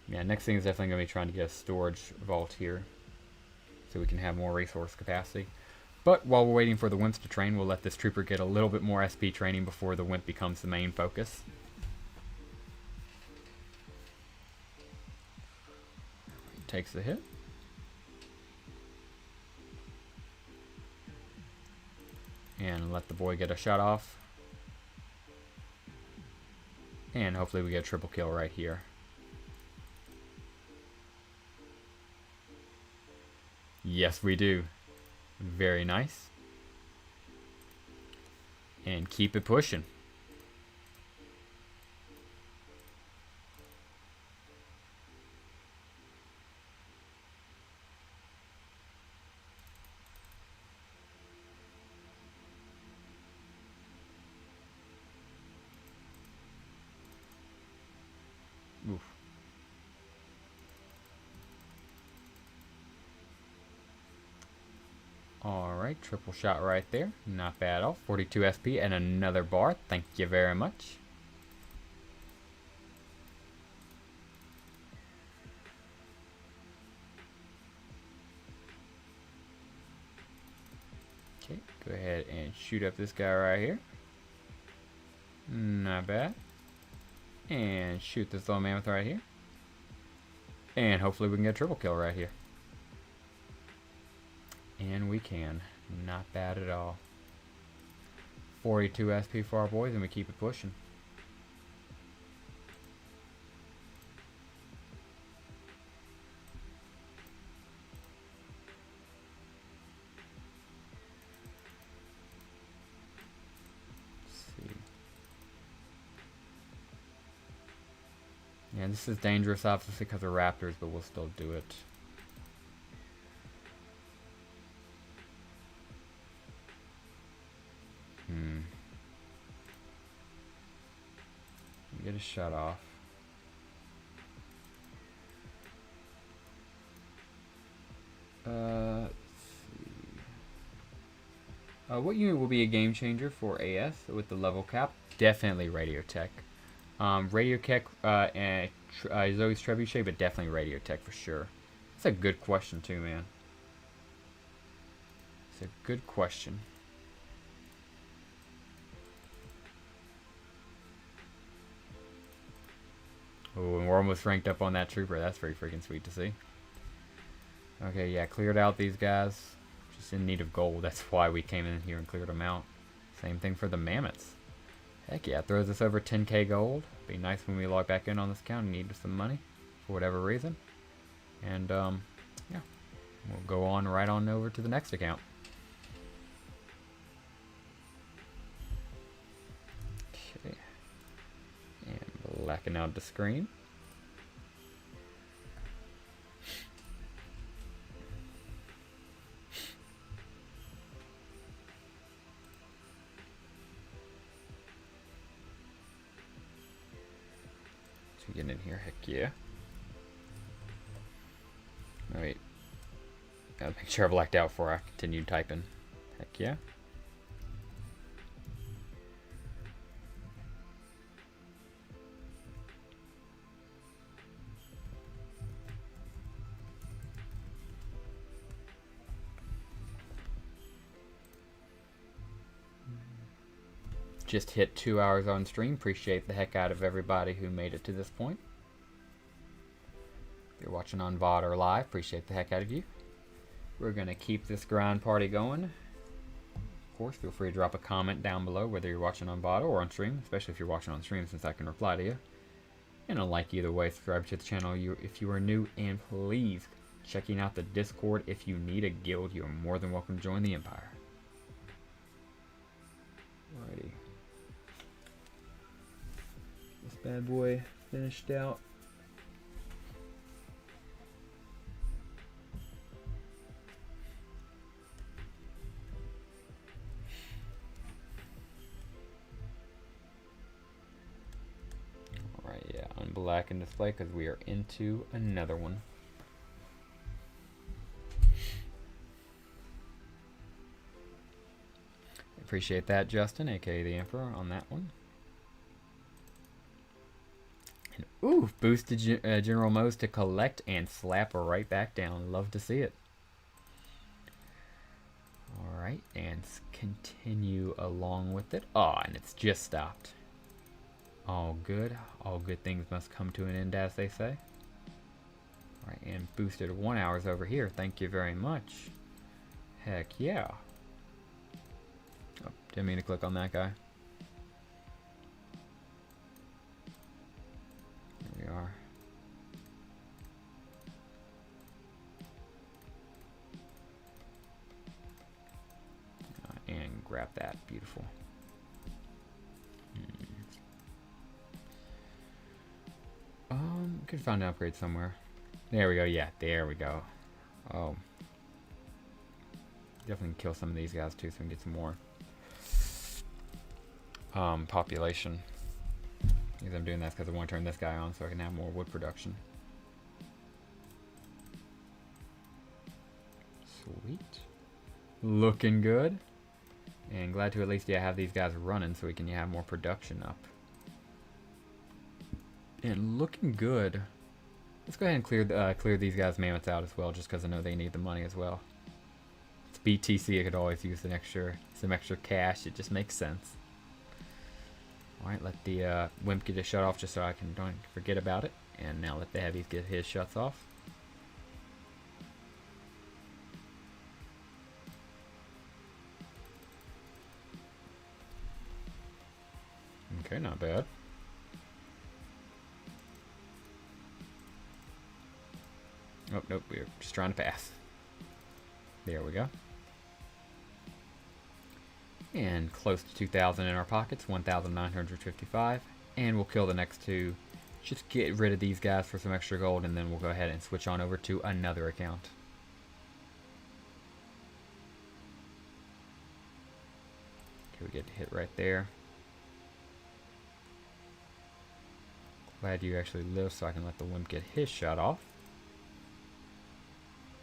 Yeah, next thing is definitely going to be trying to get a storage vault here, so we can have more resource capacity. But while we're waiting for the wimps to train, we'll let this trooper get a little bit more SP training before the wimp becomes the main focus. He takes the hit. And let the boy get a shot off. And hopefully we get a triple kill right here. Yes, we do. Very nice. And keep it pushing. Oof. Alright, triple shot right there. Not bad at all. 42 SP and another bar. Thank you very much. Okay, go ahead and shoot up this guy right here. Not bad. And shoot this little mammoth right here. And hopefully we can get a triple kill right here. And we can. Not bad at all. 42 SP for our boys, and we keep it pushing. Let's see. Yeah, this is dangerous, obviously, because of raptors, but we'll still do it. Get a shot off. Let's see. What unit will be a game changer for AS with the level cap? Definitely Radiotech. Radiotech and Zoe's Trebuchet, but definitely Radiotech for sure. That's a good question too, man. It's a good question. Oh, and we're almost ranked up on that trooper. That's very freaking sweet to see. Okay, yeah, cleared out these guys. Just in need of gold. That's why we came in here and cleared them out. Same thing for the mammoths. Heck yeah, throws us over 10k gold. Be nice when we log back in on this account and need some money for whatever reason. And, yeah, we'll go on right on over to the next account. Okay. And blacking out the screen. Getting in here, heck yeah. Oh, wait. Gotta make sure I blacked out before I continue typing. Heck yeah. Just hit 2 hours on stream. Appreciate the heck out of everybody who made it to this point. If you're watching on VOD or live, appreciate the heck out of you. We're going to keep this grind party going. course, feel free to drop a comment down below, whether you're watching on VOD or on stream, especially if you're watching on stream, since I can reply to you. And a like either way. Subscribe to the channel if you are new, and please checking out the Discord. If you need a guild, you're more than welcome to join the Empire. Alrighty. This bad boy finished out. Alright, yeah, unblack and display because we are into another one. Appreciate that, Justin, aka the Emperor, on that one. And ooh, boosted General Mo's to collect and slap her right back down. Love to see it. Alright, and continue along with it. Oh, and it's just stopped. All good. All good things must come to an end, as they say. Alright, and boosted 1 hour's over here. Thank you very much. Heck yeah. Oh, didn't mean to click on that guy. There we are. And grab that. Beautiful. Could find an upgrade somewhere. There we go. Yeah, there we go. Oh. Definitely kill some of these guys too so we can get some more population. Because I'm doing that because I want to turn this guy on so I can have more wood production. Sweet. Looking good. And glad to at least have these guys running so we can have more production up. And looking good. Let's go ahead and clear these guys' mammoths out as well, just because I know they need the money as well. It's BTC. I could always use some extra cash. It just makes sense. All right, let the Wimp get his shut off, just so I don't forget about it. And now let the heavies get his shuts off. Okay, not bad. Oh, nope, we're just trying to pass. There we go. And close to 2,000 in our pockets, 1,955. And we'll kill the next two. Just get rid of these guys for some extra gold, and then we'll go ahead and switch on over to another account. Okay, we get to hit right there. Glad you actually live so I can let the Wimp get his shot off.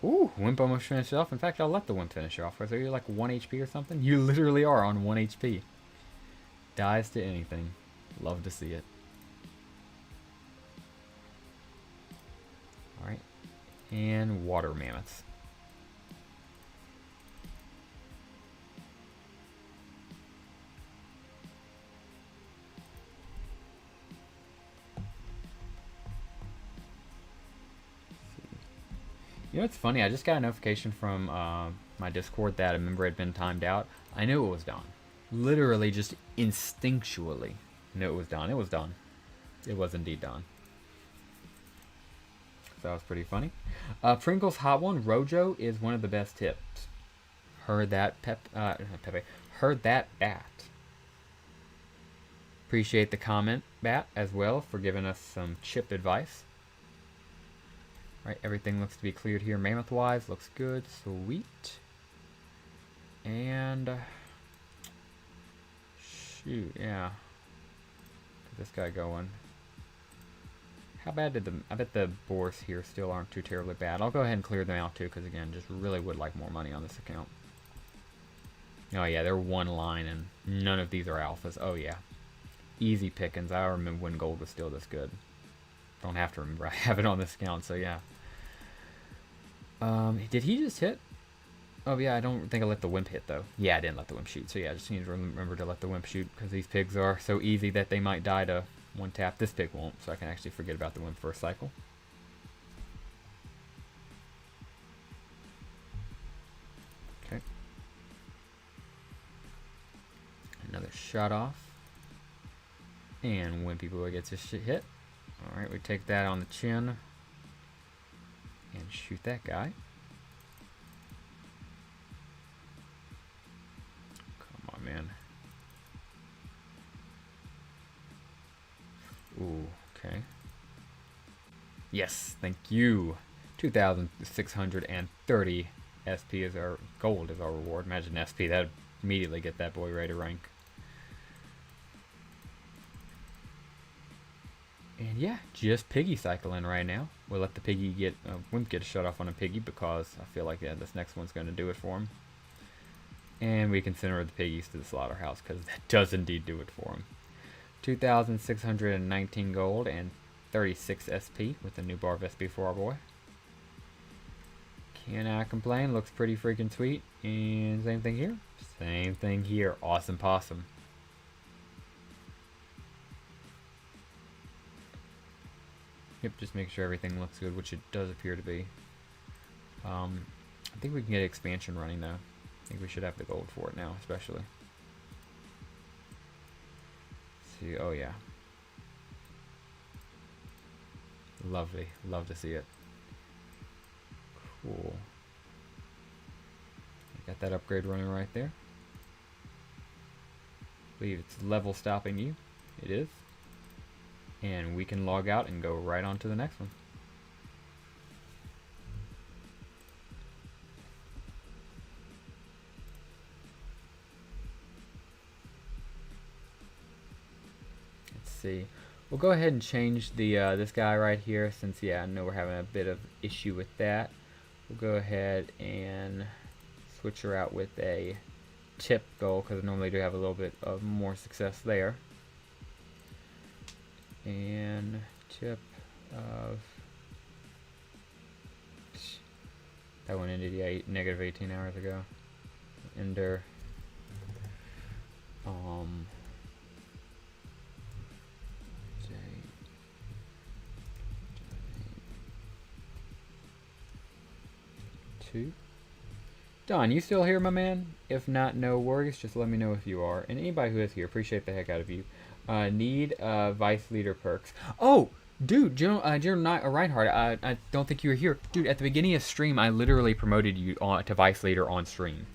Ooh, Wimp almost finished off. In fact, I'll let the Wimp finish off. Are you like 1 HP or something? You literally are on 1 HP. Dies to anything. Love to see it. Alright. And water mammoths. You know, it's funny. I just got a notification from my Discord that a member had been timed out. I knew it was done. Literally, just instinctually knew it was done. It was done. It was indeed done. So that was pretty funny. Pringles Hot One. Rojo is one of the best tips. Heard that, Pepe. Heard that, Bat. Appreciate the comment, Bat, as well, for giving us some chip advice. Right, everything looks to be cleared here mammoth-wise. Looks good. Sweet. And shoot, yeah. Get this guy going. How bad did I bet the boars here still aren't too terribly bad. I'll go ahead and clear them out too, because again, just really would like more money on this account. Oh yeah, they're one line, and none of these are alphas. Oh yeah. Easy pickings. I remember when gold was still this good. Don't have to remember I have it on this account, so yeah. Did he just hit? Oh yeah, I don't think I let the Wimp hit though. Yeah, I didn't let the Wimp shoot, so yeah, I just need to remember to let the Wimp shoot, because these pigs are so easy that they might die to one tap. This pig won't, so I can actually forget about the Wimp for a cycle. Okay. shot off. And Wimpy Boy gets his shit hit. Alright, we take that on the chin. And shoot that guy. Come on, man. Ooh, okay. Yes, thank you. 2,630 SP is our gold is our reward. Imagine SP, that'd immediately get that boy ready to rank. And yeah, just piggy cycling right now. We'll let the piggy get Wimp get a shut off on a piggy because I feel like this next one's going to do it for him. And we can send the piggies to the slaughterhouse because that does indeed do it for him. 2,619 gold and 36 SP with the new bar of SP for our boy. Cannot complain. Looks pretty freaking sweet. And same thing here. Same thing here. Awesome possum. Yep, just make sure everything looks good, which it does appear to be. I think we can get expansion running though. I think we should have the gold for it now, especially. Let's see, oh yeah. Lovely, love to see it. Cool. Got that upgrade running right there. I believe it's level stopping you. It is. And we can log out and go right on to the next one. Let's see. We'll go ahead and change the this guy right here since I know we're having a bit of issue with that. We'll go ahead and switch her out with a tip goal because I normally do have a little bit of more success there. And tip of that one ended negative 18 hours ago. Ender J2. Don, you still here, my man? If not, no worries. Just let me know if you are. And anybody who is here, appreciate the heck out of you. Need Vice Leader perks. Oh, dude, General Reinhardt, I don't think you were here. Dude, at the beginning of stream, I literally promoted you to Vice Leader on stream.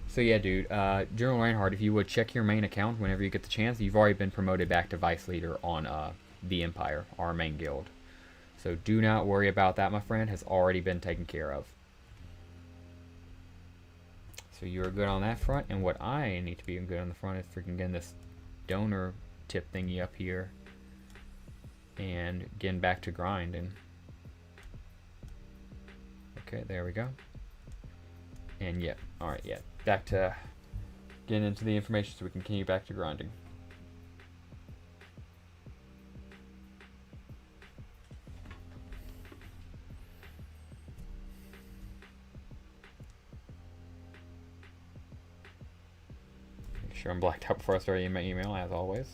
So yeah, dude, General Reinhardt, if you would check your main account whenever you get the chance, you've already been promoted back to Vice Leader on the Empire, our main guild. So do not worry about that, my friend. Has already been taken care of. So you're good on that front. And what I need to be good on the front is freaking getting this donor tip thingy up here and getting back to grinding. Okay, there we go. And yeah, alright, yeah, back to getting into the information so we can continue back to grinding. Make sure I'm blacked out before I start my email, as always.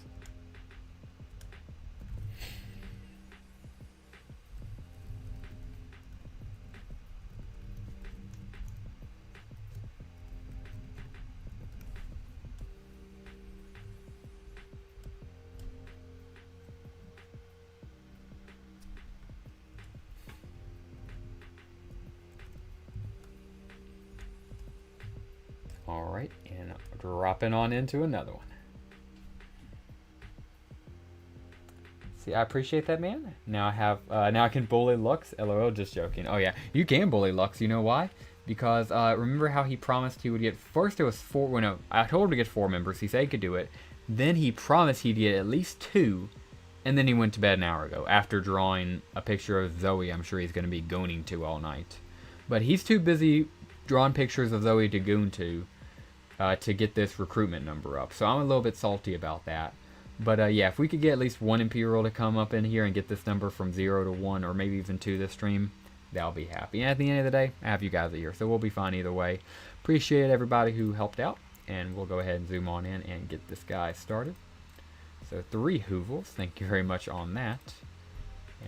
Alright, and dropping on into another one. See, I appreciate that, man. Now I have, now I can bully Lux. LOL, just joking. Oh yeah, you can bully Lux. You know why? Because remember how he promised he would get, first it was 4, well, no, I told him to get 4 members. He said he could do it. Then he promised he'd get at least 2. And then he went to bed an hour ago after drawing a picture of Zoe. I'm sure he's going to be gooning to all night. But he's too busy drawing pictures of Zoe to goon to get this recruitment number up. So I'm a little bit salty about that. But yeah, if we could get at least 1 Imperial to come up in here and get this number from 0 to 1 or maybe even 2 this stream, that'll be happy. And at the end of the day, I have you guys here. So we'll be fine either way. Appreciate everybody who helped out. And we'll go ahead and zoom on in and get this guy started. So 3 Hoovels. Thank you very much on that.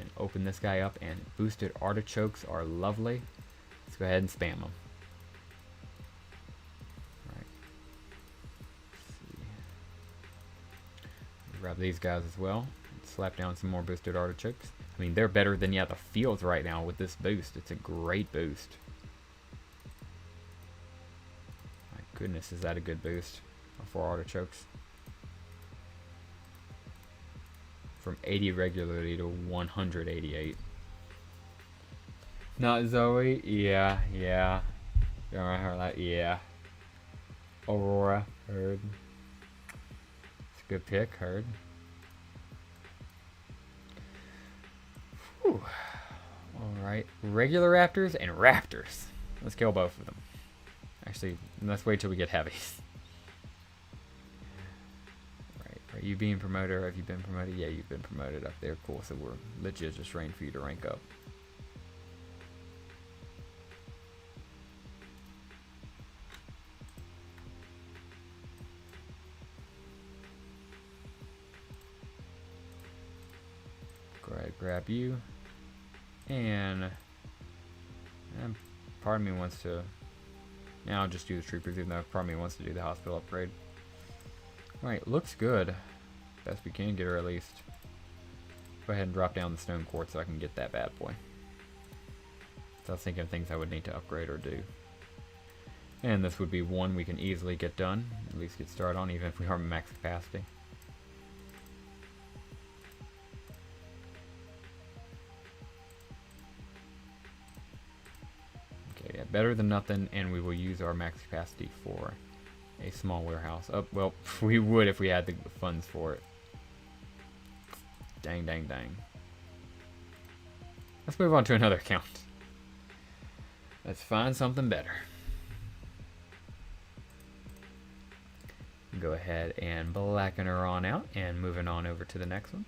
And open this guy up. And boosted artichokes are lovely. Let's go ahead and spam them. Grab these guys as well. Slap down some more boosted artichokes. I mean, they're better than, the fields right now with this boost. It's a great boost. My goodness, is that a good boost for artichokes? From 80 regularly to 188. Not Zoe? Yeah. Yeah. Aurora, heard. It's a good pick, heard. Whew. Alright, regular raptors and raptors. Let's kill both of them. Actually, let's wait till we get heavies. Right, are you being promoted or have you been promoted? Yeah, you've been promoted up there. Cool, so we're legit just waiting for you to rank up. Go ahead, grab you. And part of me wants to... Now I'll just do the troopers, even though part of me wants to do the hospital upgrade. Alright, looks good. Best we can get her at least. Go ahead and drop down the stone quartz so I can get that bad boy. So I was thinking of things I would need to upgrade or do. And this would be one we can easily get done. At least get started on, even if we are max capacity. Okay, yeah, better than nothing, and we will use our max capacity for a small warehouse. Oh, well, we would if we had the funds for it. Dang. Let's move on to another account. Let's find something better. Go ahead and blacken her on out, and moving on over to the next one.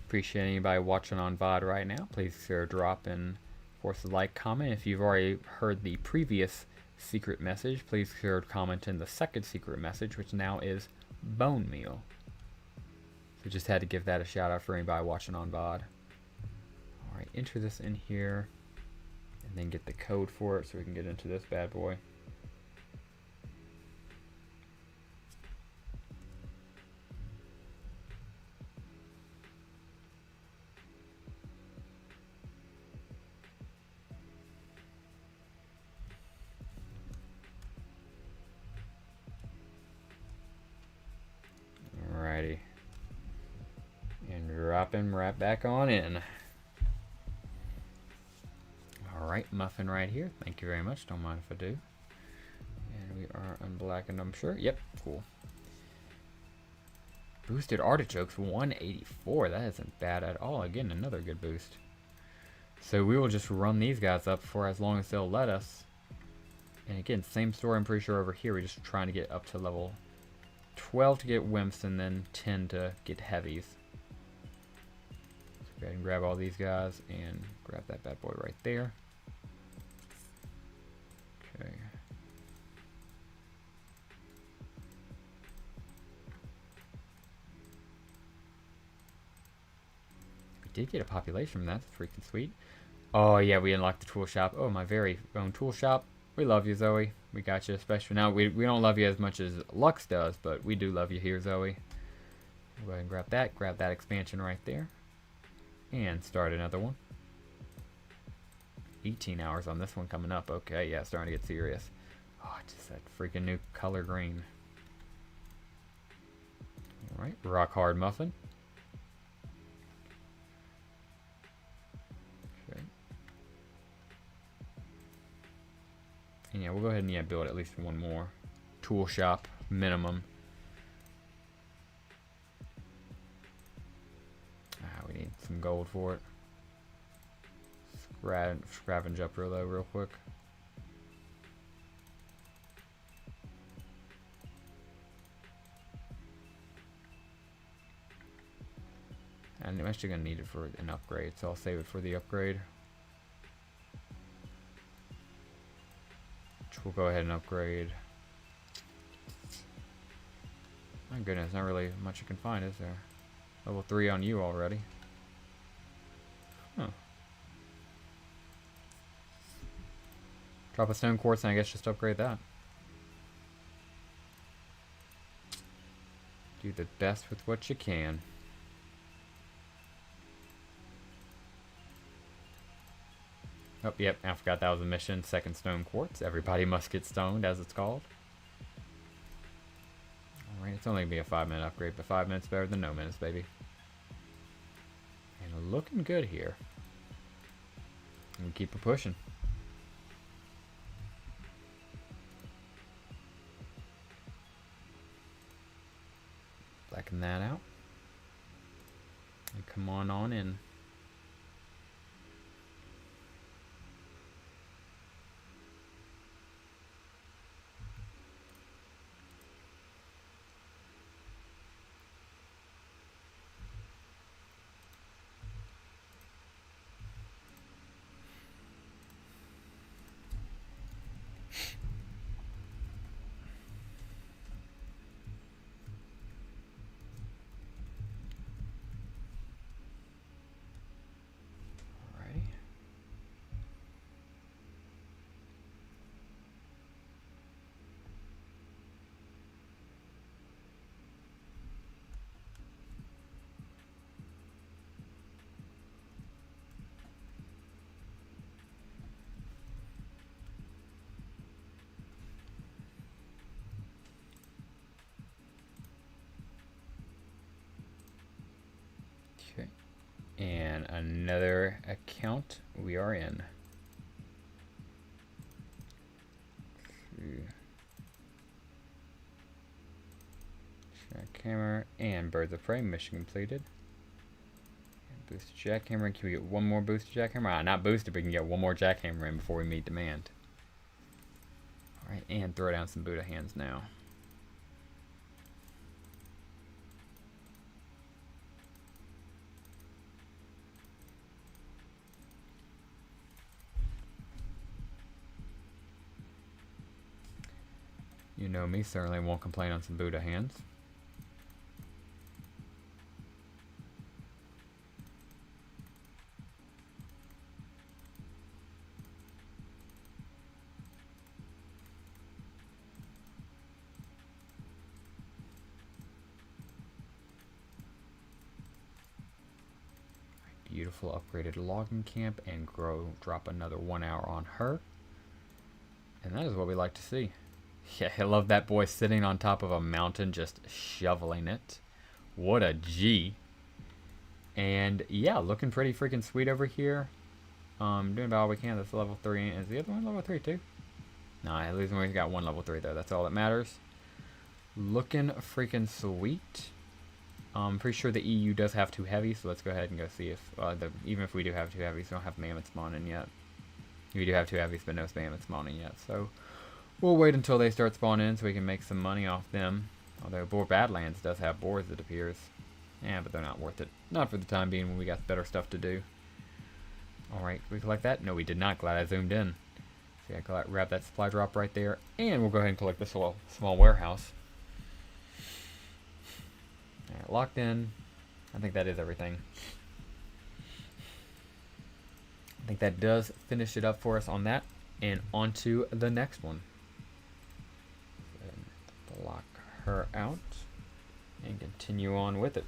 Appreciate anybody watching on VOD right now. Please consider dropping, of course, a like, comment. If you've already heard the previous secret message, please consider commenting the second secret message, which now is bone meal. So just had to give that a shout out for anybody watching on VOD. Alright, enter this in here, and then get the code for it so we can get into this bad boy. Alrighty. And drop him right back on in. Alright, muffin right here. Thank you very much. Don't mind if I do. And we are unblackened, I'm sure. Yep, cool. Boosted artichokes, 184. That isn't bad at all. Again, another good boost. So we will just run these guys up for as long as they'll let us. And again, same story I'm pretty sure over here. We're just trying to get up to level 12 to get wimps and then 10 to get heavies. So go ahead and grab all these guys and grab that bad boy right there. Okay. We did get a population from that. That's freaking sweet. Oh yeah, we unlocked the tool shop. Oh, my very own tool shop. We love you, Zoe. We got you, especially now. We don't love you as much as Lux does, but we do love you here, Zoe. Go ahead and grab that expansion right there, and start another one. 18 hours on this one coming up. Okay, yeah, starting to get serious. Oh, just that freaking new color green. All right, rock hard muffin. And yeah, we'll go ahead and build at least one more tool shop minimum. We need some gold for it. scavenge up real quick. And I'm actually going to need it for an upgrade, so I'll save it for the upgrade. Which we'll go ahead and upgrade. My goodness, not really much you can find, is there? Level 3 on you already. Huh. Drop a stone quartz and I guess just upgrade that. Do the best with what you can. Oh, yep, I forgot that was a mission. Second stone quartz. Everybody must get stoned, as it's called. Alright, it's only going to be a 5-minute upgrade, but 5 minutes better than no minutes, baby. And looking good here. And keep it pushing. Blacken that out. And come on in. Okay, and another account we are in. Jackhammer and Birds of Prey mission completed. And boosted Jackhammer. Can we get one more boosted Jackhammer? Not boosted, but we can get one more Jackhammer in before we meet demand. Alright, and throw down some Buddha hands now. You know me, certainly won't complain on some Buddha hands. Beautiful upgraded logging camp and drop another 1 hour on her. And that is what we like to see. Yeah, I love that boy sitting on top of a mountain just shoveling it. What a G. And yeah, looking pretty freaking sweet over here. Doing about all we can. That's level 3. Is the other one level 3 too? No, at least we got one level 3 there. That's all that matters. Looking freaking sweet. I'm pretty sure the EU does have 2 heavies, so let's go ahead and go see if, even if we do have 2 heavies, we don't have mammoth spawning yet. We do have 2 heavies, but no mammoth spawning yet, so we'll wait until they start spawning so we can make some money off them. Although Boar Badlands does have boars, it appears. Yeah, but they're not worth it. Not for the time being when we got better stuff to do. Alright, can we collect that? No, we did not. Glad I zoomed in. So yeah, grab that supply drop right there, and we'll go ahead and collect this small warehouse. Alright, locked in. I think that is everything. I think that does finish it up for us on that. And on to the next one. Block her out. And continue on with it.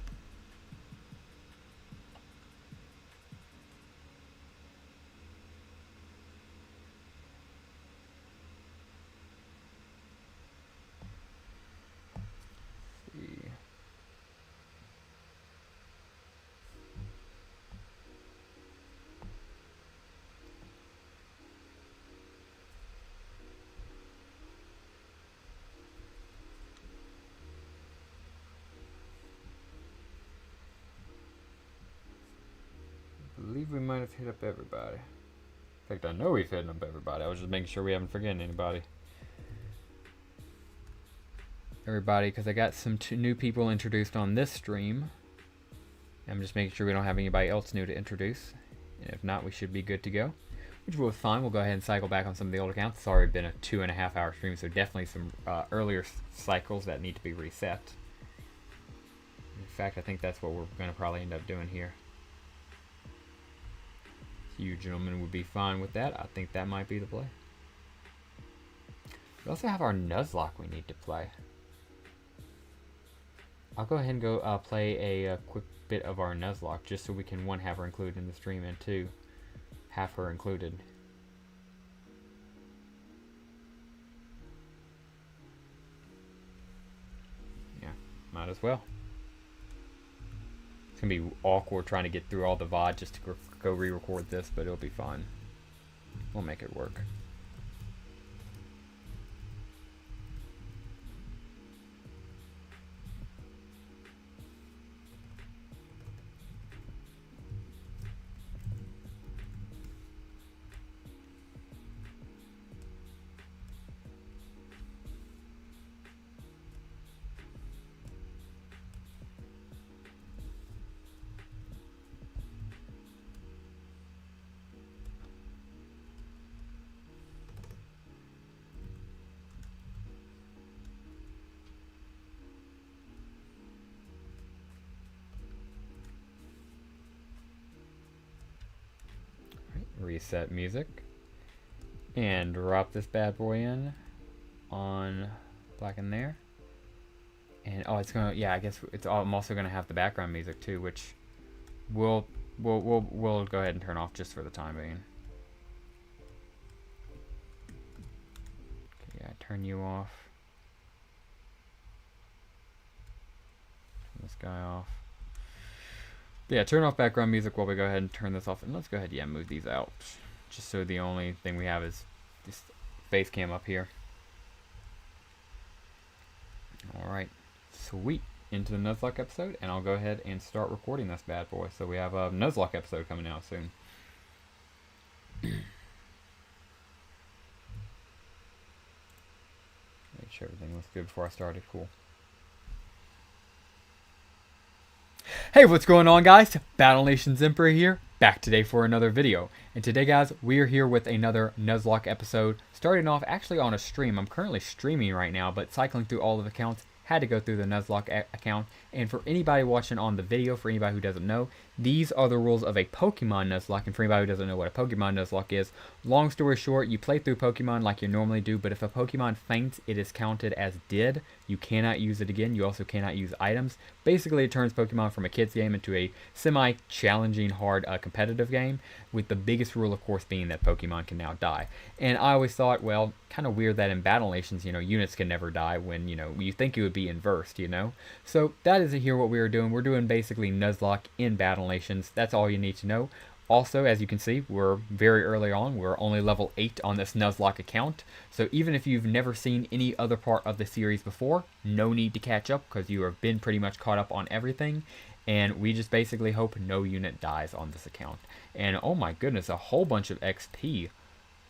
I believe we might have hit up everybody. In fact, I know we've hit up everybody. I was just making sure we haven't forgotten anybody. Everybody, because I got some new people introduced on this stream. I'm just making sure we don't have anybody else new to introduce. And if not, we should be good to go. Which will be fine. We'll go ahead and cycle back on some of the old accounts. It's already been a 2.5 hour stream, so definitely some earlier cycles that need to be reset. In fact, I think that's what we're going to probably end up doing here. You gentlemen would be fine with that. I think that might be the play. We also have our Nuzlocke we need to play. I'll go ahead and go play a quick bit of our Nuzlocke just so we can, one, have her included in the stream, and two, have her included. Yeah, might as well. It's going to be awkward trying to get through all the VOD just to go re-record this, but it'll be fun. We'll make it work. Reset music and drop this bad boy in on black in there, and oh, it's gonna, yeah, I guess it's all, I'm also gonna have the background music too, which we'll go ahead and turn off just for the time being. Okay, yeah, turn you off, turn this guy off. But yeah, turn off background music while we go ahead and turn this off. And let's go ahead, yeah, move these out. Just so the only thing we have is this face cam up here. Alright, sweet. Into the Nuzlocke episode, and I'll go ahead and start recording this bad boy. So we have a Nuzlocke episode coming out soon. Make sure everything looks good before I started. Cool. Hey, what's going on, guys? Battle Nations Emperor here, back today for another video. And today, guys, we are here with another Nuzlocke episode, starting off actually on a stream. I'm currently streaming right now, but cycling through all of the accounts, had to go through the Nuzlocke account. And for anybody watching on the video, for anybody who doesn't know, these are the rules of a Pokemon Nuzlocke. And for anybody who doesn't know what a Pokemon Nuzlocke is, long story short, you play through Pokemon like you normally do, but if a Pokemon faints, it is counted as dead. You cannot use it again. You also cannot use items. Basically, it turns Pokemon from a kid's game into a semi-challenging, hard, competitive game, with the biggest rule, of course, being that Pokemon can now die. And I always thought, well, kind of weird that in Battle Nations, units can never die when, you think it would be inversed, So that is here what we are doing. We're doing basically Nuzlocke in Battle Nations. That's all you need to know. Also, as you can see, we're very early on. We're only level 8 on this Nuzlocke account. So even if you've never seen any other part of the series before, no need to catch up because you have been pretty much caught up on everything. And we just basically hope no unit dies on this account. And oh my goodness, a whole bunch of XP.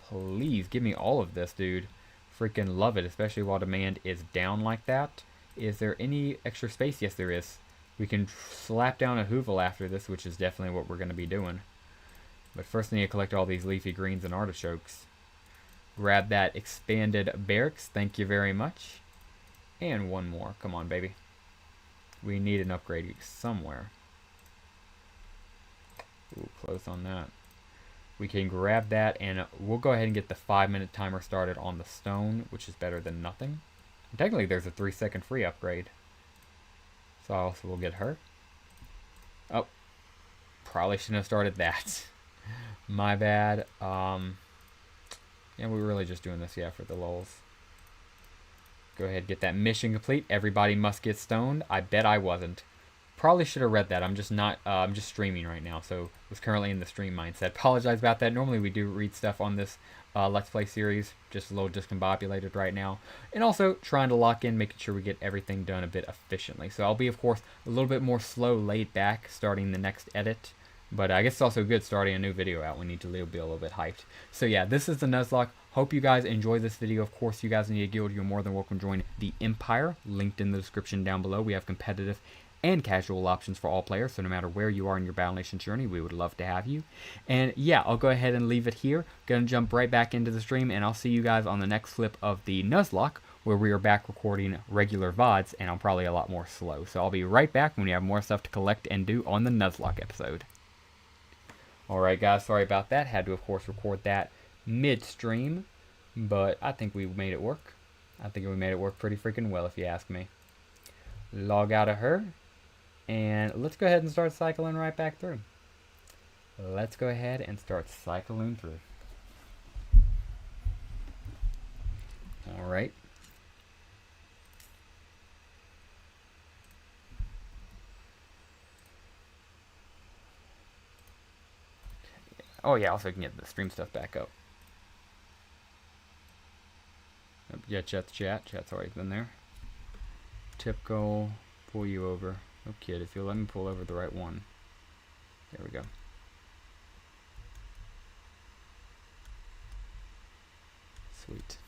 Please give me all of this, dude. Freaking love it, especially while demand is down like that. Is there any extra space? Yes, there is. We can slap down a Hoovel after this, which is definitely what we're going to be doing. But first I need to collect all these leafy greens and artichokes. Grab that expanded barracks. Thank you very much. And one more. Come on, baby. We need an upgrade somewhere. Ooh, close on that. We can grab that, and we'll go ahead and get the 5-minute timer started on the stone, which is better than nothing. And technically, there's a 3-second free upgrade. So I also will get her. Oh, probably shouldn't have started that. My bad. Yeah, we're really just doing this, yeah, for the lulz. Go ahead, get that mission complete. Everybody must get stoned. I bet I wasn't. Probably should have read that. I'm just not, I'm just streaming right now, so was currently in the stream mindset. Apologize about that. Normally we do read stuff on this Let's Play series. Just a little discombobulated right now. And also trying to lock in, making sure we get everything done a bit efficiently. So I'll be, of course, a little bit more slow, laid back, starting the next edit. But I guess it's also good starting a new video out. We need to be a little bit hyped. So yeah, this is the Nuzlocke. Hope you guys enjoy this video. Of course, you guys need a guild. You're more than welcome to join the Empire, linked in the description down below. We have competitive and casual options for all players, so no matter where you are in your Battle Nation journey, we would love to have you. And yeah, I'll go ahead and leave it here. Gonna jump right back into the stream, and I'll see you guys on the next clip of the Nuzlocke, where we are back recording regular VODs, and I'm probably a lot more slow. So I'll be right back when we have more stuff to collect and do on the Nuzlocke episode. Alright guys, sorry about that. Had to, of course, record that midstream, but I think we made it work. I think we made it work pretty freaking well, if you ask me. Log out of her, and let's go ahead and start cycling right back through. Let's go ahead and start cycling through. Alright. Oh yeah, also can get the stream stuff back up. Yeah, chat's already been there. Tip goal, pull you over. Oh kid, if you'll let me pull over the right one. There we go. Sweet.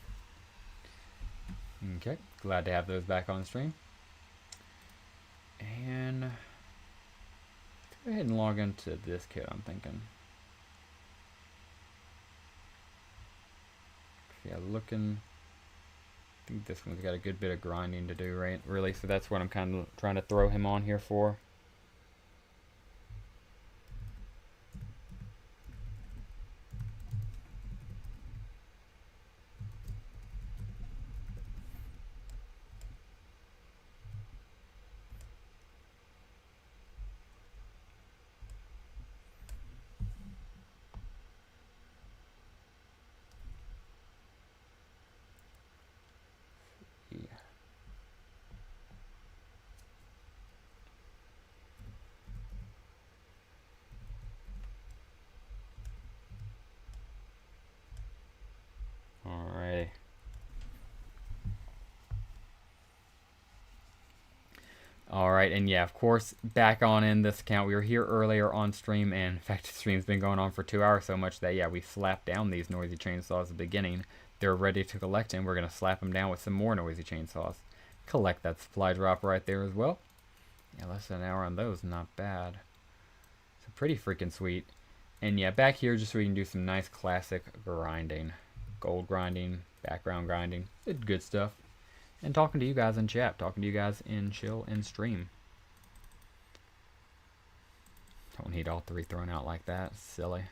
Okay, glad to have those back on stream. And let's go ahead and log into this kid, I'm thinking. Yeah, looking. I think this one's got a good bit of grinding to do, right? Really, so that's what I'm kind of trying to throw him on here for. Alright. Alright, and yeah, of course, back on in this account. We were here earlier on stream, and in fact, the stream's been going on for 2 hours so much that, yeah, we slapped down these noisy chainsaws at the beginning. They're ready to collect, and we're going to slap them down with some more noisy chainsaws. Collect that supply drop right there as well. Yeah, less than an hour on those, not bad. So pretty freaking sweet. And yeah, back here just so we can do some nice classic grinding. Gold grinding, background grinding, good stuff. And talking to you guys in chat, talking to you guys in chill and stream. Don't need all 3 thrown out like that, silly.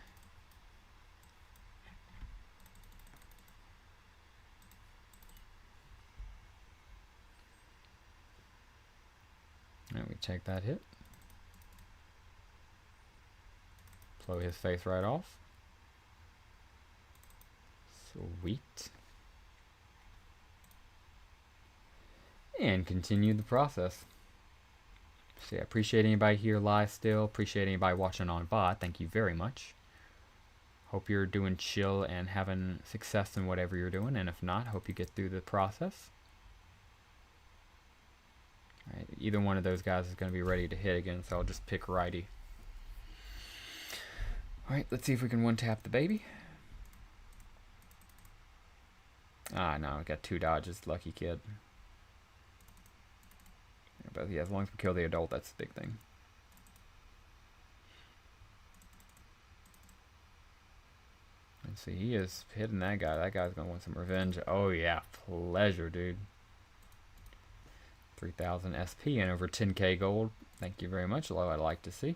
Alright, we take that hit. Blow his face right off. Sweet. And continue the process. So yeah, appreciate anybody here live still. Appreciate anybody watching on VOD. Thank you very much. Hope you're doing chill and having success in whatever you're doing. And if not, hope you get through the process. All right, either one of those guys is going to be ready to hit again, so I'll just pick righty. Alright, let's see if we can one-tap the baby. Ah, no, I got 2 dodges. Lucky kid. But yeah, as long as we kill the adult, that's the big thing. Let's see, he is hitting that guy. That guy's going to want some revenge. Oh, yeah, pleasure, dude. 3,000 SP and over 10k gold. Thank you very much. Low, I'd like to see.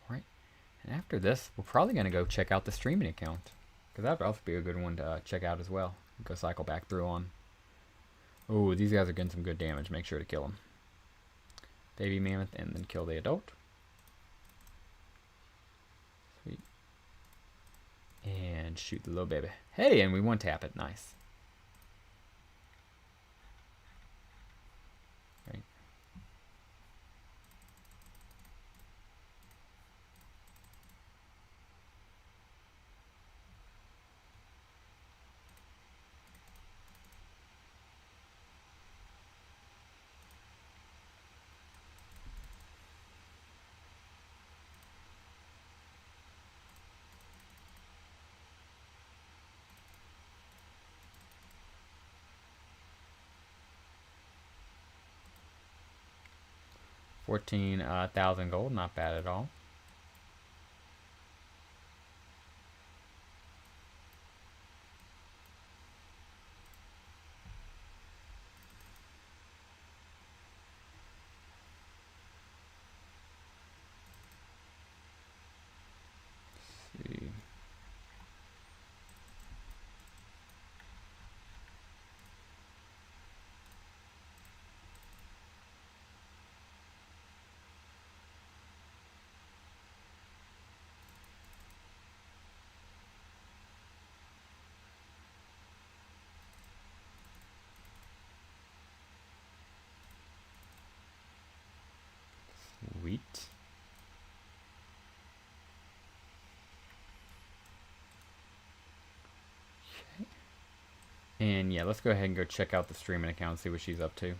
Alright, and after this, we're probably going to go check out the streaming account. Because that would also be a good one to check out as well. Go cycle back through on. Oh, these guys are getting some good damage. Make sure to kill them. Baby mammoth and then kill the adult. Sweet. And shoot the little baby. Hey, and we one tap it. Nice. Right. 14,000 gold, not bad at all. Sweet. Okay. And yeah, let's go ahead and go check out the streaming account and see what she's up to.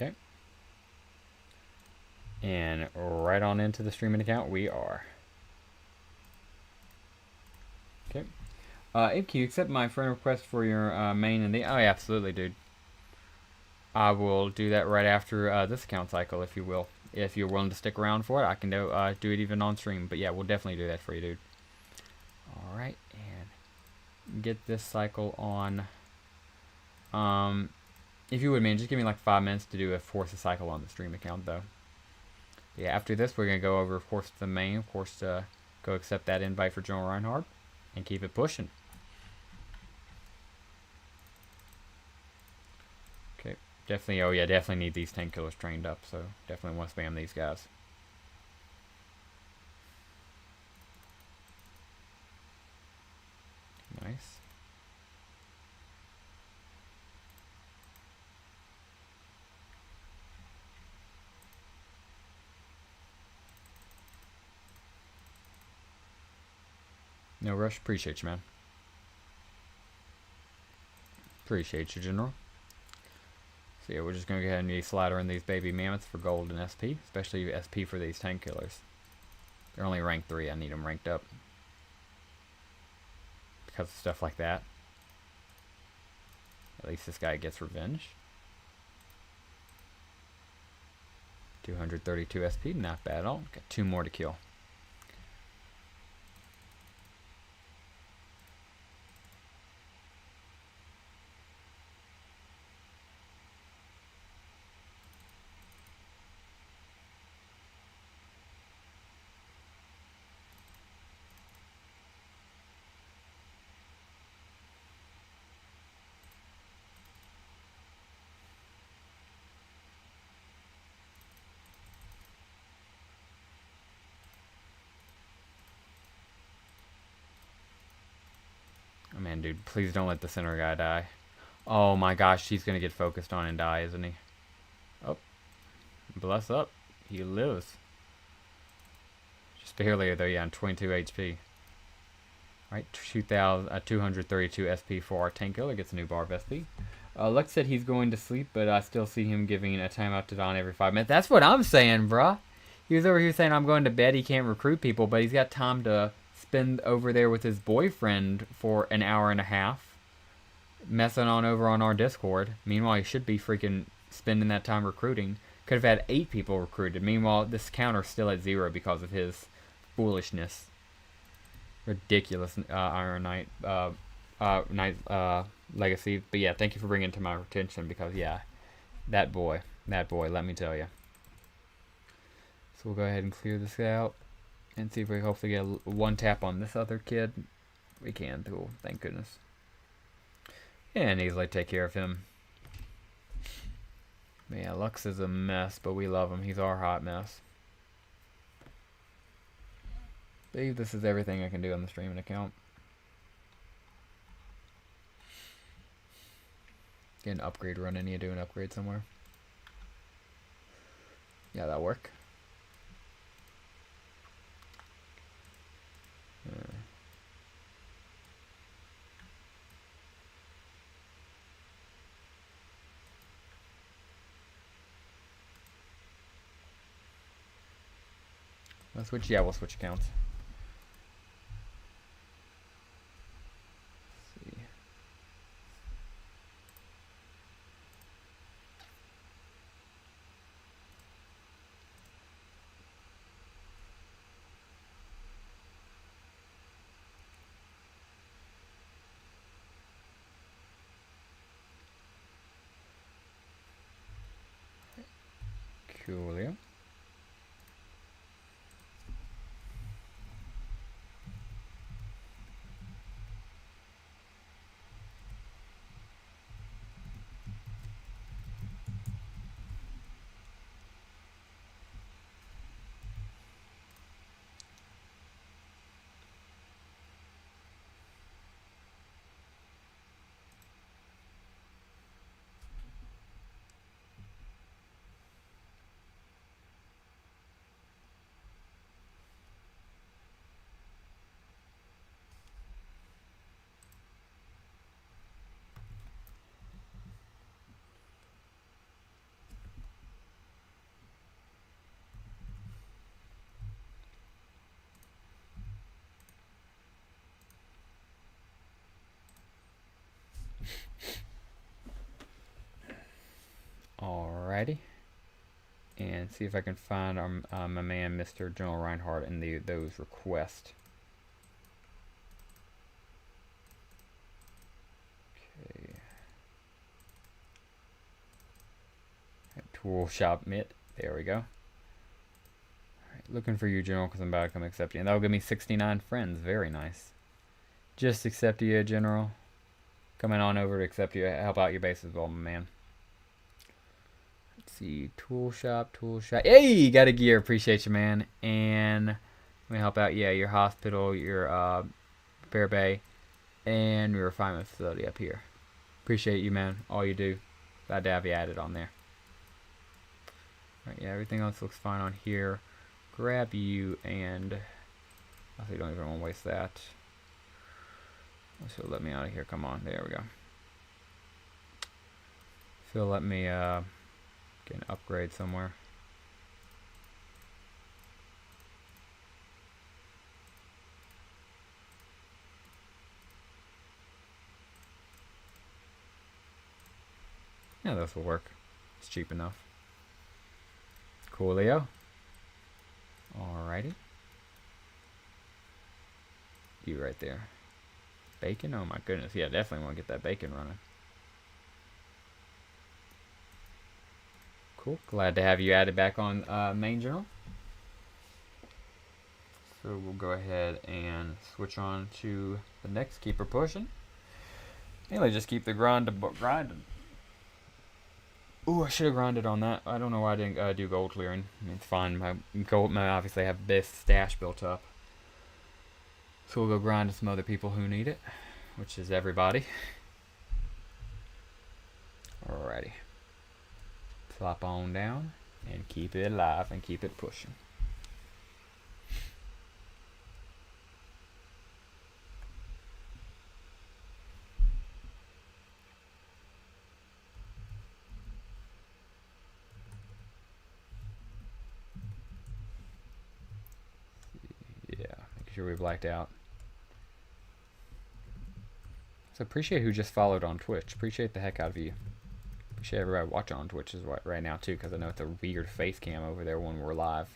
Okay. And right on into the streaming account we are. Okay. If you accept my friend request for your main and the... Oh, yeah, absolutely, dude. I will do that right after this account cycle, if you will. If you're willing to stick around for it, I can do it even on stream. But yeah, we'll definitely do that for you, dude. Alright, and get this cycle on. If you would, man, just give me like 5 minutes to do a force a cycle on the stream account, though. Yeah, after this, we're going to go over, of course, to the main. Of course, go accept that invite for General Reinhardt and keep it pushing. Okay, definitely, oh yeah, definitely need these tank killers trained up, so definitely want to spam these guys. Nice. No rush. Appreciate you, man. Appreciate you, General. So yeah, we're just going to go ahead and be slaughtering these baby mammoths for gold and SP. Especially SP for these tank killers. They're only rank 3. I need them ranked up. Because of stuff like that. At least this guy gets revenge. 232 SP. Not bad at all. Got 2 more to kill. Oh man, dude, please don't let the center guy die. Oh my gosh, he's gonna get focused on and die, isn't he? Oh, bless up. He lives. Just barely, though, yeah, on 22 HP. Right, 232 SP for our tank killer. Gets a new bar of SP. Lux said he's going to sleep, but I still see him giving a timeout to Don every 5 minutes. That's what I'm saying, bruh. He was over here saying I'm going to bed, he can't recruit people, but he's got time to spend over there with his boyfriend for an hour and a half, messing on over on our Discord. Meanwhile, he should be freaking spending that time recruiting, Could have had 8 people recruited. Meanwhile, this counter's still at 0 because of his foolishness. Ridiculous Iron Knight legacy. But yeah, thank you for bringing it to my attention because yeah, that boy, let me tell you. So we'll go ahead and clear this out and see if we hopefully get one tap on this other kid. We can, cool, thank goodness. And easily take care of him. But yeah, Lux is a mess, but we love him. He's our hot mess. I believe this is everything I can do on the streaming account. Get an upgrade run. I need to do an upgrade somewhere. Yeah, that'll work. Let's switch. Yeah, we'll switch accounts. Let's see. Coolio. Alrighty. And see if I can find my man, Mr. General Reinhardt, in those requests. Okay. Tool shop mitt. There we go. Alright, looking for you, General, because I'm about to come accept you. And that'll give me 69 friends. Very nice. Just accept you, General. Coming on over to accept you. Help out your base as well, my man. Let's see, tool shop. Hey, you got a gear. Appreciate you, man. And let me help out. Yeah, your hospital, your Bear Bay, and your refinement facility up here. Appreciate you, man. All you do. Glad to have you added on there. All right, yeah, everything else looks fine on here. Grab you, and I think don't even want to waste that. So let me out of here. Come on, there we go. So let me get an upgrade somewhere. Yeah, this will work. It's cheap enough. Coolio. Alrighty. You right there. Bacon? Oh my goodness. Yeah, definitely want to get that bacon running. Cool. Glad to have you added back on main journal. So we'll go ahead and switch on to the next keeper pushing. Mainly just keep the grinding. Ooh, I should have grinded on that. I don't know why I didn't do gold clearing. I mean, it's fine. My gold, obviously have this stash built up. So we'll go grind to some other people who need it, which is everybody. Alrighty. Flop on down and keep it alive and keep it pushing. Yeah, make sure we blacked out. So appreciate who just followed on Twitch. Appreciate the heck out of you. Appreciate everybody watching on Twitch right now too, because I know it's a weird face cam over there when we're live,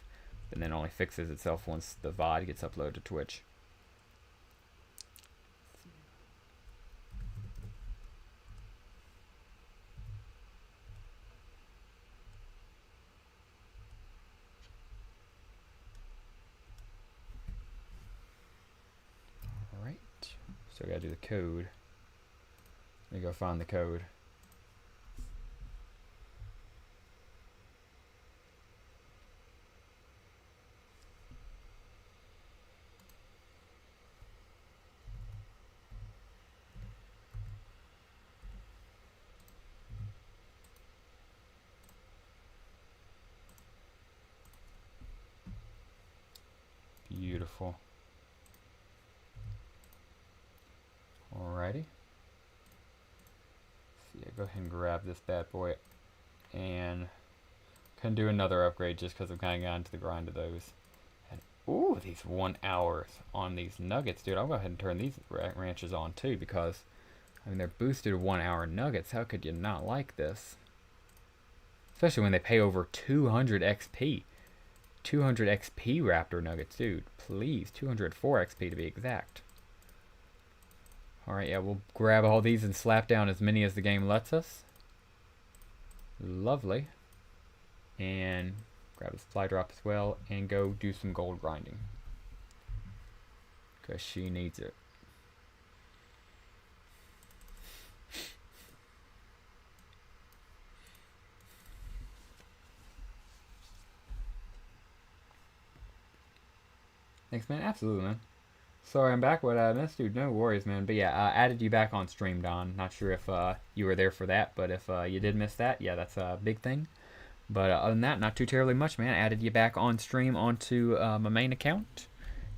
and then only fixes itself once the VOD gets uploaded to Twitch. Alright, so I gotta do the code. Let me go find the code. Beautiful. Alrighty. So yeah, go ahead and grab this bad boy, and can do another upgrade just because I've kind of gotten to the grind of those. And ooh, these 1 hours on these nuggets, dude. I'll go ahead and turn these ranches on too, because I mean they're boosted 1 hour nuggets. How could you not like this? Especially when they pay over 200 XP. 200 XP Raptor nuggets, dude. Please, 204 XP to be exact. Alright, yeah, we'll grab all these and slap down as many as the game lets us. Lovely. And grab the supply drop as well and go do some gold grinding. Because she needs it. Thanks, man. Absolutely, man. Sorry I'm back. What I missed, dude? No worries, man. But yeah, added you back on stream, Don. Not sure if you were there for that, but if you did miss that, yeah, that's a big thing. But other than that, not too terribly much, man. Added you back on stream onto my main account.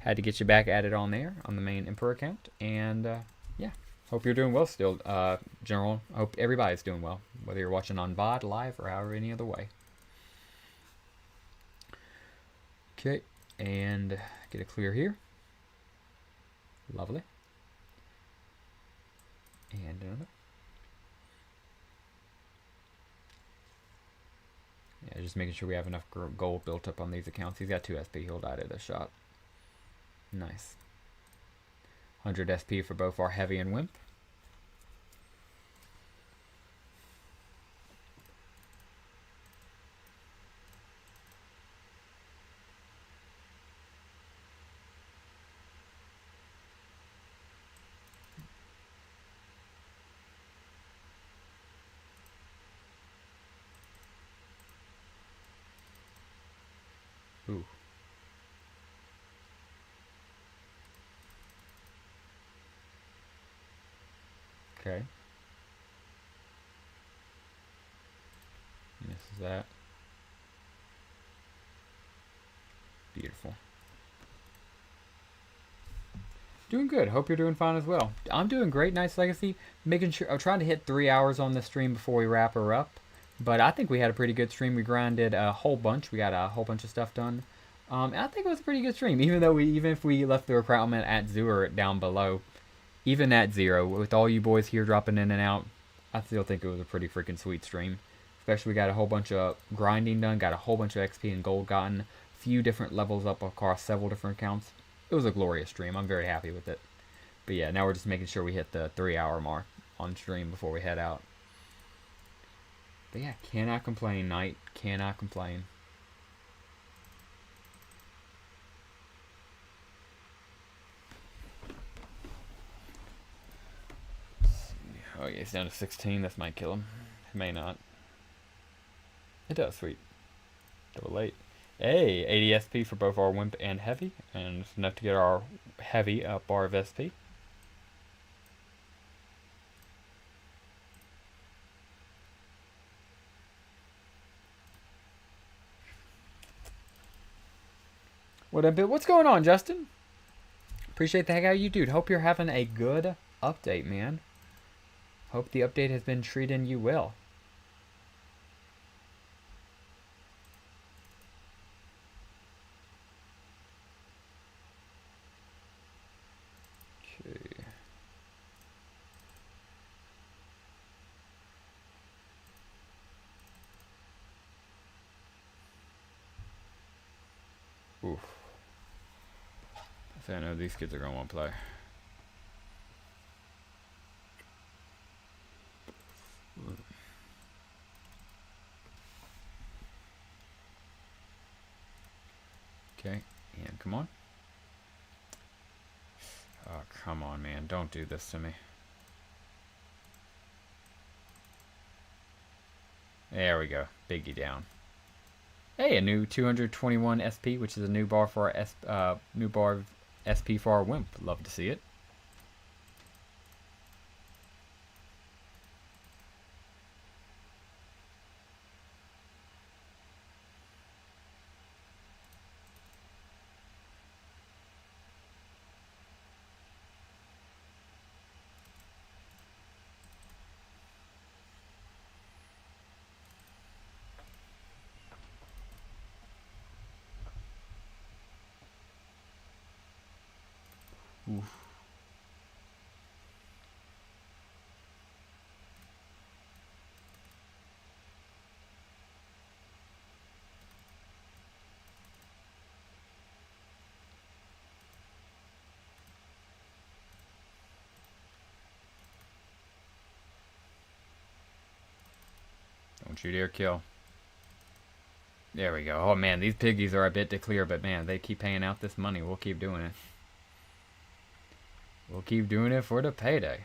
Had to get you back added on there on the main Emperor account, and yeah, hope you're doing well still, General. Hope everybody's doing well, whether you're watching on VOD, live, or however any other way. Okay, and get a clear here. Lovely. And another. Yeah, just making sure we have enough gold built up on these accounts. He's got 2 SP. He'll die to this shot. Nice. 100 SP for both our Heavy and Wimp. Ooh. Okay. Misses that. Beautiful. Doing good. Hope you're doing fine as well. I'm doing great. Nice Legacy. Making sure I'm trying to hit 3 hours on the stream before we wrap her up. But I think we had a pretty good stream. We grinded a whole bunch. We got a whole bunch of stuff done. I think it was a pretty good stream. Even if we left the recruitment at 0 down below, even at 0, with all you boys here dropping in and out, I still think it was a pretty freaking sweet stream. Especially we got a whole bunch of grinding done, got a whole bunch of XP and gold gotten, a few different levels up across several different accounts. It was a glorious stream. I'm very happy with it. But yeah, now we're just making sure we hit the 3 hour mark on stream before we head out. But yeah, cannot complain, Knight. Cannot complain. Oh yeah, he's down to 16. This might kill him. It may not. It does, sweet. Double 8. Hey, 80 SP for both our Wimp and Heavy. And it's enough to get our Heavy up bar of SP. What's going on, Justin? Appreciate the heck out of you, dude. Hope you're having a good update, man. Hope the update has been treating you well. Okay. So I know these kids are going to want to play. Okay, and come on. Oh, come on, man. Don't do this to me. There we go. Biggie down. Hey, a new 221 SP, which is a new bar for our new bar SP for our Wimp. Love to see it. Oof. Don't you dare kill. There we go. Oh man, these piggies are a bit to clear, but man, they keep paying out this money. We'll keep doing it. We'll keep doing it for the payday.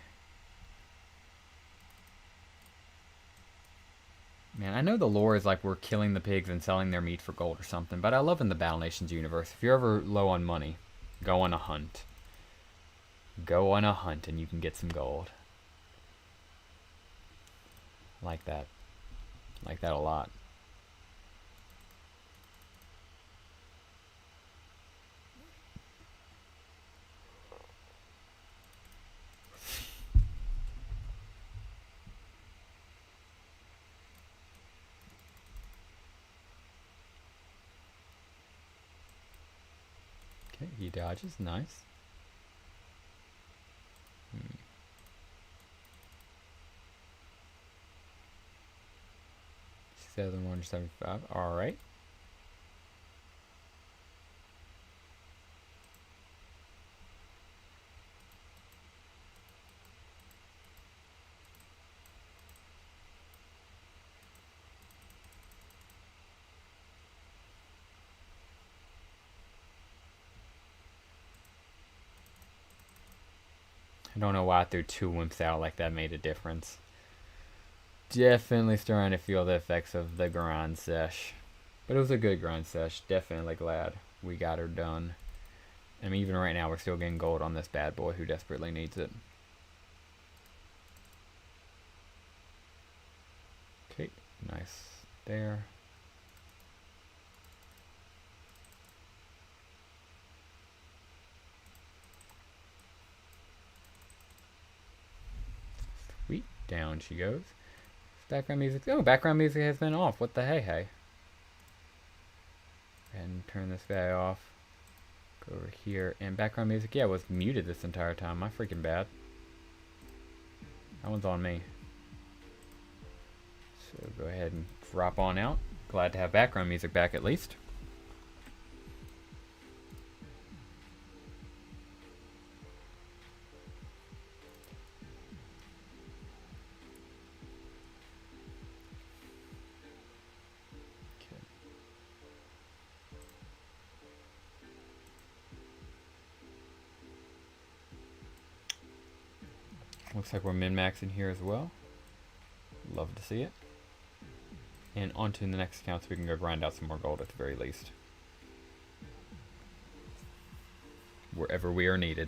Man, I know the lore is like we're killing the pigs and selling their meat for gold or something, but I love in the Battle Nations universe, if you're ever low on money, go on a hunt. Go on a hunt and you can get some gold. Like that. Like that a lot. Okay, he dodges. Nice. 7,175. Alright. I don't know why I threw 2 wimps out like that made a difference. Definitely starting to feel the effects of the grind sesh. But it was a good grind sesh. Definitely glad we got her done. And even right now, we're still getting gold on this bad boy who desperately needs it. Okay, nice there. Sweet, down she goes. Background music. Oh, background music has been off. What the hey? And turn this guy off. Go over here. And background music, yeah, was muted this entire time. My freaking bad. That one's on me. So go ahead and drop on out. Glad to have background music back at least. Looks like we're min-maxing here as well. Love to see it. And on to the next account so we can go grind out some more gold at the very least. Wherever we are needed.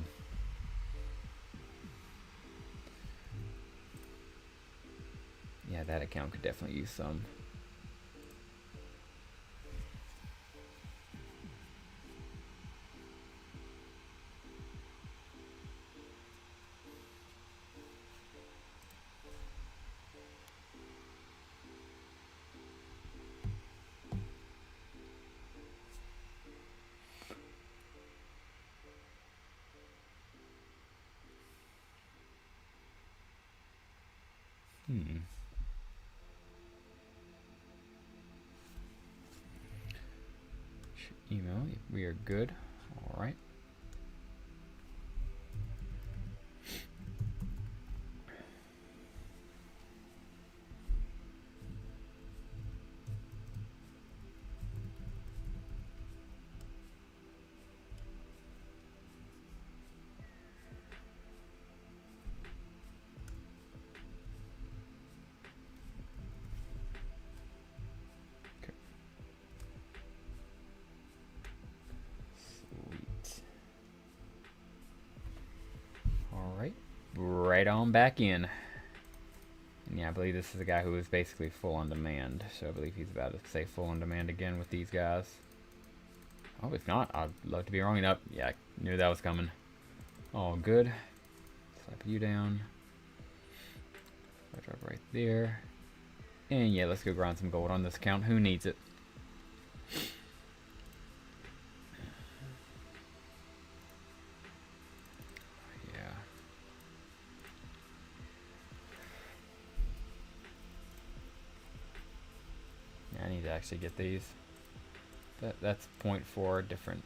Yeah, that account could definitely use some. Email, we are good. Alright. right on back in. And yeah, I believe this is a guy who is basically full on demand. So I believe he's about to say full on demand again with these guys. Oh, if not, I'd love to be wrong. Up. Yeah, I knew that was coming. All good. Slap you down. I drop right there. And yeah, let's go grind some gold on this account. Who needs it? Yeah. Yeah, I need to actually get these. That's 0.4 different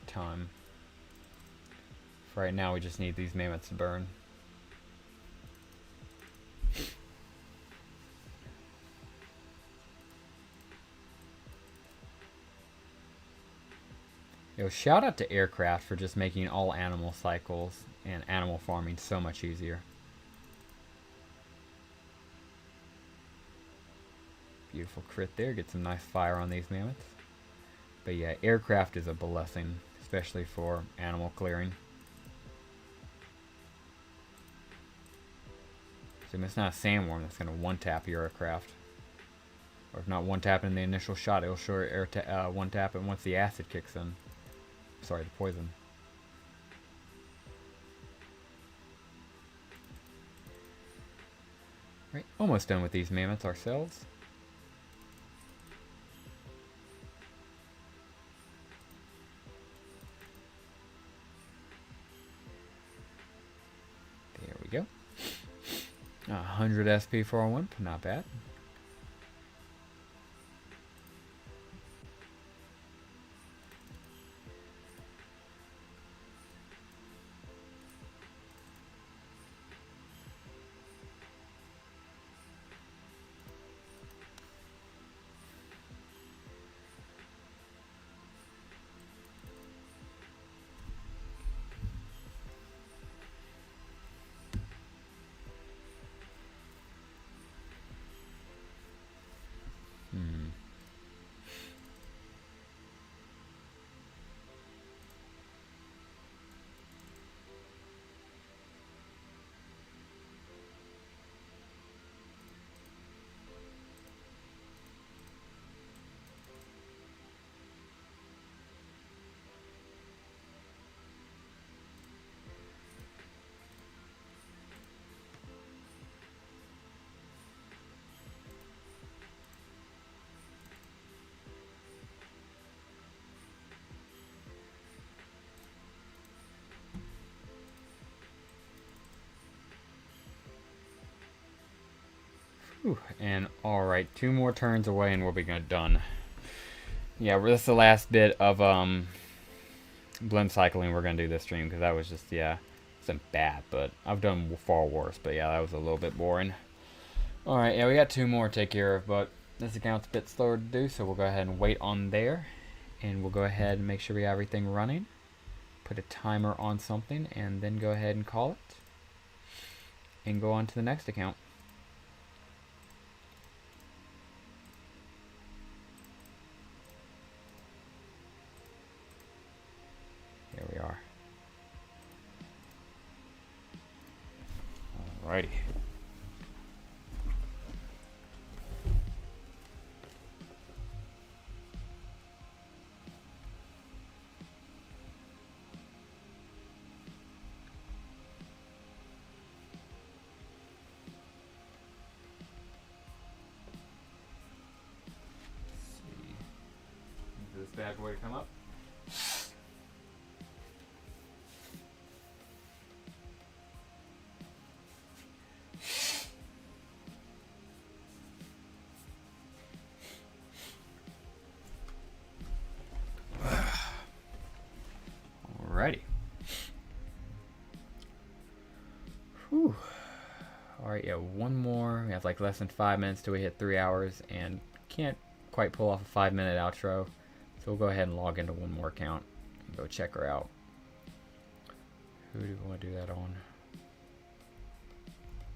time. For right now, we just need these mammoths to burn. Yo, shout out to Aircraft for just making all animal cycles and animal farming so much easier. Beautiful crit there. Get some nice fire on these mammoths. But yeah, Aircraft is a blessing, especially for animal clearing. So it's not a sandworm that's going to one-tap your Aircraft. Or if not one-tapping the initial shot, it'll sure one-tap it once the acid kicks in. Sorry, the poison. Right, almost done with these mammoths ourselves. There we go. 100 SP for our wimp, not bad. Whew. And alright, 2 more turns away and we'll be done. Yeah, this is the last bit of blend cycling we're going to do this stream, because that was just, yeah, wasn't bad, but I've done far worse. But yeah, that was a little bit boring. Alright, yeah, we got 2 more to take care of, but this account's a bit slower to do, so we'll go ahead and wait on there. And we'll go ahead and make sure we have everything running. Put a timer on something, and then go ahead and call it. And go on to the next account. There we are. Alrighty. This bad boy to come up. Alrighty. Whew. Alright, yeah, one more. We have like less than 5 minutes till we hit 3 hours, and can't quite pull off a 5-minute outro. So we'll go ahead and log into one more account and go check her out. Who do we want to do that on?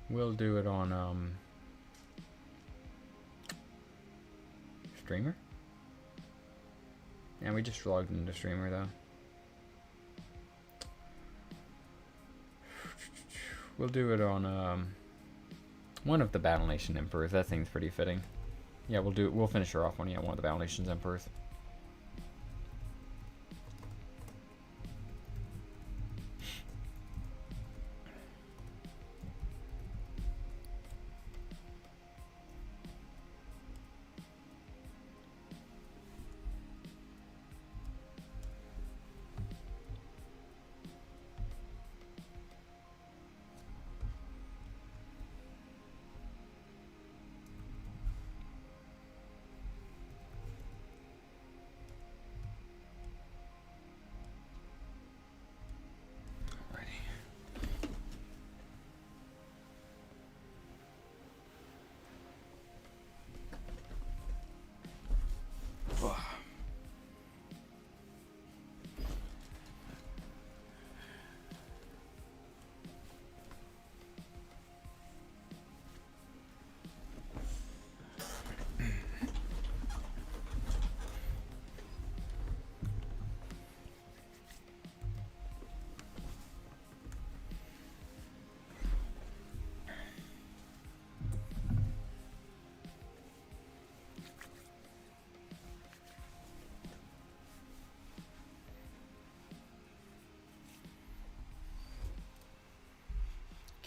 We'll do it on Streamer. And we just logged into Streamer though. We'll do it on one of the Battle Nation Emperors. That seems pretty fitting. Yeah, we'll finish her off on one of the Battle Nation's Emperors.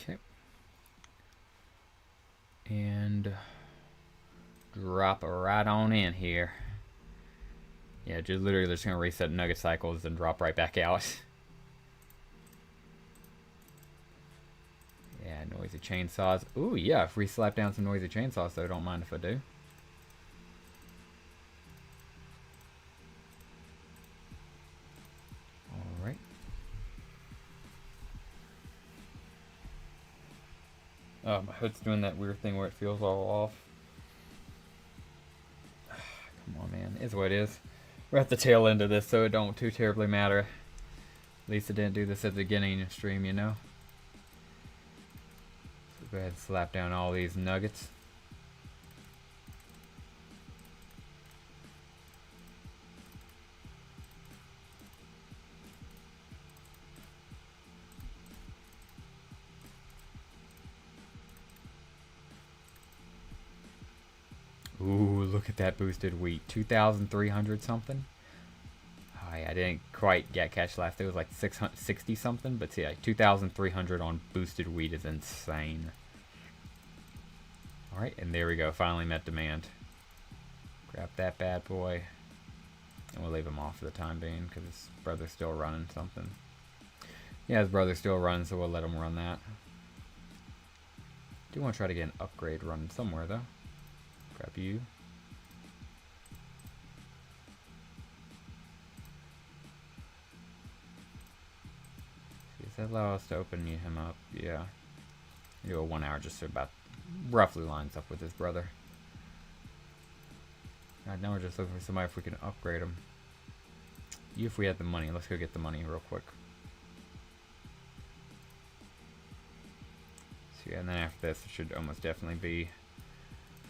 Okay. And drop right on in here. Yeah, just literally just gonna reset nugget cycles and drop right back out. Yeah, noisy chainsaws. Ooh, yeah, if we slap down some noisy chainsaws, though, don't mind if I do. Alright. Oh, my hood's doing that weird thing where it feels all off. Come on, man. It's what it is. We're at the tail end of this, so it don't too terribly matter. At least I didn't do this at the beginning of the stream, you know? So go ahead and slap down all these nuggets. Ooh, look at that boosted wheat. 2,300 something. Oh, yeah, I didn't quite get catch last. It was like 660 something, but yeah, 2,300 on boosted wheat is insane. Alright, and there we go. Finally met demand. Grab that bad boy. And we'll leave him off for the time being because his brother's still running something. Yeah, his brother's still running, so we'll let him run that. Do want to try to get an upgrade running somewhere, though. Grab you. Does that allow us to open him up? Yeah. Do a 1 hour just so about roughly lines up with his brother. Alright, now we're just looking for somebody if we can upgrade him. You if we had the money. Let's go get the money real quick. So yeah, and then after this it should almost definitely be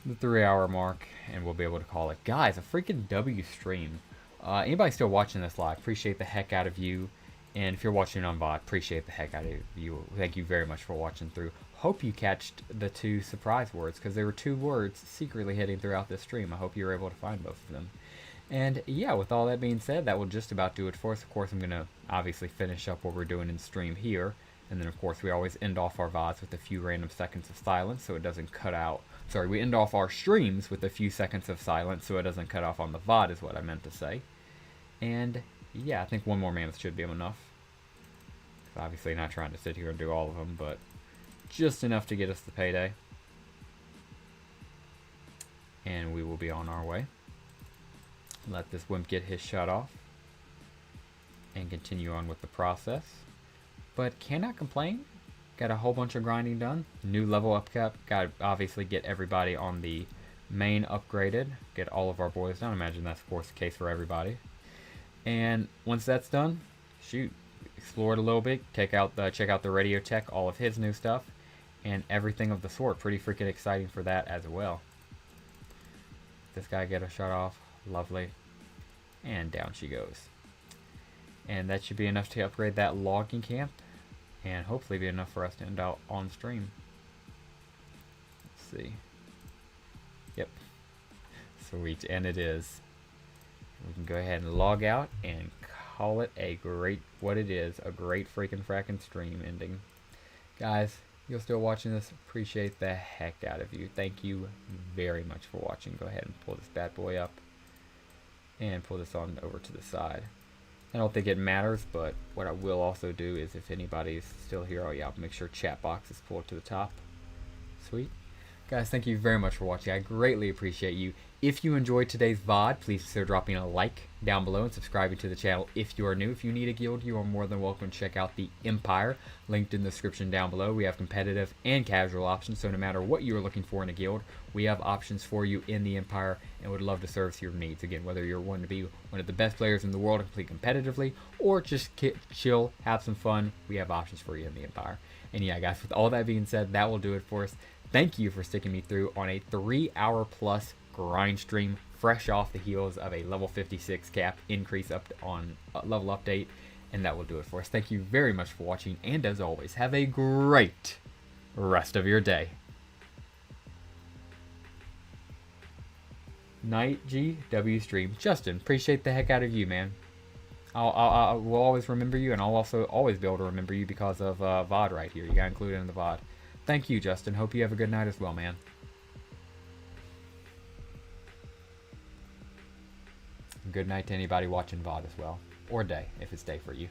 the 3 hour mark, and we'll be able to call it. Guys, a freaking W stream. Anybody still watching this live, appreciate the heck out of you. And if you're watching on VOD, appreciate the heck out of you. Thank you very much for watching through. Hope you catched the 2 surprise words, because there were 2 words secretly hidden throughout this stream. I hope you were able to find both of them. And yeah, with all that being said, that will just about do it for us. Of course, I'm going to obviously finish up what we're doing in stream here. And then, of course, we always end off our VODs with a few random seconds of silence so it doesn't cut out. Sorry, we end off our streams with a few seconds of silence so it doesn't cut off on the VOD is what I meant to say. And yeah, I think 1 more mammoth should be enough. Obviously not trying to sit here and do all of them, but just enough to get us the payday. And we will be on our way. Let this wimp get his shot off. And continue on with the process. But cannot complain. Got a whole bunch of grinding done. New level up cap. Got to obviously get everybody on the main upgraded. Get all of our boys down. I imagine that's of course the case for everybody. And once that's done, shoot. Explore it a little bit. Check out the Radio Tech, all of his new stuff. And everything of the sort. Pretty freaking exciting for that as well. This guy get a shot off. Lovely. And down she goes. And that should be enough to upgrade that logging camp. and hopefully be enough for us to end out on stream. Let's see. Yep. Sweet, and it is. We can go ahead and log out and call it a great, what it is, a great freaking fracking stream ending. Guys, you're still watching this, appreciate the heck out of you. Thank you very much for watching. Go ahead and pull this bad boy up and pull this on over to the side. I don't think it matters, but what I will also do is if anybody's still here, oh yeah, I'll make sure chat box is pulled to the top. Sweet. Guys, thank you very much for watching. I greatly appreciate you. If you enjoyed today's VOD, please consider dropping a like down below and subscribing to the channel if you are new. If you need a guild, you are more than welcome to check out the Empire, linked in the description down below. We have competitive and casual options, so no matter what you are looking for in a guild, we have options for you in the Empire and would love to service your needs. Again, whether you're wanting to be one of the best players in the world and complete competitively, or just chill, have some fun, we have options for you in the Empire. And yeah, guys, with all that being said, that will do it for us. Thank you for sticking me through on a 3-hour plus grind stream, fresh off the heels of a level 56 cap increase up on level update, and that will do it for us. Thank you very much for watching, and as always, have a great rest of your day. Night GW stream. Justin, appreciate the heck out of you, man. I will always remember you, and I'll also always be able to remember you because of VOD right here. You got included in the VOD. Thank you, Justin. Hope you have a good night as well, man. Good night to anybody watching VOD as well. Or day, if it's day for you.